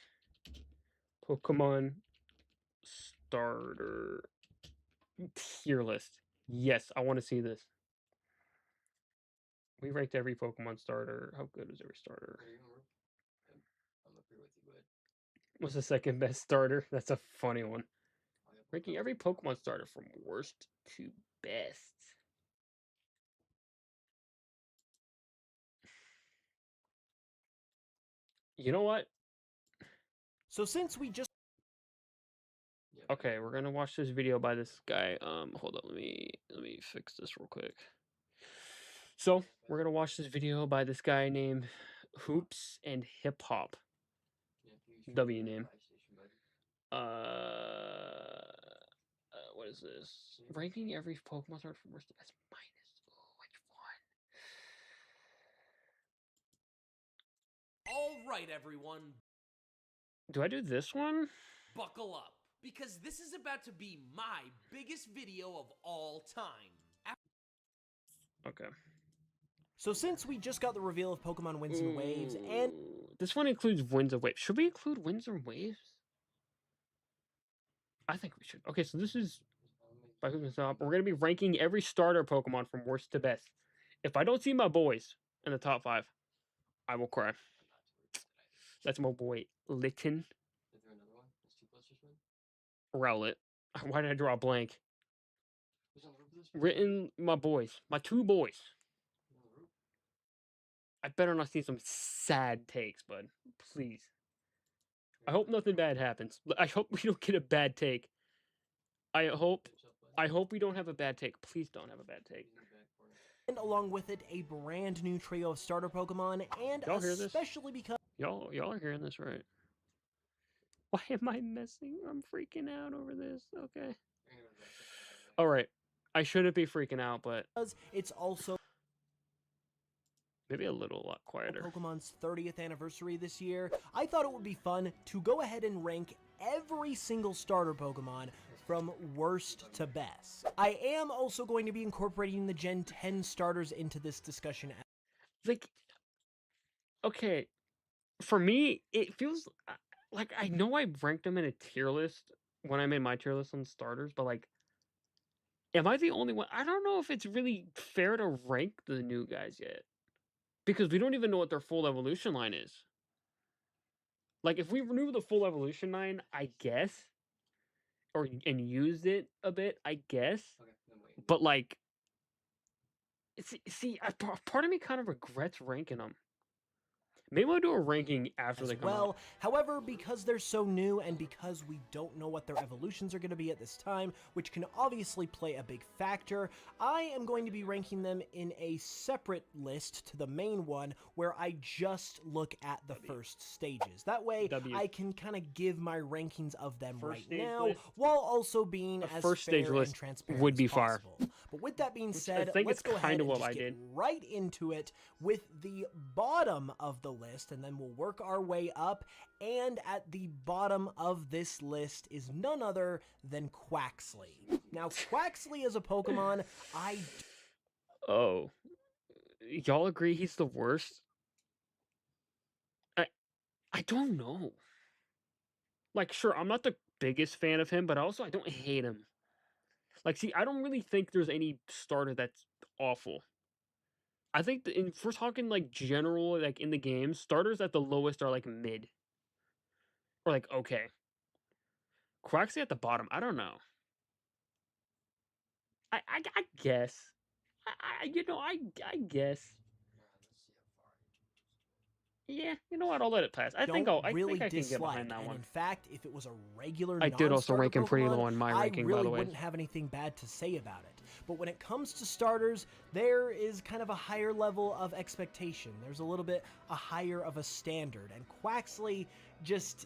Pokemon starter tier list. Yes, I want to see this. We ranked every Pokemon starter. How good is every starter? I'm up here with you, bud. What's the second best starter? That's a funny one. Ranking every Pokemon starter from worst to best. You know what? So since we just... Okay, we're gonna watch this video by this guy. Hold up, let me fix this real quick. So we're gonna watch this video by this guy named Hoops and Hip Hop. W name. What is this? Ranking every Pokemon starter from worst to best minus. Ooh, which one? All right, everyone, Do I do this one? buckle up, because this is about to be my biggest video of all time. Okay. So since we just got the reveal of Pokemon Winds and Waves, and this one includes Winds and Waves. Should we include Winds and Waves? I think we should. Okay, so this is by Hoops and Hip Hop. We're gonna be ranking every starter Pokemon from worst to best. If I don't see my boys in the top 5, I will cry. That's my boy Litten. Is there another one? There's 2 plus just one? Rowlet. Why did I draw a blank? Who's on the roof of this? Written my boys. My 2 boys. Who's on the roof? I better not see some sad takes, bud. Please. I hope nothing bad happens. I hope we don't get a bad take. I hope we don't have a bad take. Please don't have a bad take. along with it, a brand new trio of starter Pokemon, and Y'all hear this? especially because Y'all are hearing this right. Why am I messing? I'm freaking out over this. Okay. All right. I shouldn't be freaking out, but it's also maybe a lot quieter. Pokemon's 30th anniversary this year, I thought it would be fun to go ahead and rank every single starter Pokemon from worst to best. I am also going to be incorporating the Gen 10 starters into this discussion. Like, okay, for me, it feels like I know I ranked them in a tier list when I made my tier list on starters, but like, am I the only one? I don't know if it's really fair to rank the new guys yet, because we don't even know what their full evolution line is. Like, if we renew the full evolution line, I guess, and used it a bit, I guess. Okay, then wait. But like, see, part of me kind of regrets ranking them Maybe we'll do a ranking after as they come well. out. However, because they're so new and because we don't know what their evolutions are going to be at this time, which can obviously play a big factor, I am going to be ranking them in a separate list to the main one where I just look at the first stages. That way, W. I can kind of give my rankings of them First right stage now list. while also being The as first fair stage and list transparent would as be fire. possible. But with that being Which I said, think let's it's go ahead kinda and what just I get did. right into it with the bottom of the list, and then we'll work our way up. And at the bottom of this list is none other than Quaxly. Now, Quaxly is a Pokemon Oh, y'all agree he's the worst? I don't know. Like, sure, I'm not the biggest fan of him, but also I don't hate him. Like, see, I don't really think there's any starter that's awful. I think if we're talking like general, like in the game, starters at the lowest are like mid or like okay. Quaxley at the bottom, I don't know. I guess. I guess. Yeah, you know what? I'll let it pass. I think don't I really think I can get dislike, behind that and one. in fact, if it was a regular I did also non-starter rank him pretty Pokemon, low on my I ranking, by really the way. wouldn't have anything bad to say about it. But when it comes to starters, there is kind of a higher level of expectation. There's a little bit a higher of a standard, and Quaxly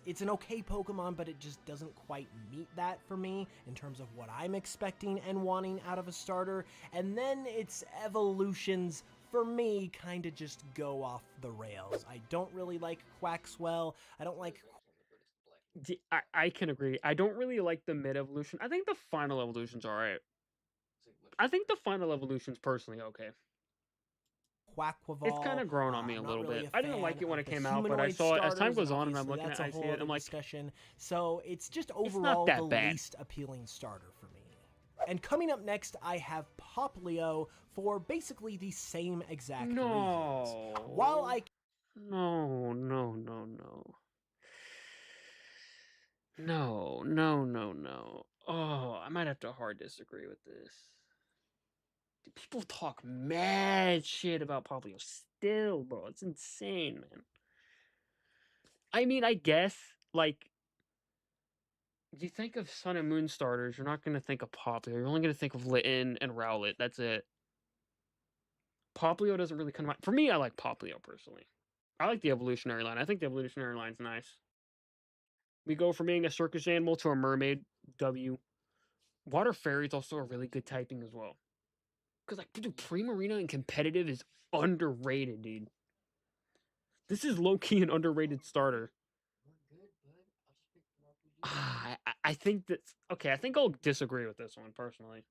it's an okay Pokemon, but it just doesn't quite meet that for me in terms of what I'm expecting and wanting out of a starter. And then its evolutions, for me, kind of just go off the rails. I don't really like Quaxwell. I don't like I can agree. I don't really like the mid evolution. I think the final evolution's alright. I think the final evolution's personally okay. Quaquaval. It's kind of grown on me a I'm not little really bit. a I didn't like fan it when of it the came out, but I humanoid saw it as time starters, goes on, and I'm obviously looking at that's a I see whole it. other I'm like, discussion. So it's just not overall that the bad. least appealing starter for me. And coming up next, I have Poplio for basically the same exact reasons. no. While I No, no, no, no. No, no, no, no. Oh, I might have to hard disagree with this. Dude, people talk mad shit about Poplio still, bro. It's insane, man. I mean, I guess, like, you think of Sun and Moon starters, you're not going to think of Poplio. You're only going to think of Litten and Rowlet. That's it. Poplio doesn't really come out. For me, I like Poplio personally. I like the evolutionary line. I think the evolutionary line's nice. We go from being a circus animal to a mermaid. W. Water Fairy's also a really good typing as well. Because, like, dude, Primarina in competitive is underrated, dude. This is low-key an underrated starter. I think that's... Okay, I think I'll disagree with this one, personally.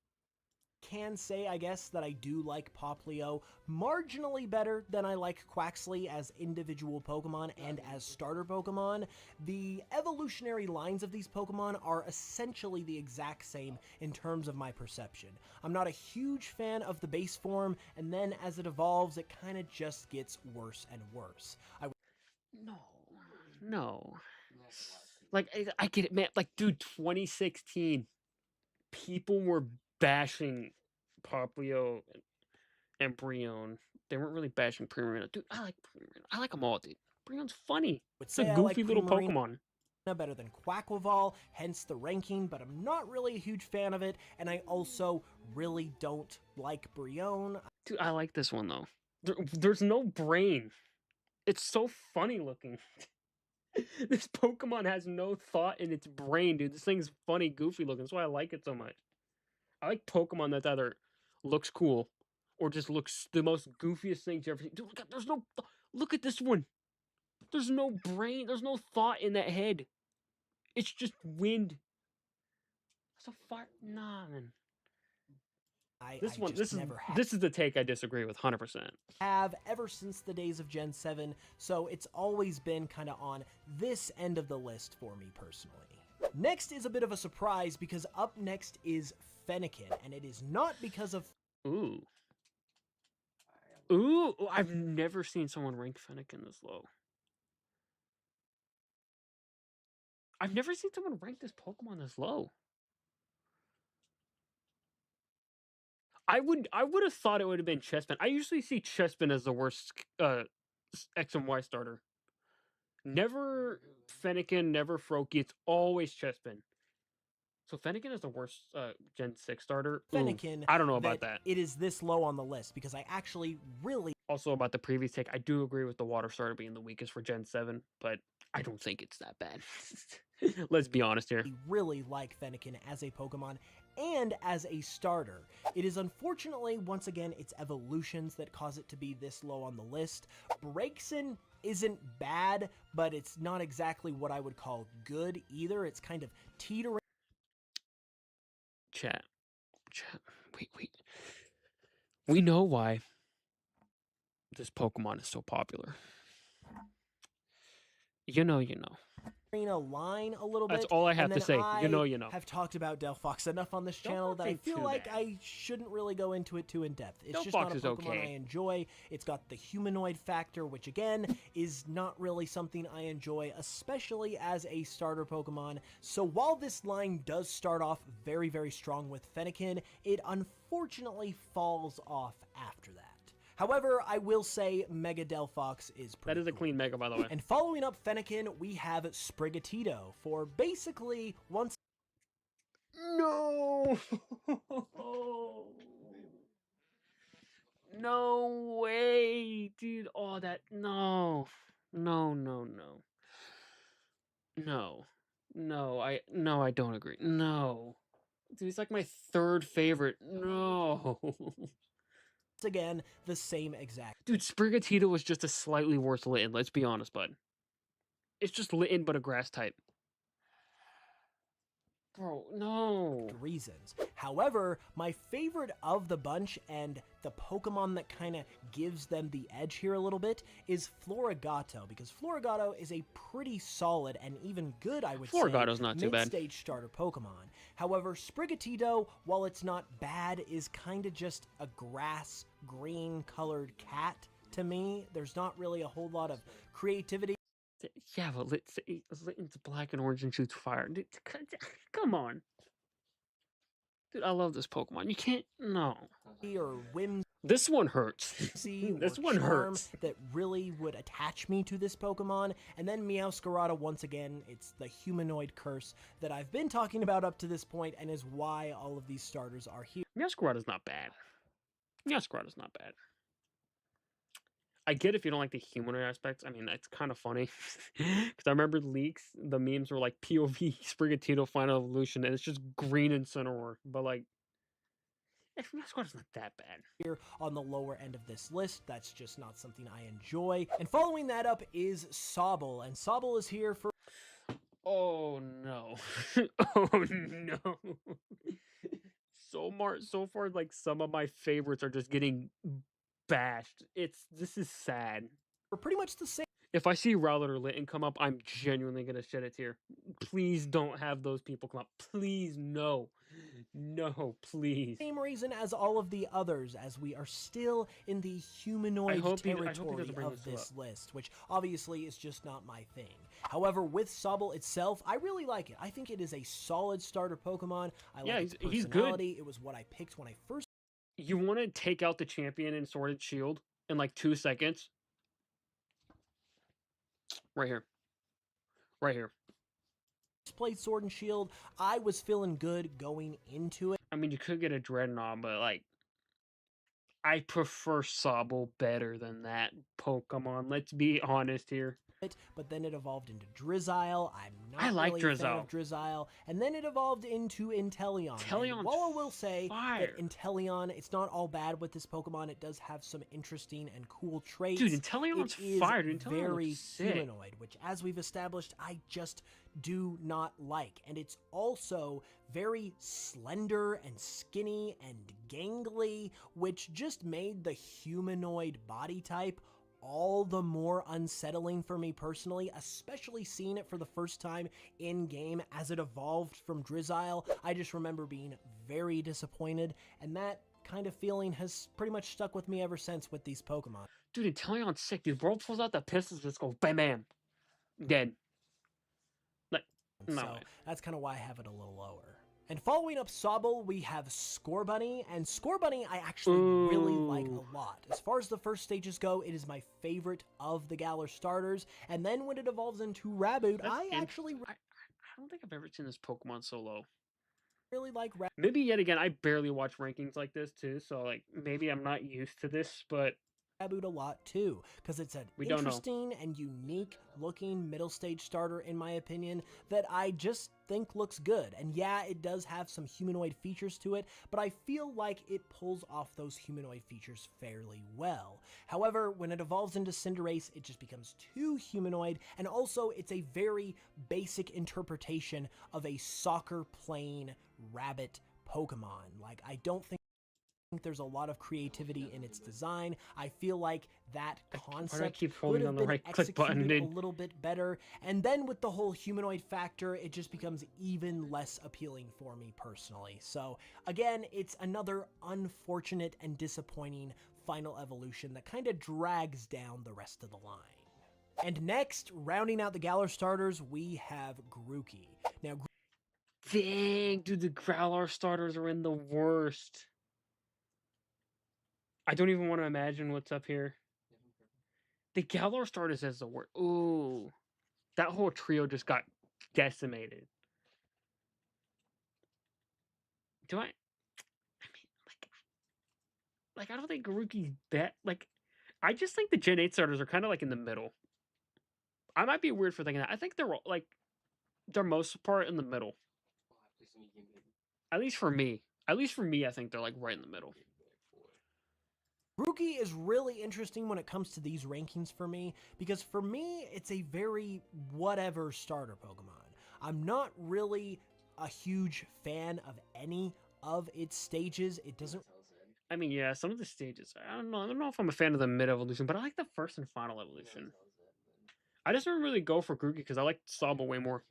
can say, I guess, that I do like Poplio marginally better than I like Quaxly as individual Pokemon and as starter Pokemon. The evolutionary lines of these Pokemon are essentially the exact same in terms of my perception. I'm not a huge fan of the base form, and then as it evolves, it kind of just gets worse and worse. No. Like, I get it, man. Like, dude, 2016, people were bashing Poplio and Brionne. They weren't really bashing Primarina. Dude, I like Primarina. I like them all, dude. Brionne's funny. It's a goofy little Pokemon. Better than Quaquaval, hence the ranking, but I'm not really a huge fan of it, and I also really don't like Brionne. Dude, I like this one, though. There's no brain. It's so funny looking. This Pokemon has no thought in its brain, dude. This thing's funny, goofy looking. That's why I like it so much. I like Pokemon that either looks cool or just looks the most goofiest thing you ever seen. Dude, look at this one. There's no brain. There's no thought in that head. It's just wind. That's a fire. Nah, man. This is the take I disagree with 100%. Have ever since the days of Gen 7, so it's always been kind of on this end of the list for me personally. Next is a bit of a surprise because up next is Fennekin, and it is not because of... Ooh, I've never seen someone rank Fennekin this low. I've never seen someone rank this Pokemon this low. I would have thought it would have been Chespin. I usually see Chespin as the worst X and Y starter. Never Fennekin, never Froakie. It's always Chespin. So Fennekin is the worst Gen 6 starter. Ooh, Fennekin I don't know about that. it is this low on the list because I actually really Also about the previous take, I do agree with the water starter being the weakest for Gen 7, but I don't think it's that bad. Let's be honest here. really like Fennekin as a Pokemon and as a starter. It is unfortunately, once again, its evolutions that cause it to be this low on the list. Braixen isn't bad, but it's not exactly what I would call good either. It's kind of teetering. Chat. We know why this Pokemon is so popular. You know. A line a little That's bit. all I have and to then say. You know. I have talked about Delphox enough on this channel that I ain't feel too like bad. I shouldn't really go into it too in depth. It's just Delphox not a is Pokemon okay. I enjoy. It's got the humanoid factor, which again is not really something I enjoy, especially as a starter Pokemon. So while this line does start off very, very strong with Fennekin, it unfortunately falls off after that. However, I will say Mega Delphox is pretty That is a cool. clean Mega, by the way. And following up Fennekin, we have Sprigatito for basically once. No. No way, dude. Oh, that no. I don't agree. No. Dude, he's like my third favorite. No. Again, the same exact. Dude, Sprigatito was just a slightly worse Litten, let's be honest, bud. It's just Litten, but a grass type. Bro, no. Reasons. However, my favorite of the bunch and the Pokemon that kind of gives them the edge here a little bit is Florigato, because Florigato is a pretty solid and even good, I would say, Florigato's not too bad. mid-stage starter Pokemon. However, Sprigatito, while it's not bad, is kind of just a grass green colored cat to me. There's not really a whole lot of creativity. Yeah, but Litten's black and orange and shoots fire. Dude, come on. Dude, I love this Pokemon. You can't... No. Or whimsy. This one hurts. This or one charm hurts. that really would attach me to this Pokemon. And then Meowscarada, once again, it's the humanoid curse that I've been talking about up to this point and is why all of these starters are here. Meowscarada's not bad. Meowscarada's not bad. I get if you don't like the humanoid aspects. I mean, it's kind of funny. Because I remember leaks, the memes were like POV Sprigatito Final Evolution, and it's just green Incineroar. But like, Meowscarada's not that bad. Here on the lower end of this list, that's just not something I enjoy. And following that up is Sobble, and Sobble is here for... Oh no. Oh no. So far, like some of my favorites are just getting bashed. This is sad. for pretty much the same If I see Rowlet or Litten come up, I'm genuinely gonna shed a tear. Please don't have those people come up. Please, no. No, please. reason as all of the others, as we are still in the humanoid hope he territory doesn't bring of this this list, which obviously is just not my thing. However, with Sobble itself, I really like it. I think it is a solid starter Pokemon. I Yeah, like its he's good. personality. It was what I picked when I first You want to take out the champion in Sword and Shield in like 2 seconds? Right here. Right here. played Sword and Shield. I was feeling good going into it. I mean, you could get a Dreadnought, but like, I prefer Sobble better than that Pokemon. Let's be honest here. But then it evolved into Drizzile. I'm not I like really a fan of Drizzile. Drizzile. And then it evolved into Inteleon. Inteleon's And while I will say fire. that Inteleon, it's not all bad with this Pokemon. It does have some interesting and cool traits. Dude, Inteleon's it is fire. Dude, Inteleon very looks sick. humanoid, which, as we've established, I just do not like. And it's also very slender and skinny and gangly, which just made the humanoid body type all the more unsettling for me personally, especially seeing it for the first time in game as it evolved from Drizzile. I just remember being very disappointed, and that kind of feeling has pretty much stuck with me ever since with these Pokemon. Dude, Inteleon's sick. Dude, bro pulls out the pistols, just go bam bam. Dead. Like, no So way. that's kind of why I have it a little lower. And following up Sobble, we have Scorbunny, and Scorbunny I actually really like Ooh. a lot. As far as the first stages go, it is my favorite of the Galar starters, and then when it evolves into Raboot, I actually I don't think I've ever seen this Pokemon so low. really like Raboot. Maybe yet again, I barely watch rankings like this too, so like maybe I'm not used to this, but Raboot a lot too, because it's an We don't know. interesting and unique looking middle stage starter in my opinion that I just think looks good. And yeah, it does have some humanoid features to it, but I feel like it pulls off those humanoid features fairly well. However, when it evolves into Cinderace, it just becomes too humanoid, and also it's a very basic interpretation of a soccer playing rabbit Pokemon. Like, I don't think there's a lot of creativity in its design. I feel like that concept keep could holding have on the been right click button, executed a dude? little bit better. And then with the whole humanoid factor, it just becomes even less appealing for me personally. So again, it's another unfortunate and disappointing final evolution that kind of drags down the rest of the line. And next, rounding out the Galar starters, we have Grookey. Now, dang, dude, the Growler starters are in the worst. I don't even want to imagine what's up here. The Galar starters has the worst. Ooh, that whole trio just got decimated. Do I? I mean, like I don't think Garuki's bet. Like, I just think the Gen 8 starters are kind of like in the middle. I might be weird for thinking that. I think they're like they're most part in the middle. At least for me. At least for me, I think they're like right in the middle. Grookey is really interesting when it comes to these rankings for me, because for me, it's a very whatever starter Pokemon. I'm not really a huge fan of any of its stages. It doesn't I mean, yeah, some of the stages. I don't know. I don't know if I'm a fan of the mid evolution, but I like the first and final evolution. I just don't really go for Grookey because I like Sobble way more.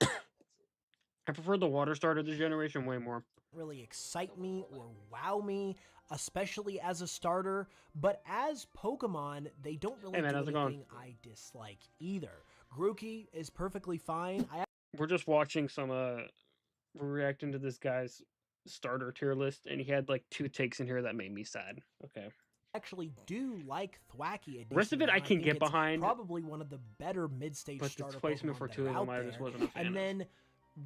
I prefer the water starter this generation way more. really excite me or wow me, especially as a starter, but as Pokemon, they don't really Hey man, do how's it going? anything I dislike either. Grookey is perfectly fine. I We're just watching some we're reacting to this guy's starter tier list, and he had like 2 takes in here that made me sad. Okay. actually do like Thwackey. The rest of it I can get behind, Probably one of the better mid-stage but the starter placement Pokemon for that 2 are of them out I there. just wasn't a fan And of. then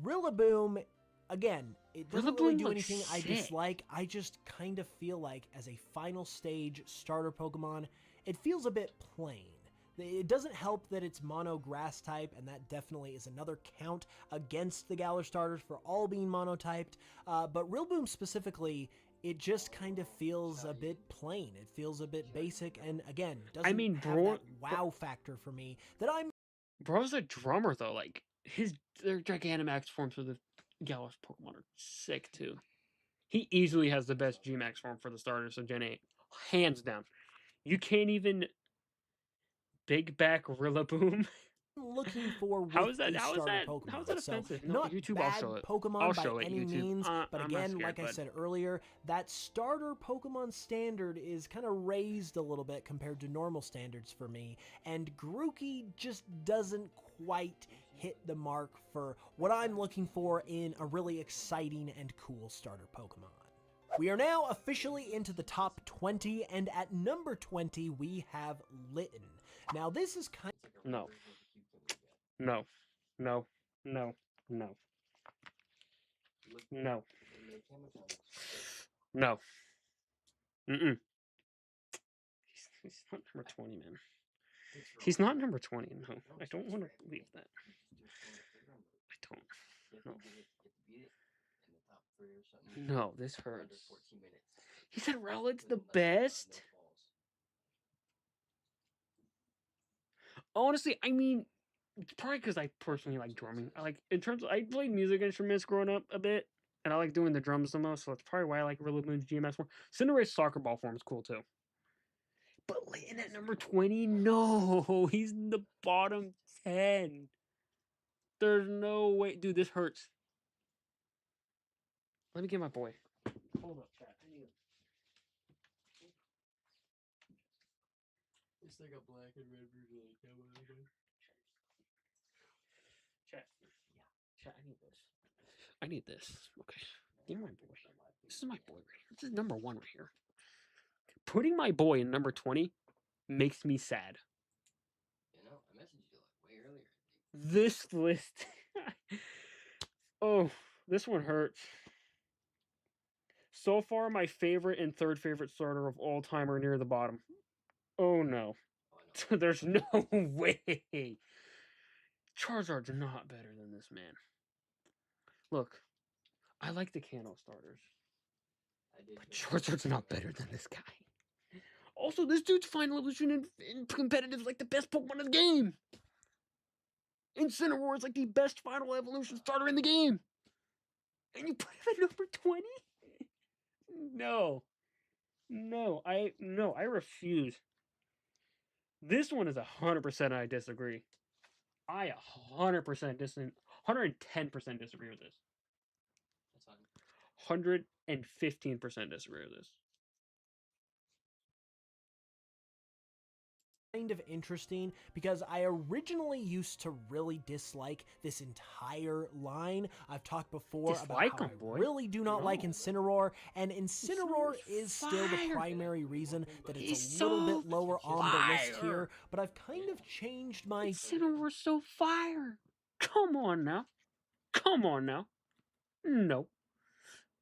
Rillaboom, again, it doesn't really Rillaboom do looks anything I sick. dislike. I just kind of feel like as a final stage starter Pokemon, it feels a bit plain. It doesn't help that it's mono grass type, and that definitely is another count against the Galar starters for all being monotyped. But Rillaboom specifically, it just kind of feels a bit plain. It feels a bit basic, and again, doesn't have that wow factor for me that I'm. Bro's a drummer though. Like their Gigantamax forms for the Galar Pokemon are sick too. He easily has the best Gmax form for the starters of Gen 8, hands down. You can't even big back Rillaboom. Looking for with How is that? a How is starter that? Pokemon. How is that So offensive? No, not YouTube. bad I'll show it. Pokemon I'll by show it. any YouTube. means, but I'm not again, scared, like I bud. said earlier, that starter Pokemon standard is kind of raised a little bit compared to normal standards for me, and Grookey just doesn't quite hit the mark for what I'm looking for in a really exciting and cool starter Pokemon. We are now officially into the top 20, and at number 20, we have Litten. Now, this is kind No. No. No. No. No. No. No. Mm-mm. He's not number 20, man. He's not number 20. No. I don't want to believe that. I don't. No. No, this hurts. He said Rowlet's the best? Honestly, I mean, it's probably because I personally like drumming. I played music instruments growing up a bit, and I like doing the drums the most, so that's probably why I like Rillaboom's GMX form. Cinderace soccer ball form is cool too. But Litten at number 20? No, he's in the bottom 10. There's no way. Dude, this hurts. Let me get my boy. Hold up, chat. I need It's like a black and red version of Chat. Yeah. Chat, I need this. I need this. Okay. Give me my boy. This is my boy right here. This is number 1 right here. Putting my boy in number 20 makes me sad. You know, I messaged you like way earlier. This list. Oh, this one hurts. So far, my favorite and third favorite starter of all time are near the bottom. Oh no. Oh, I know. There's no way. Charizard's not better than this man. Look, I like the Kanto starters, I did. but Charizard's not better than this guy. Also, this dude's Final Evolution in competitive is like the best Pokemon in the game. Incineroar is like the best Final Evolution starter in the game. And you put him at number 20? No. No, I refuse. This one is 100% I disagree. I 110% disagree with this. That's fine. 115% disagree with this. Kind of interesting because I originally used to really dislike this entire line. I've talked before Dislike about how him, boy. I really do not like No. Incineroar, and Incineroar Incineroar's is still the fire. primary reason that it's He's a little so bit lower on the list fire. here, but I've kind of changed my Incineroar's so fire. Come on now. Come on now. No.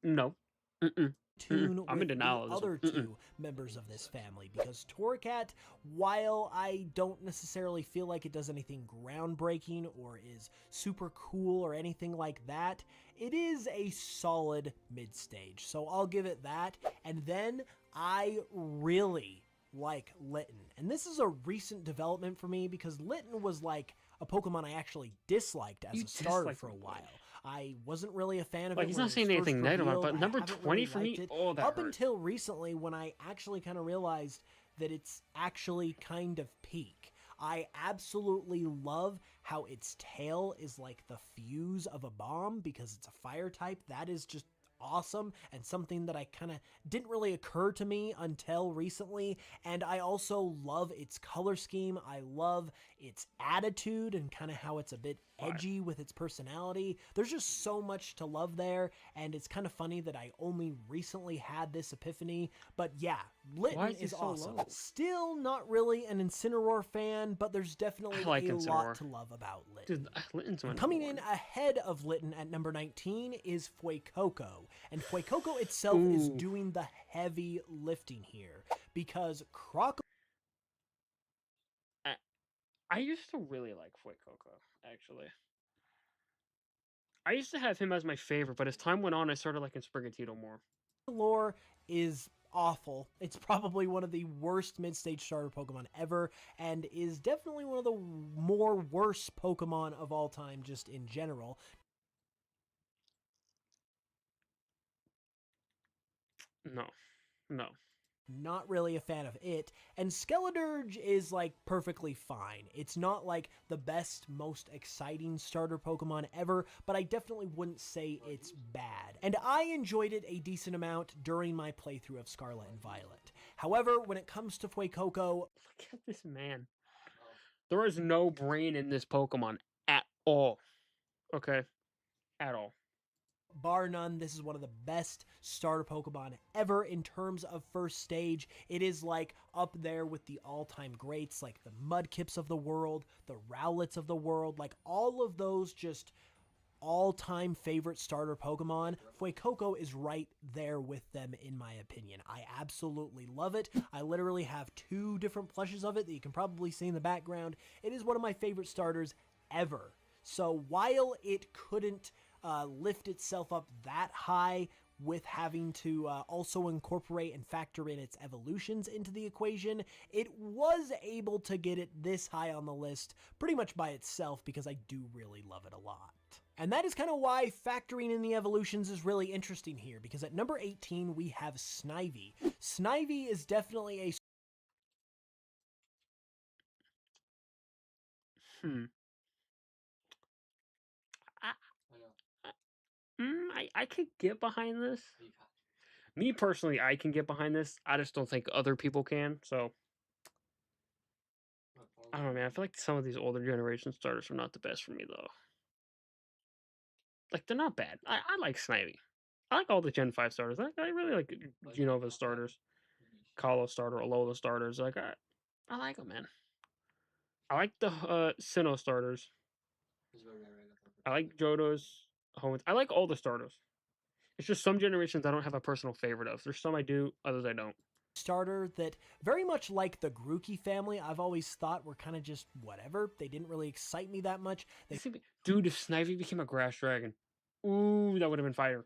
No. Mm-mm. tune I'm in with denial the of this other one. two members of this family because Torracat, while I don't necessarily feel like it does anything groundbreaking or is super cool or anything like that, it is a solid mid-stage. So I'll give it that. And then I really like Litten. And this is a recent development for me because Litten was like a Pokemon I actually disliked as You a starter dislike for a him, boy. while. I wasn't really a fan of Like, it. he's when not it saying was anything first negative about it, revealed. but I number haven't 20 really for me, liked it. oh, that Up hurts. until recently when I actually kind of realized that it's actually kind of peak. I absolutely love how its tail is like the fuse of a bomb because it's a fire type. That is just awesome and something that I kind of didn't really occur to me until recently. And I also love its color scheme. I love its attitude and kind of how it's a bit edgy with its personality. There's just so much to love there, and it's kind of funny that I only recently had this epiphany. But yeah, Why Litten is he is so awesome. low? Still not really an Incineroar fan, but there's definitely I like a lot Incineroar. to love about Litten. Dude, Litten's my Coming number in one. ahead of Litten at number 19 is Fuecoco. And Fuecoco itself is Ooh. doing the heavy lifting here because Croc I used to really like Fuecoco, actually. I used to have him as my favorite, but as time went on, I started liking Sprigatito more. lore is awful. It's probably one of the worst mid-stage starter Pokemon ever, and is definitely one of the more worst Pokemon of all time just in general. No. No. Not really a fan of it, and Skeledirge is like perfectly fine. It's not like the best, most exciting starter Pokemon ever, but I definitely wouldn't say it's bad. And I enjoyed it a decent amount during my playthrough of Scarlet and Violet. However, when it comes to Fuecoco, Look at this man. There is no brain in this Pokemon at all. Okay? At all. bar none, this is one of the best starter Pokemon ever in terms of first stage. It is like up there with the all-time greats, like the Mudkips of the world, the Rowlets of the world, like all of those just all-time favorite starter Pokemon. Fuecoco is right there with them in my opinion. I absolutely love it. I literally have 2 different plushes of it that you can probably see in the background. It is one of my favorite starters ever. So while it couldn't lift itself up that high with having to also incorporate and factor in its evolutions into the equation, it was able to get it this high on the list pretty much by itself because I do really love it a lot. And that is kind of why factoring in the evolutions is really interesting here, because at number 18 we have Snivy. Snivy is definitely a I could get behind this. You got Me personally, I can get behind this. I just don't think other people can. So I don't know, man. I feel like some of these older generation starters are not the best for me, though. Like they're not bad. I like Snivy. I like all the Gen 5 starters. I really like Unova starters, Kalo starter, Alola starters. Like I like them, man. I like the Sinnoh starters. I like Johto's, Hoenns. I like all the starters. It's just some generations I don't have a personal favorite of. There's some I do, others I don't. Starter that, very much like the Grookey family, I've always thought were kind of just whatever. They didn't really excite me that much. Dude, if Snivy became a grass dragon, ooh, that would have been fire.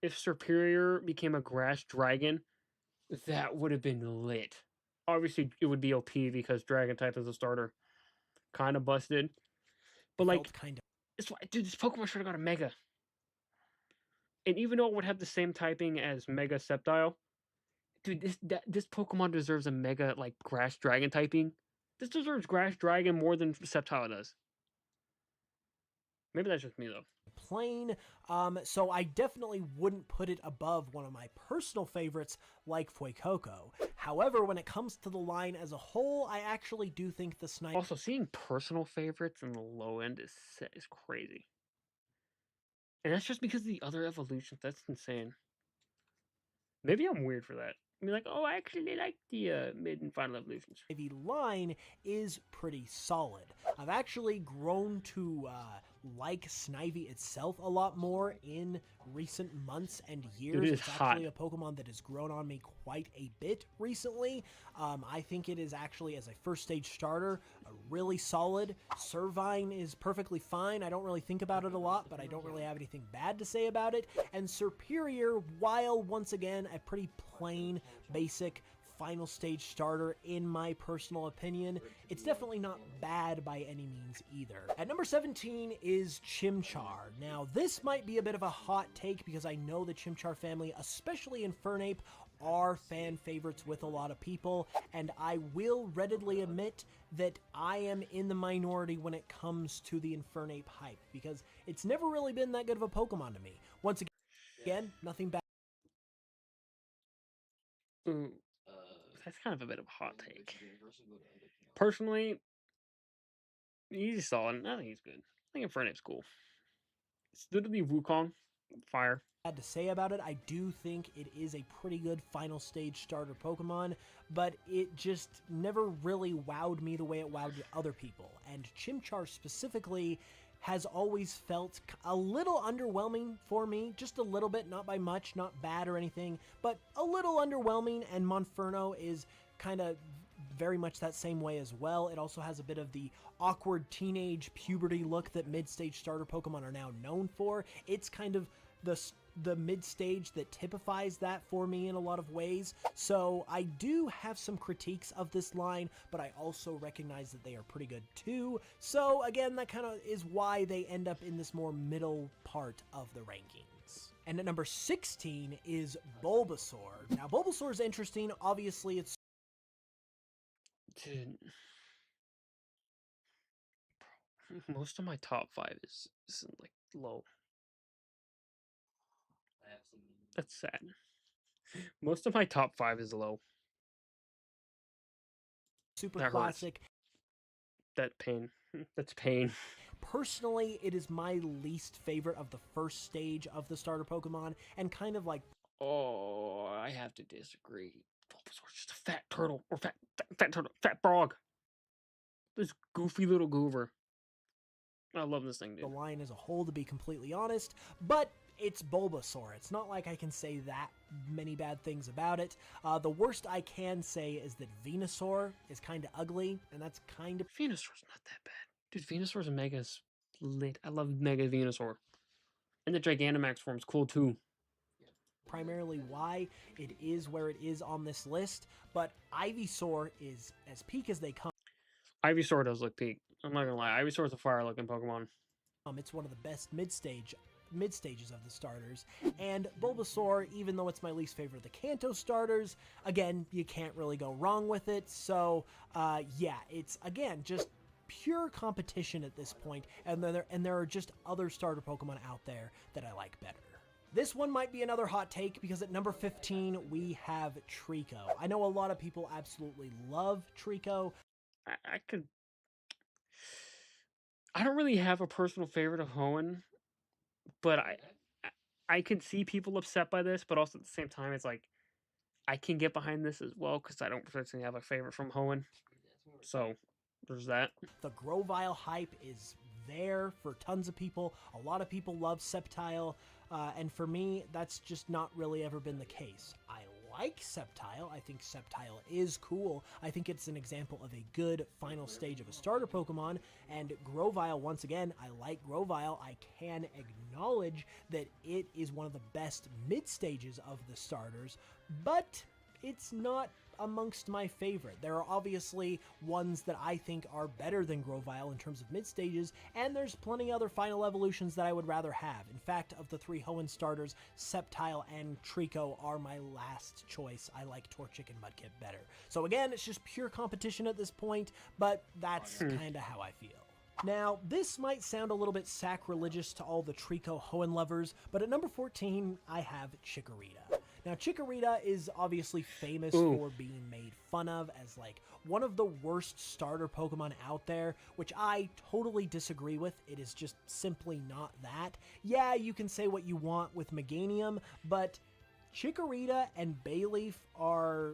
If Superior became a grass dragon, that would have been lit. Obviously, it would be OP because Dragon type as a starter kind of busted. But like, kind of. Dude, this Pokemon should have got a Mega. And even though it would have the same typing as Mega Sceptile, dude, this Pokemon deserves a Mega like Grass Dragon typing. This deserves Grass Dragon more than Sceptile does. Maybe that's just me though. Plain, so I definitely wouldn't put it above one of my personal favorites like Fuecoco. However, when it comes to the line as a whole, I actually do think the Snipe... Also, seeing personal favorites in the low end is crazy. And that's just because of the other evolutions. That's insane. Maybe I'm weird for that. I mean, like, oh, I actually like the mid and final evolutions. The line is pretty solid. I've actually grown to like Snivy itself a lot more in recent months and years. Dude, it's actually a Pokemon that has grown on me quite a bit recently. I think it is actually, as a first stage starter, really solid. Servine is perfectly fine. I don't really think about it a lot, but I don't really have anything bad to say about it. And Superior, while once again a pretty plain, basic final stage starter in my personal opinion, it's definitely not bad by any means either. At number 17 is Chimchar. Now this might be a bit of a hot take because I know the Chimchar family, especially Infernape, are fan favorites with a lot of people, and I will readily admit that I am in the minority when it comes to the Infernape hype, because it's never really been that good of a Pokemon to me. Once again, nothing bad. Ooh, that's kind of a bit of a hot take. Personally, he's solid. I think he's good. I think Infernape's cool. It's literally Wukong, fire. To say about it, I do think it is a pretty good final stage starter Pokemon, but it just never really wowed me the way it wowed other people. And Chimchar specifically has always felt a little underwhelming for me, just a little bit, not by much, not bad or anything, but a little underwhelming, and Monferno is kind of very much that same way as well. It also has a bit of the awkward teenage puberty look that mid-stage starter Pokemon are now known for. It's kind of the mid-stage that typifies that for me in a lot of ways. So I do have some critiques of this line, but I also recognize that they are pretty good too. So again, that kind of is why they end up in this more middle part of the rankings. And at number 16 is Bulbasaur. Now Bulbasaur is interesting. Obviously it's... Dude, most of my top 5 is like low. That's sad. Most of my top 5 is low. Super that classic. Hurts. That pain. That's pain. Personally, it is my least favorite of the first stage of the starter Pokemon, and kind of like... Oh, I have to disagree. Bulbasaur's just a fat turtle, or fat turtle, fat frog. This goofy little goober. I love this thing, dude. The line as a whole, to be completely honest, but it's Bulbasaur. It's not like I can say that many bad things about it. The worst I can say is that Venusaur is kind of ugly, and that's kind of... Venusaur's not that bad. Dude, Venusaur's and Mega's lit. I love Mega Venusaur. And the Gigantamax form's cool too. Primarily why it is where it is on this list, but Ivysaur is as peak as they come. Ivysaur does look peak. I'm not gonna lie. Ivysaur's a fire looking Pokemon. It's one of the best mid-stages of the starters, and Bulbasaur, even though it's my least favorite of the Kanto starters, again, you can't really go wrong with it. So yeah, it's again just pure competition at this point, and there are just other starter Pokemon out there that I like better. This one might be another hot take because at number 15 we have Treecko. I know a lot of people absolutely love Treecko. I don't really have a personal favorite of Hoenn. but I can see people upset by this, but also at the same time, it's like I can get behind this as well because I don't particularly have a favorite from Hoenn. So there's that. The Grovyle hype is there for tons of people. A lot of people love Sceptile, and for me, that's just not really ever been the case. I like Sceptile. I think Sceptile is cool. I think it's an example of a good final stage of a starter Pokemon, and Grovyle, once again, I like Grovyle. I can acknowledge that it is one of the best mid-stages of the starters, but it's not amongst my favorite. There are obviously ones that I think are better than Grovyle in terms of mid-stages, and there's plenty other final evolutions that I would rather have. In fact, of the 3 Hoenn starters, Sceptile and Trico are my last choice. I like Torchic and Mudkip better. So again, it's just pure competition at this point, but that's kind of how I feel. Now, this might sound a little bit sacrilegious to all the Trico Hoenn lovers, but at number 14, I have Chikorita. Now, Chikorita is obviously famous for being made fun of as, like, one of the worst starter Pokemon out there, which I totally disagree with. It is just simply not that. Yeah, you can say what you want with Meganium, but Chikorita and Bayleaf are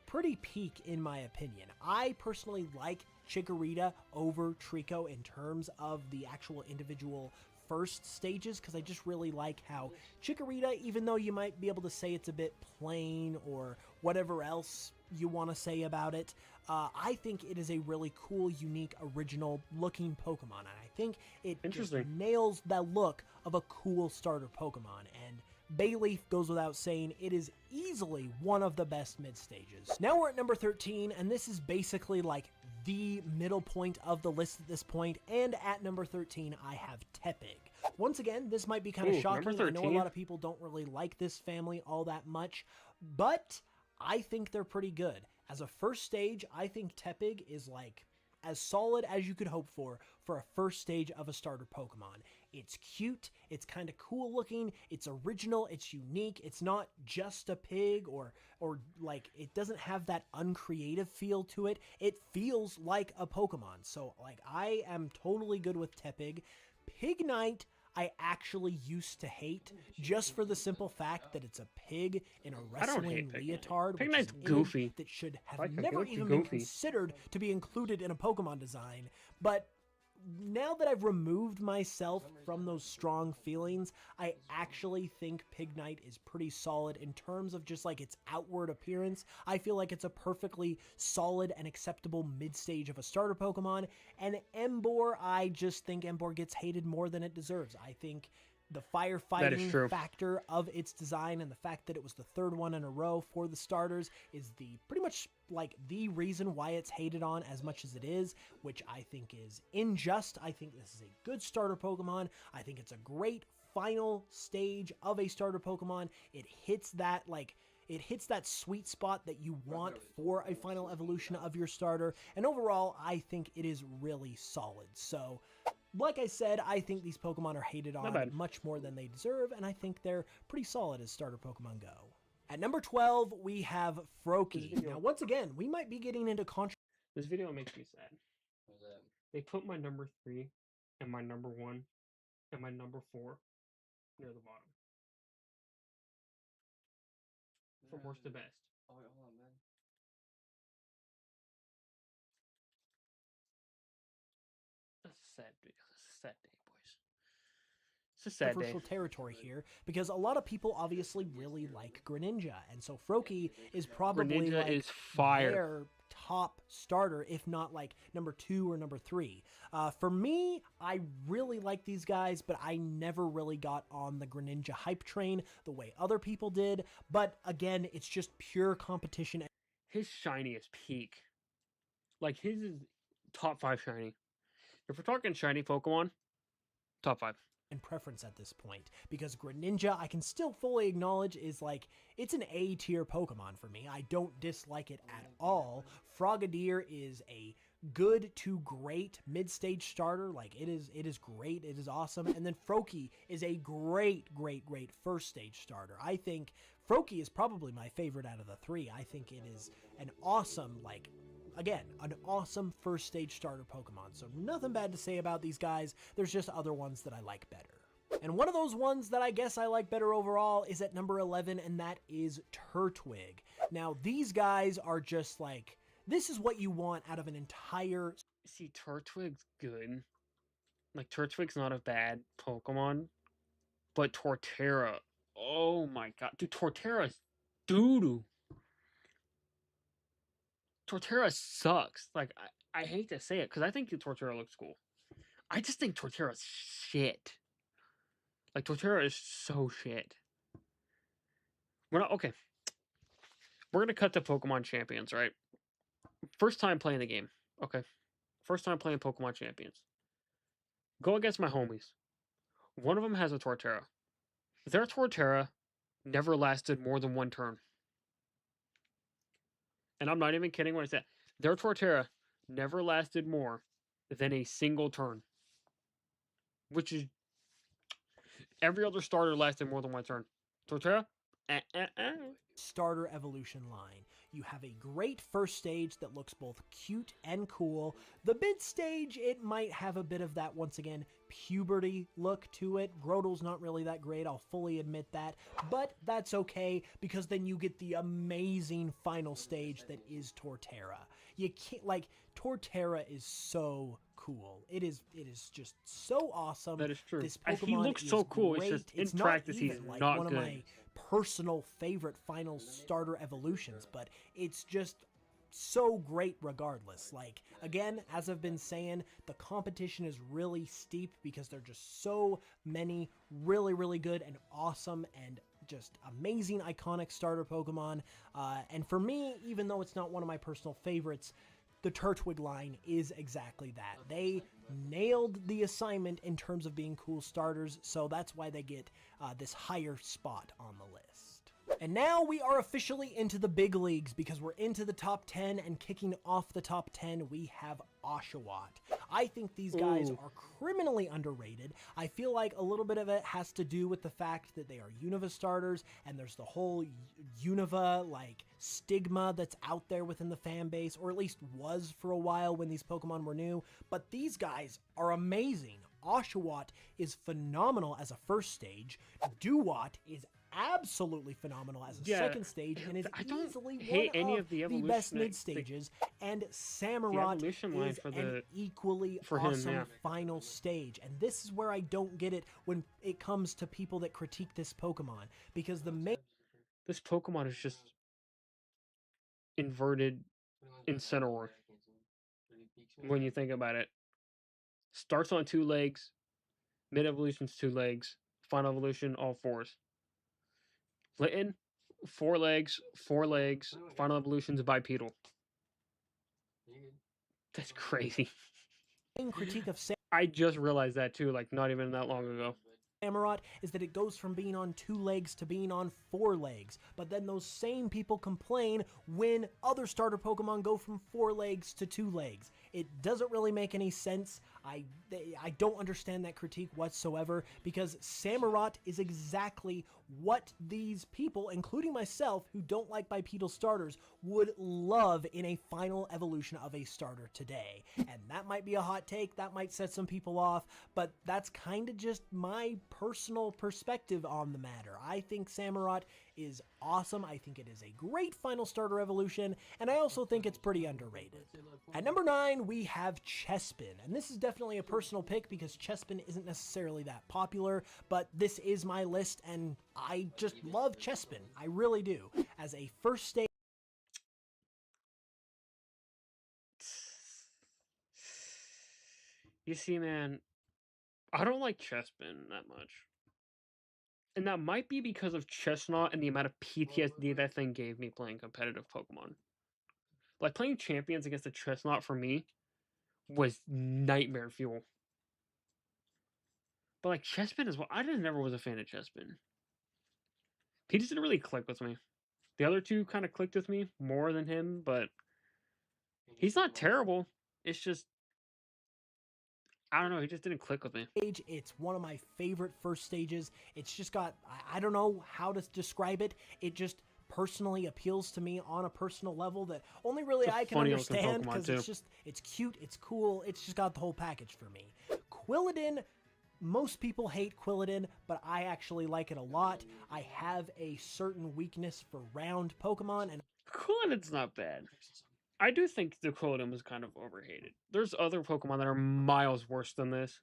pretty peak in my opinion. I personally like Chikorita over Trico in terms of the actual individual first stages, because I just really like how Chikorita, even though you might be able to say it's a bit plain or whatever else you want to say about it, I think it is a really cool, unique, original looking Pokemon, and I think it just nails the look of a cool starter Pokemon, and Bayleaf goes without saying, it is easily one of the best mid-stages. Now we're at number 13, and this is basically like the middle point of the list at this point, and at number 13, I have Tepig. Once again, this might be kind of shocking. I know a lot of people don't really like this family all that much, but I think they're pretty good. As a first stage, I think Tepig is like as solid as you could hope for a first stage of a starter Pokemon. It's cute, it's kind of cool looking, it's original, it's unique, it's not just a pig or like it doesn't have that uncreative feel to it. It feels like a Pokemon. So like I am totally good with Tepig. Pignite I actually used to hate just for the simple fact that it's a pig in a wrestling leotard, which is goofy, that should have never even been considered to be included in a Pokemon design. But now that I've removed myself from those strong feelings, I actually think Pignite is pretty solid in terms of just like its outward appearance. I feel like it's a perfectly solid and acceptable mid-stage of a starter Pokemon. And Emboar, I just think Emboar gets hated more than it deserves. I think the firefighting factor of its design and the fact that it was the third one in a row for the starters is the pretty much like the reason why it's hated on as much as it is, which I think is unjust. I think this is a good starter Pokemon. I think it's a great final stage of a starter Pokemon. It hits that sweet spot that you want for a final evolution of your starter. And overall, I think it is really solid. So like I said, I think these Pokemon are hated on much more than they deserve, and I think they're pretty solid as starter Pokemon go. At number 12, we have Froakie. Now, once again, we might be getting into controversy. This video makes me sad. What's that? They put my number 3 and my number 1 and my number 4 near the bottom. From worst to best. Oh, wait, hold on, man. That's a sad day. That's a sad day, boys. It's a sad day. Controversial territory here because a lot of people obviously really like Greninja, and so Froakie is probably like their top starter, if not like number 2 or number 3. For me, I really like these guys, but I never really got on the Greninja hype train the way other people did. But again, it's just pure competition. His shiny is peak. Like his is top 5 shiny. If we're talking shiny Pokemon, top 5. And preference at this point, because Greninja I can still fully acknowledge is like, it's an A tier Pokemon for me. I don't dislike it at all. Frogadier is a good to great mid-stage starter. Like it is great, it is awesome. And then Froakie is a great first stage starter. I think Froakie is probably my favorite out of the 3. I think it is an awesome, like, again, an awesome first stage starter Pokemon. So nothing bad to say about these guys. There's just other ones that I like better. And one of those ones that I guess I like better overall is at number 11, and that is Turtwig. Now, these guys are just like, this is what you want out of an entire... See, Turtwig's good. Like, Turtwig's not a bad Pokemon. But Torterra, oh my god. Dude, Torterra's doo-doo. Torterra sucks. Like, I hate to say it, because I think Torterra looks cool. I just think Torterra's shit. Like, Torterra is so shit. We're not... Okay. We're going to cut to Pokemon Champions, right? First time playing the game. Okay. First time playing Pokemon Champions. Go against my homies. One of them has a Torterra. Their Torterra never lasted more than one turn. And I'm not even kidding when I say their Torterra never lasted more than a single turn. Which is... Every other starter lasted more than one turn. Torterra? Starter evolution line. You have a great first stage that looks both cute and cool. The mid stage, it might have a bit of that, once again, puberty look to it. Grodel's not really that great, I'll fully admit that, but that's okay, because then you get the amazing final stage that is Torterra. You can't, like, Torterra is so cool. It is just so awesome. That is true. This Pokemon he looks is so cool. great. It's just in not practice even, he's like, not one good. of my personal favorite final starter evolutions, but it's just so great regardless. Like, again, as I've been saying, the competition is really steep because there are just so many really, really good and awesome and just amazing iconic starter Pokemon. And for me, even though it's not one of my personal favorites, the Turtwig line is exactly that. They nailed the assignment in terms of being cool starters, so that's why they get this higher spot on the list. And now we are officially into the big leagues because we're into the top 10, and kicking off the top 10, we have Oshawott. I think these guys are criminally underrated. I feel like a little bit of it has to do with the fact that they are Unova starters, and there's the whole Unova, like, stigma that's out there within the fan base, or at least was for a while when these Pokemon were new, but these guys are amazing. Oshawott is phenomenal as a first stage. Dewott is absolutely phenomenal as a second stage, and is easily one of the best mid stages. And Samurott is an equally awesome final stage. And this is where I don't get it when it comes to people that critique this Pokemon, because this Pokemon is just inverted Incineroar when you think about it. Starts on 2 legs, mid evolution's 2 legs, final evolution all 4s. Litten, 4 legs, final evolution's bipedal. That's crazy. critique of I just realized that too, like not even that long ago. Samurott is that it goes from being on 2 legs to being on 4 legs, but then those same people complain when other starter Pokemon go from 4 legs to 2 legs. It doesn't really make any sense. I don't understand that critique whatsoever, because Samurott is exactly what these people, including myself, who don't like bipedal starters, would love in a final evolution of a starter today. And that might be a hot take, that might set some people off, but that's kind of just my personal perspective on the matter. I think Samurott is awesome. I think it is a great final starter evolution, and I also think it's pretty underrated. At number 9, we have Chespin, and this is definitely a personal pick because Chespin isn't necessarily that popular, but this is my list, and I just love Chespin. I really do. As a first stage... You see, man, I don't like Chespin that much. And that might be because of Chestnut and the amount of PTSD that thing gave me playing competitive Pokemon. Like, playing Champions against a Chestnut for me was nightmare fuel. But, like, Chespin as well. I just never was a fan of Chespin. He just didn't really click with me. The other two kind of clicked with me more than him, but he's not terrible. It's just, I don't know, he just didn't click with me. It's one of my favorite first stages. It's just got, I don't know how to describe it. It just personally appeals to me on a personal level that only really I can understand, because it's cute, it's cool, it's just got the whole package for me. Quilladin Most people hate Quilladin, but I actually like it a lot. I have a certain weakness for round Pokemon, and Quilladin's not bad. I do think the Quilladin was kind of overhated. There's other Pokemon that are miles worse than this.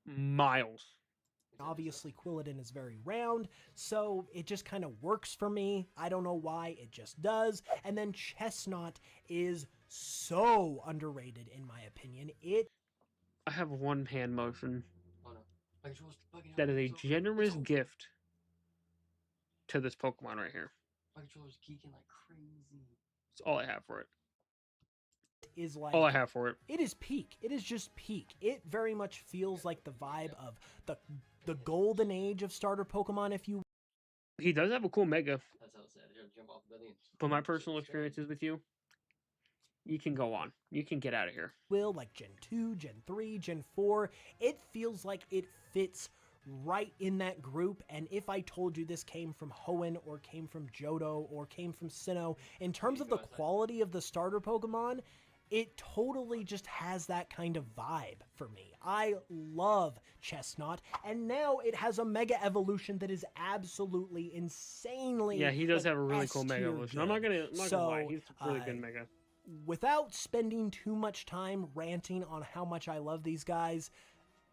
Miles. obviously Quilladin is very round, so it just kind of works for me. I don't know why, it just does. And then Chestnut is so underrated in my opinion. I have one hand motion. Oh no. My controller's bugging out. That is a It's over. generous It's over. gift to this Pokemon right here. My controller's geeking like crazy. That's all I have for it. Is like All I have for it. it is peak. It is just peak. It very much feels like the vibe of the golden age of starter Pokemon, if you He does have a cool Mega, That's how it's sad. You're gonna jump off the building. but my personal experiences with you, you can go on. You can get out of here. will, like Gen 2, Gen 3, Gen 4. It feels like it fits right in that group, and if I told you this came from Hoenn or came from Johto or came from Sinnoh, in terms of the quality of the starter Pokemon, it totally just has that kind of vibe for me. I love Chestnut, and now it has a Mega Evolution that is absolutely insanely. Yeah, he does like, have a really cool S-tier Mega Evolution. I'm good. not gonna lie. So, He's a really good Mega. Without spending too much time ranting on how much I love these guys,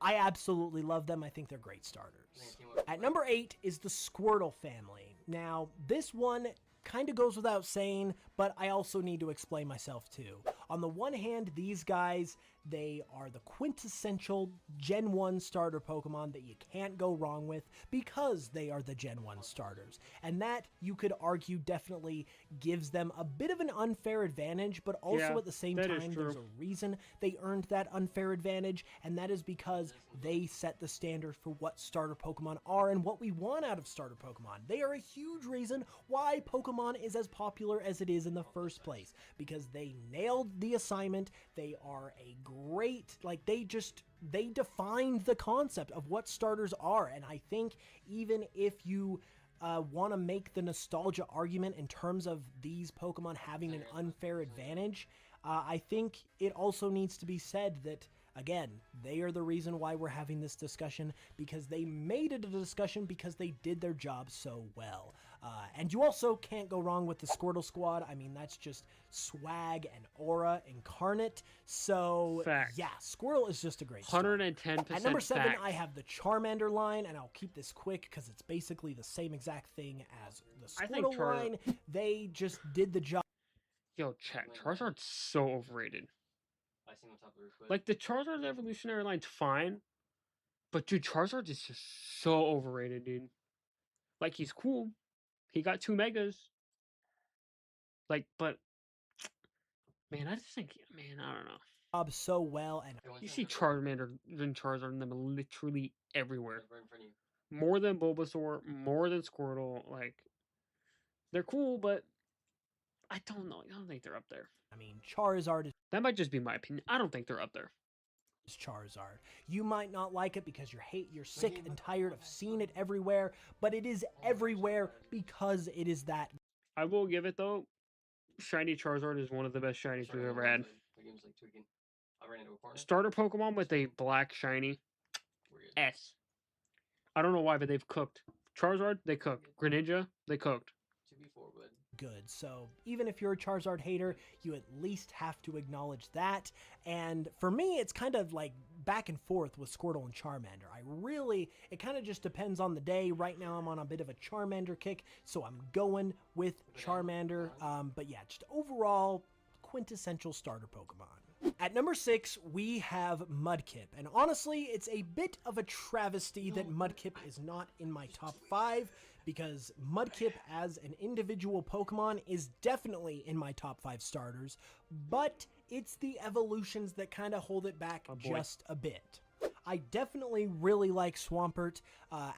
I absolutely love them. I think they're great starters. At number 8 is the Squirtle family. Now, this one kind of goes without saying, but I also need to explain myself too. On the one hand, these guys, they are the quintessential Gen 1 starter Pokemon that you can't go wrong with because they are the Gen 1 starters. And that, you could argue, definitely gives them a bit of an unfair advantage, but also Yeah, at the same that is time, true. there's a reason they earned that unfair advantage, and that is because they set the standard for what starter Pokemon are and what we want out of starter Pokemon. They are a huge reason why Pokemon is as popular as it is in the first place, because they nailed the assignment. They are a great, like, they defined the concept of what starters are, and I think even if you want to make the nostalgia argument in terms of these Pokemon having an unfair advantage, I think it also needs to be said that, again, they are the reason why we're having this discussion, because they made it a discussion because they did their job so well. And you also can't go wrong with the Squirtle Squad. I mean, that's just swag and aura incarnate. So, Fact. yeah, Squirtle is just a great starter. 110% At number 7, fact. I have the Charmander line, and I'll keep this quick because it's basically the same exact thing as the I think Squirtle line. They just did the job. Yo, chat. Charizard's so overrated. I see him on top of the roof. But Like, the Charizard evolutionary line's fine, but dude, Charizard is just so overrated, dude. Like, he's cool. He got 2 Megas. Like, but man, I just think, man, I don't know. job so well, and You see Charmander and Charizard in them literally everywhere. right in front of you. More than Bulbasaur, more than Squirtle. Like, they're cool, but I don't know. I don't think they're up there. I mean, Charizard That might just be my opinion. I don't think they're up there. is Charizard. You might not like it because you're sick and tired of seeing it everywhere, but it is everywhere because it is that. I will give it though. Shiny Charizard is one of the best shinies we've ever had. The game's like tweaking. I ran into a corner. Starter Pokemon with a black shiny We're good. S. I don't know why, but they've cooked. Charizard, they cooked. Greninja, they cooked. 2v4, bud. Good. So even if you're a Charizard hater, you at least have to acknowledge that. And for me, it's kind of like back and forth with Squirtle and Charmander. It kind of just depends on the day. Right now, I'm on a bit of a Charmander kick, so I'm going with Charmander. But yeah, just overall, quintessential starter Pokemon. At number 6, we have Mudkip. And honestly, it's a bit of a travesty that Mudkip is not in my top 5, because Mudkip as an individual Pokemon is definitely in my top 5 starters, but it's the evolutions that kind of hold it back just a bit. I definitely really like Swampert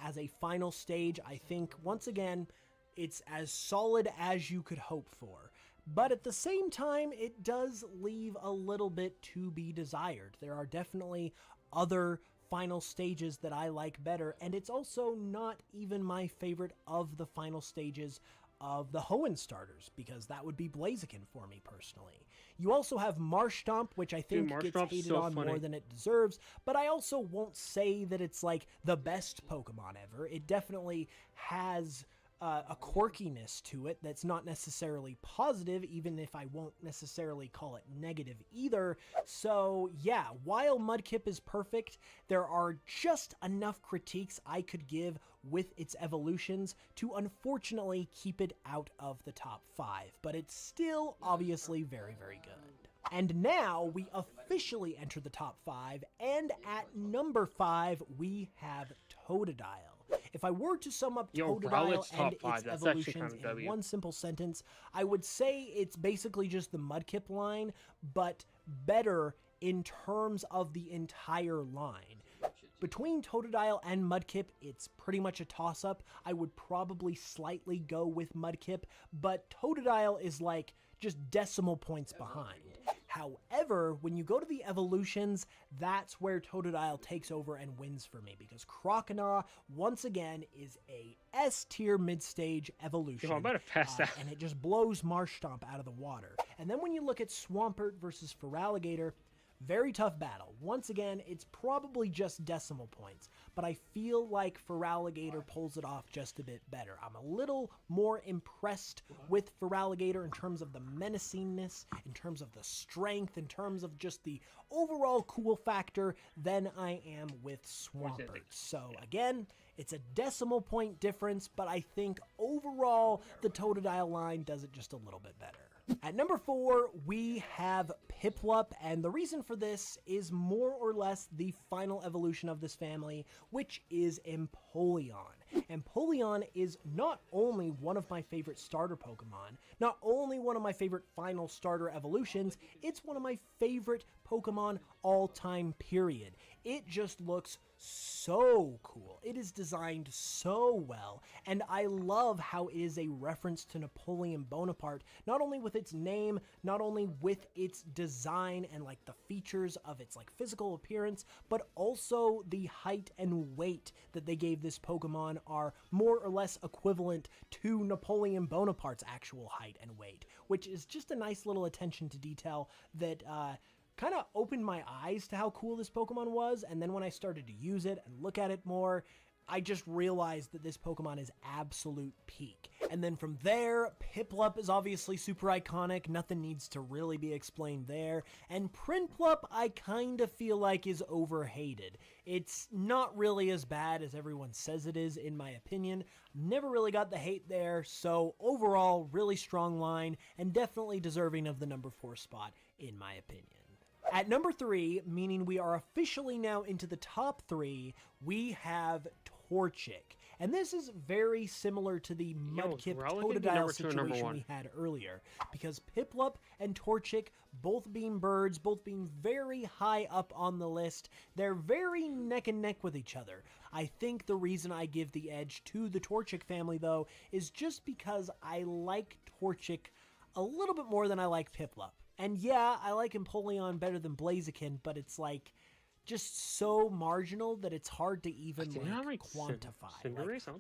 as a final stage. I think, once again, it's as solid as you could hope for. But at the same time, it does leave a little bit to be desired. There are definitely other final stages that I like better, and it's also not even my favorite of the final stages of the Hoenn starters, because that would be Blaziken for me personally. You also have Marshtomp, which I think gets Marshtomp's hated so on funny. more than it deserves, but I also won't say that it's like the best Pokemon ever. It definitely has a quirkiness to it that's not necessarily positive, even if I won't necessarily call it negative either. So yeah, while Mudkip is perfect, there are just enough critiques I could give with its evolutions to unfortunately keep it out of the top 5, but it's still obviously very, very good. And now we officially enter the top 5, and at number 5 we have Totodile. If I were to sum up Yo, Totodile Rowlet's and top its 5, that's actually evolutions kind of in W. one simple sentence, I would say it's basically just the Mudkip line, but better in terms of the entire line. Between Totodile and Mudkip, it's pretty much a toss-up. I would probably slightly go with Mudkip, but Totodile is like just decimal points behind. However, when you go to the evolutions, that's where Totodile takes over and wins for me, because Croconaw, once again, is a S-tier mid-stage evolution. Yo, I'm about to pass that. And it just blows Marshtomp out of the water. And then when you look at Swampert versus Feraligatr, very tough battle. Once again, it's probably just decimal points, but I feel like Feraligatr pulls it off just a bit better. I'm a little more impressed with Feraligatr in terms of the menacingness, in terms of the strength, in terms of just the overall cool factor than I am with Swampert. So again, it's a decimal point difference, but I think overall the Totodile line does it just a little bit better. At number 4, we have Piplup, and the reason for this is more or less the final evolution of this family, which is Empoleon. Empoleon is not only one of my favorite starter Pokemon, not only one of my favorite final starter evolutions, it's one of my favorite Pokemon all-time, period. It just looks so cool. It is designed so well, and I love how it is a reference to Napoleon Bonaparte, not only with its name, not only with its design and like the features of its like physical appearance, but also the height and weight that they gave this Pokemon are more or less equivalent to Napoleon Bonaparte's actual height and weight, which is just a nice little attention to detail that kind of opened my eyes to how cool this Pokemon was, and then when I started to use it and look at it more, I just realized that this Pokemon is absolute peak. And then from there, Piplup is obviously super iconic, nothing needs to really be explained there, and Prinplup I kind of feel like is overhated. It's not really as bad as everyone says it is, in my opinion. Never really got the hate there, so overall, really strong line, and definitely deserving of the number 4 spot, in my opinion. At number 3, meaning we are officially now into the top 3, we have Torchic. And this is very similar to the Mudkip Totodile situation we had earlier, because Piplup and Torchic, both being birds, both being very high up on the list, they're very neck and neck with each other. I think the reason I give the edge to the Torchic family, though, is just because I like Torchic a little bit more than I like Piplup. And yeah, I like Empoleon better than Blaziken, but it's like just so marginal that it's hard to even like quantify.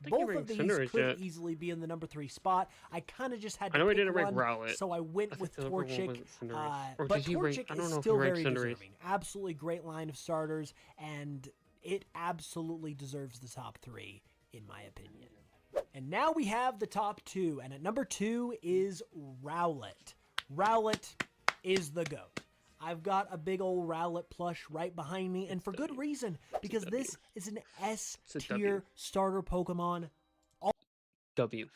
Both of these could easily be in the number 3 spot. I kind of just had to pick one, so I went with Torchic. But Torchic is still very deserving. Absolutely great line of starters, and it absolutely deserves the top 3, in my opinion. And now we have the top 2, and at number 2 is Rowlet. Rowlet is the GOAT. I've got a big old Rowlet plush right behind me, and for good reason, because this is an S-tier starter Pokemon. W.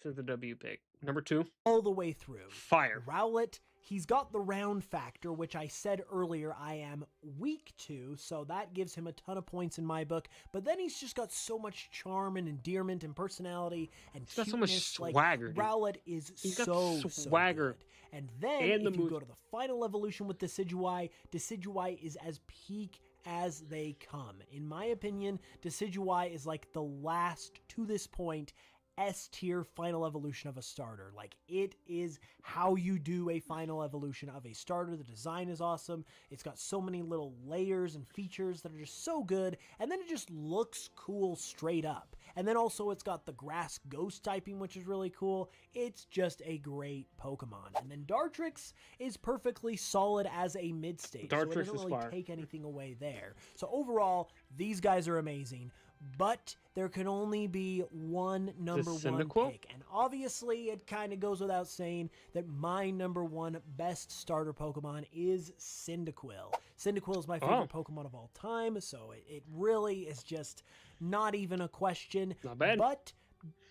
This is the W pick. Number 2. All the way through. Fire. Rowlet, he's got the round factor, which I said earlier I am weak to, so that gives him a ton of points in my book. But then he's just got so much charm and endearment and personality and cuteness. Got so much swagger. Like, Rowlet is so good. And then if you go to the final evolution with Decidueye, Decidueye is as peak as they come. In my opinion, Decidueye is like the last, to this point, S tier final evolution of a starter. Like, it is how you do a final evolution of a starter. The design is awesome. It's got so many little layers and features that are just so good, and then it just looks cool straight up. And then also it's got the grass ghost typing, which is really cool. It's just a great Pokemon. And then Dartrix is perfectly solid as a mid-stage, so it Dartrix doesn't is really fire. take anything away there. So overall, these guys are amazing, but there can only be one number one Cyndaquil? pick. And obviously, it kind of goes without saying that my number one best starter Pokemon is Cyndaquil. Cyndaquil is my favorite Pokemon of all time, so it really is just not even a question. Not bad.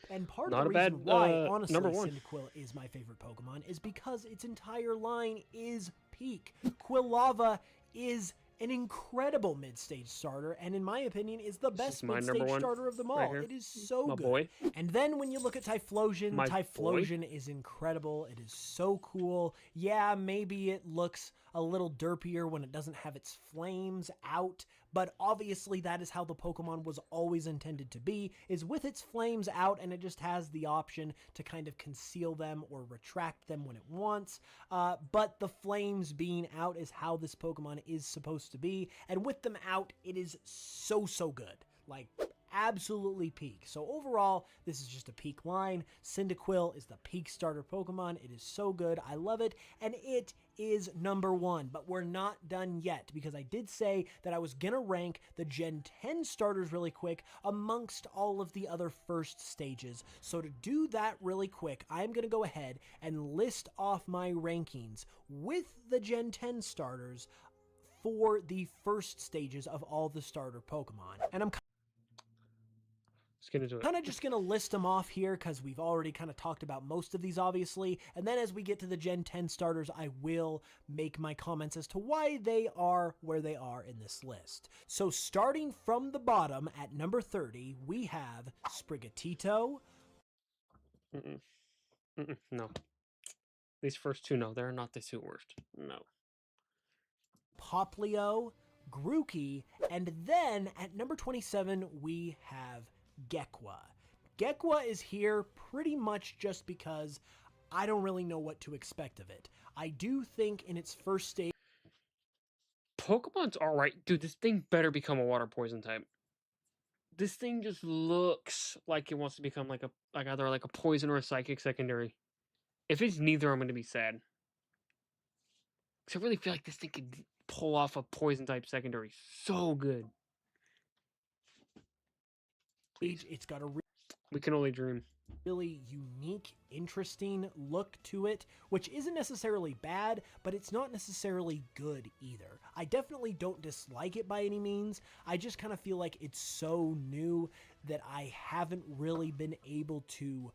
And part Not of a the reason bad, why, honestly, number one. Cyndaquil is my favorite Pokemon is because its entire line is peak. Quilava is an incredible mid-stage starter, and in my opinion, is the This best is my mid-stage number one starter of them right all. here. It is so My good. boy. And then when you look at Typhlosion, My Typhlosion is incredible. It is so cool. Yeah, maybe it looks a little derpier when it doesn't have its flames out, but obviously that is how the Pokemon was always intended to be, is with its flames out, and it just has the option to kind of conceal them or retract them when it wants. But the flames being out is how this Pokemon is supposed to be, and with them out, it is so good. Like, absolutely peak. So overall, this is just a peak line. Cyndaquil is the peak starter Pokemon. It is so good. I love it. And it is number one. But we're not done yet, because I did say that I was going to rank the Gen 10 starters really quick amongst all of the other first stages. So to do that really quick, I'm going to go ahead and list off my rankings with the Gen 10 starters for the first stages of all the starter Pokemon. And I'm Let's get into it. kind of just going to list them off here because we've already kind of talked about most of these, obviously. And then as we get to the Gen 10 starters, I will make my comments as to why they are where they are in this list. So starting from the bottom at number 30, we have Sprigatito. No. These first two, no, they're not the two worst. No. Poplio, Grookey, and then at number 27, we have Gekwa. Gekwa is here pretty much just because I don't really know what to expect of it. I do think in its first stage, Pokemon's alright. Dude, this thing better become a water poison type. This thing just looks like it wants to become like either like a poison or a psychic secondary. If it's neither, I'm gonna be sad. Cause I really feel like this thing could pull off a poison type secondary so good. Please. it's got a We can only dream. really unique, interesting look to it, which isn't necessarily bad, but it's not necessarily good either. I definitely don't dislike it by any means. I just kind of feel like it's so new that I haven't really been able to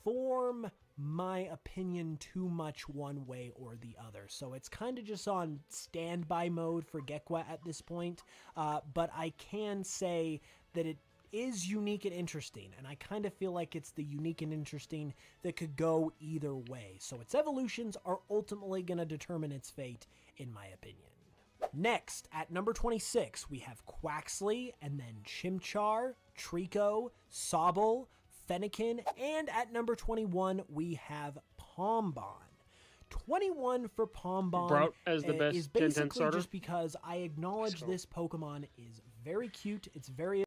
form my opinion too much one way or the other. So it's kind of just on standby mode for Gekwa at this point, but I can say that it is unique and interesting, and I kind of feel like it's the unique and interesting that could go either way. So its evolutions are ultimately going to determine its fate, in my opinion. Next, at number 26, we have Quaxley, and then Chimchar, Trico, Sobble, Fennekin, and at number 21, we have Pombon. 21 for Pombon Brout as the best is Gen 10 basically starter? just because I acknowledge this Pokemon is very cute, it's very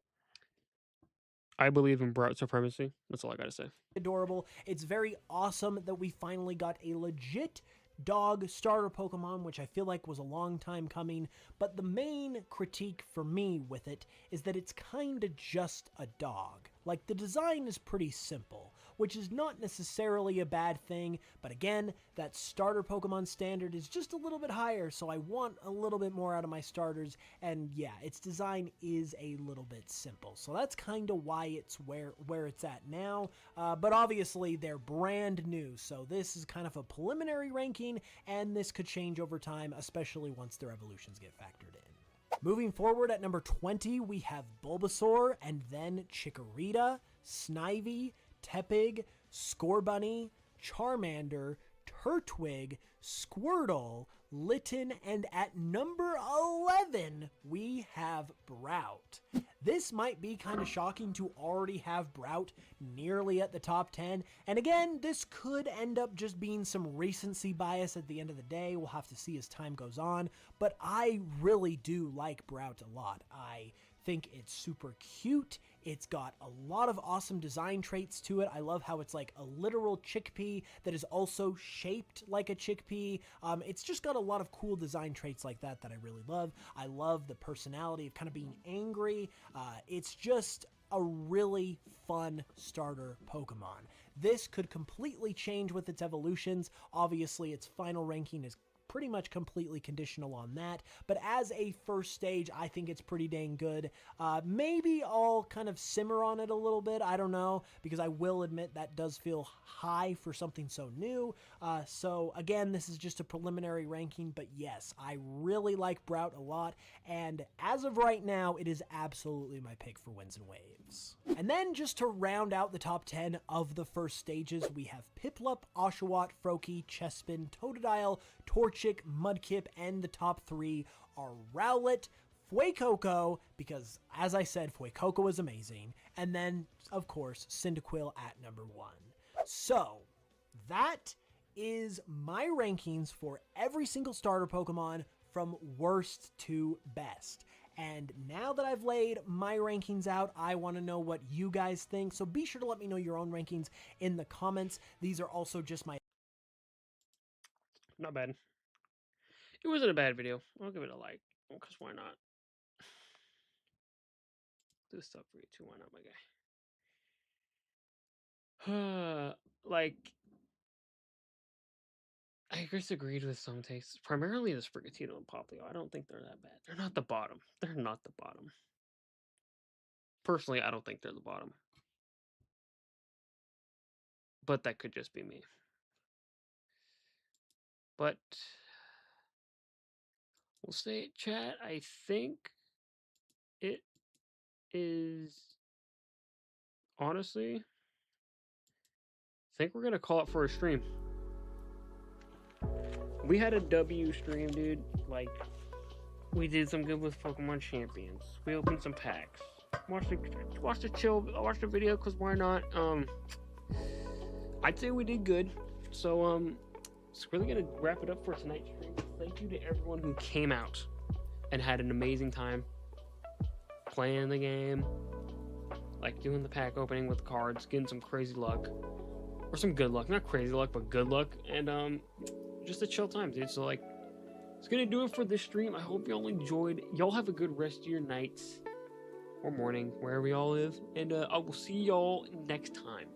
I believe in Brout supremacy. That's all I gotta say. adorable. It's very awesome that we finally got a legit dog starter Pokemon, which I feel like was a long time coming. But the main critique for me with it is that it's kind of just a dog. Like, the design is pretty simple, which is not necessarily a bad thing, but again, that starter Pokemon standard is just a little bit higher, so I want a little bit more out of my starters, and yeah, its design is a little bit simple. So that's kind of why it's where it's at now, but obviously they're brand new, so this is kind of a preliminary ranking, and this could change over time, especially once their evolutions get factored in. Moving forward at number 20, we have Bulbasaur, and then Chikorita, Snivy, Tepig, Scorbunny, Charmander, Turtwig, Squirtle, Litten, and at number 11, we have Brout. this might be kind of shocking to already have Brout nearly at the top 10. And again, this could end up just being some recency bias at the end of the day. We'll have to see as time goes on. But I really do like Brout a lot. I think it's super cute. It's got a lot of awesome design traits to it. I love how it's like a literal chickpea that is also shaped like a chickpea. It's just got a lot of cool design traits like that that I really love. I love the personality of kind of being angry. It's just a really fun starter Pokemon. This could completely change with its evolutions. Obviously, its final ranking is pretty much completely conditional on that, but as a first stage, I think it's pretty dang good. Maybe I'll kind of simmer on it a little bit, I don't know, because I will admit that does feel high for something so new. So again, this is just a preliminary ranking, but yes, I really like Brout a lot, and as of right now, it is absolutely my pick for Winds and Waves. And then just to round out the top 10 of the first stages, we have Piplup, Oshawott, Froakie, Chespin, Totodile, Torchic, Mudkip, and the top 3 are Rowlet, Fuecoco, because as I said, Fuecoco is amazing, and then, of course, Cyndaquil at number 1. So, that is my rankings for every single starter Pokemon from worst to best. And now that I've laid my rankings out, I want to know what you guys think, so be sure to let me know your own rankings in the comments. These are also just my... Not bad. It wasn't a bad video. I'll give it a like, because why not? Do stuff for you too, why not, my guy? Like, I disagreed with some tastes. Primarily the Sprigatito and Popplio. I don't think they're that bad. They're not the bottom. They're not the bottom. Personally, I don't think they're the bottom. But that could just be me. But we'll say, chat, I think it is, honestly, I think we're going to call it for a stream. We had a W stream, dude. Like, we did some good with Pokemon Champions. We opened some packs. Watch the video, because why not? I'd say we did good. So, it's really going to wrap it up for tonight's stream. Thank you to everyone who came out and had an amazing time playing the game, like doing the pack opening with the cards, getting some crazy luck, or some good luck, not crazy luck, but good luck, and just a chill time, dude. So like, it's gonna do it for this stream. I hope y'all enjoyed. Y'all have a good rest of your nights or morning, wherever y'all live, and I will see y'all next time.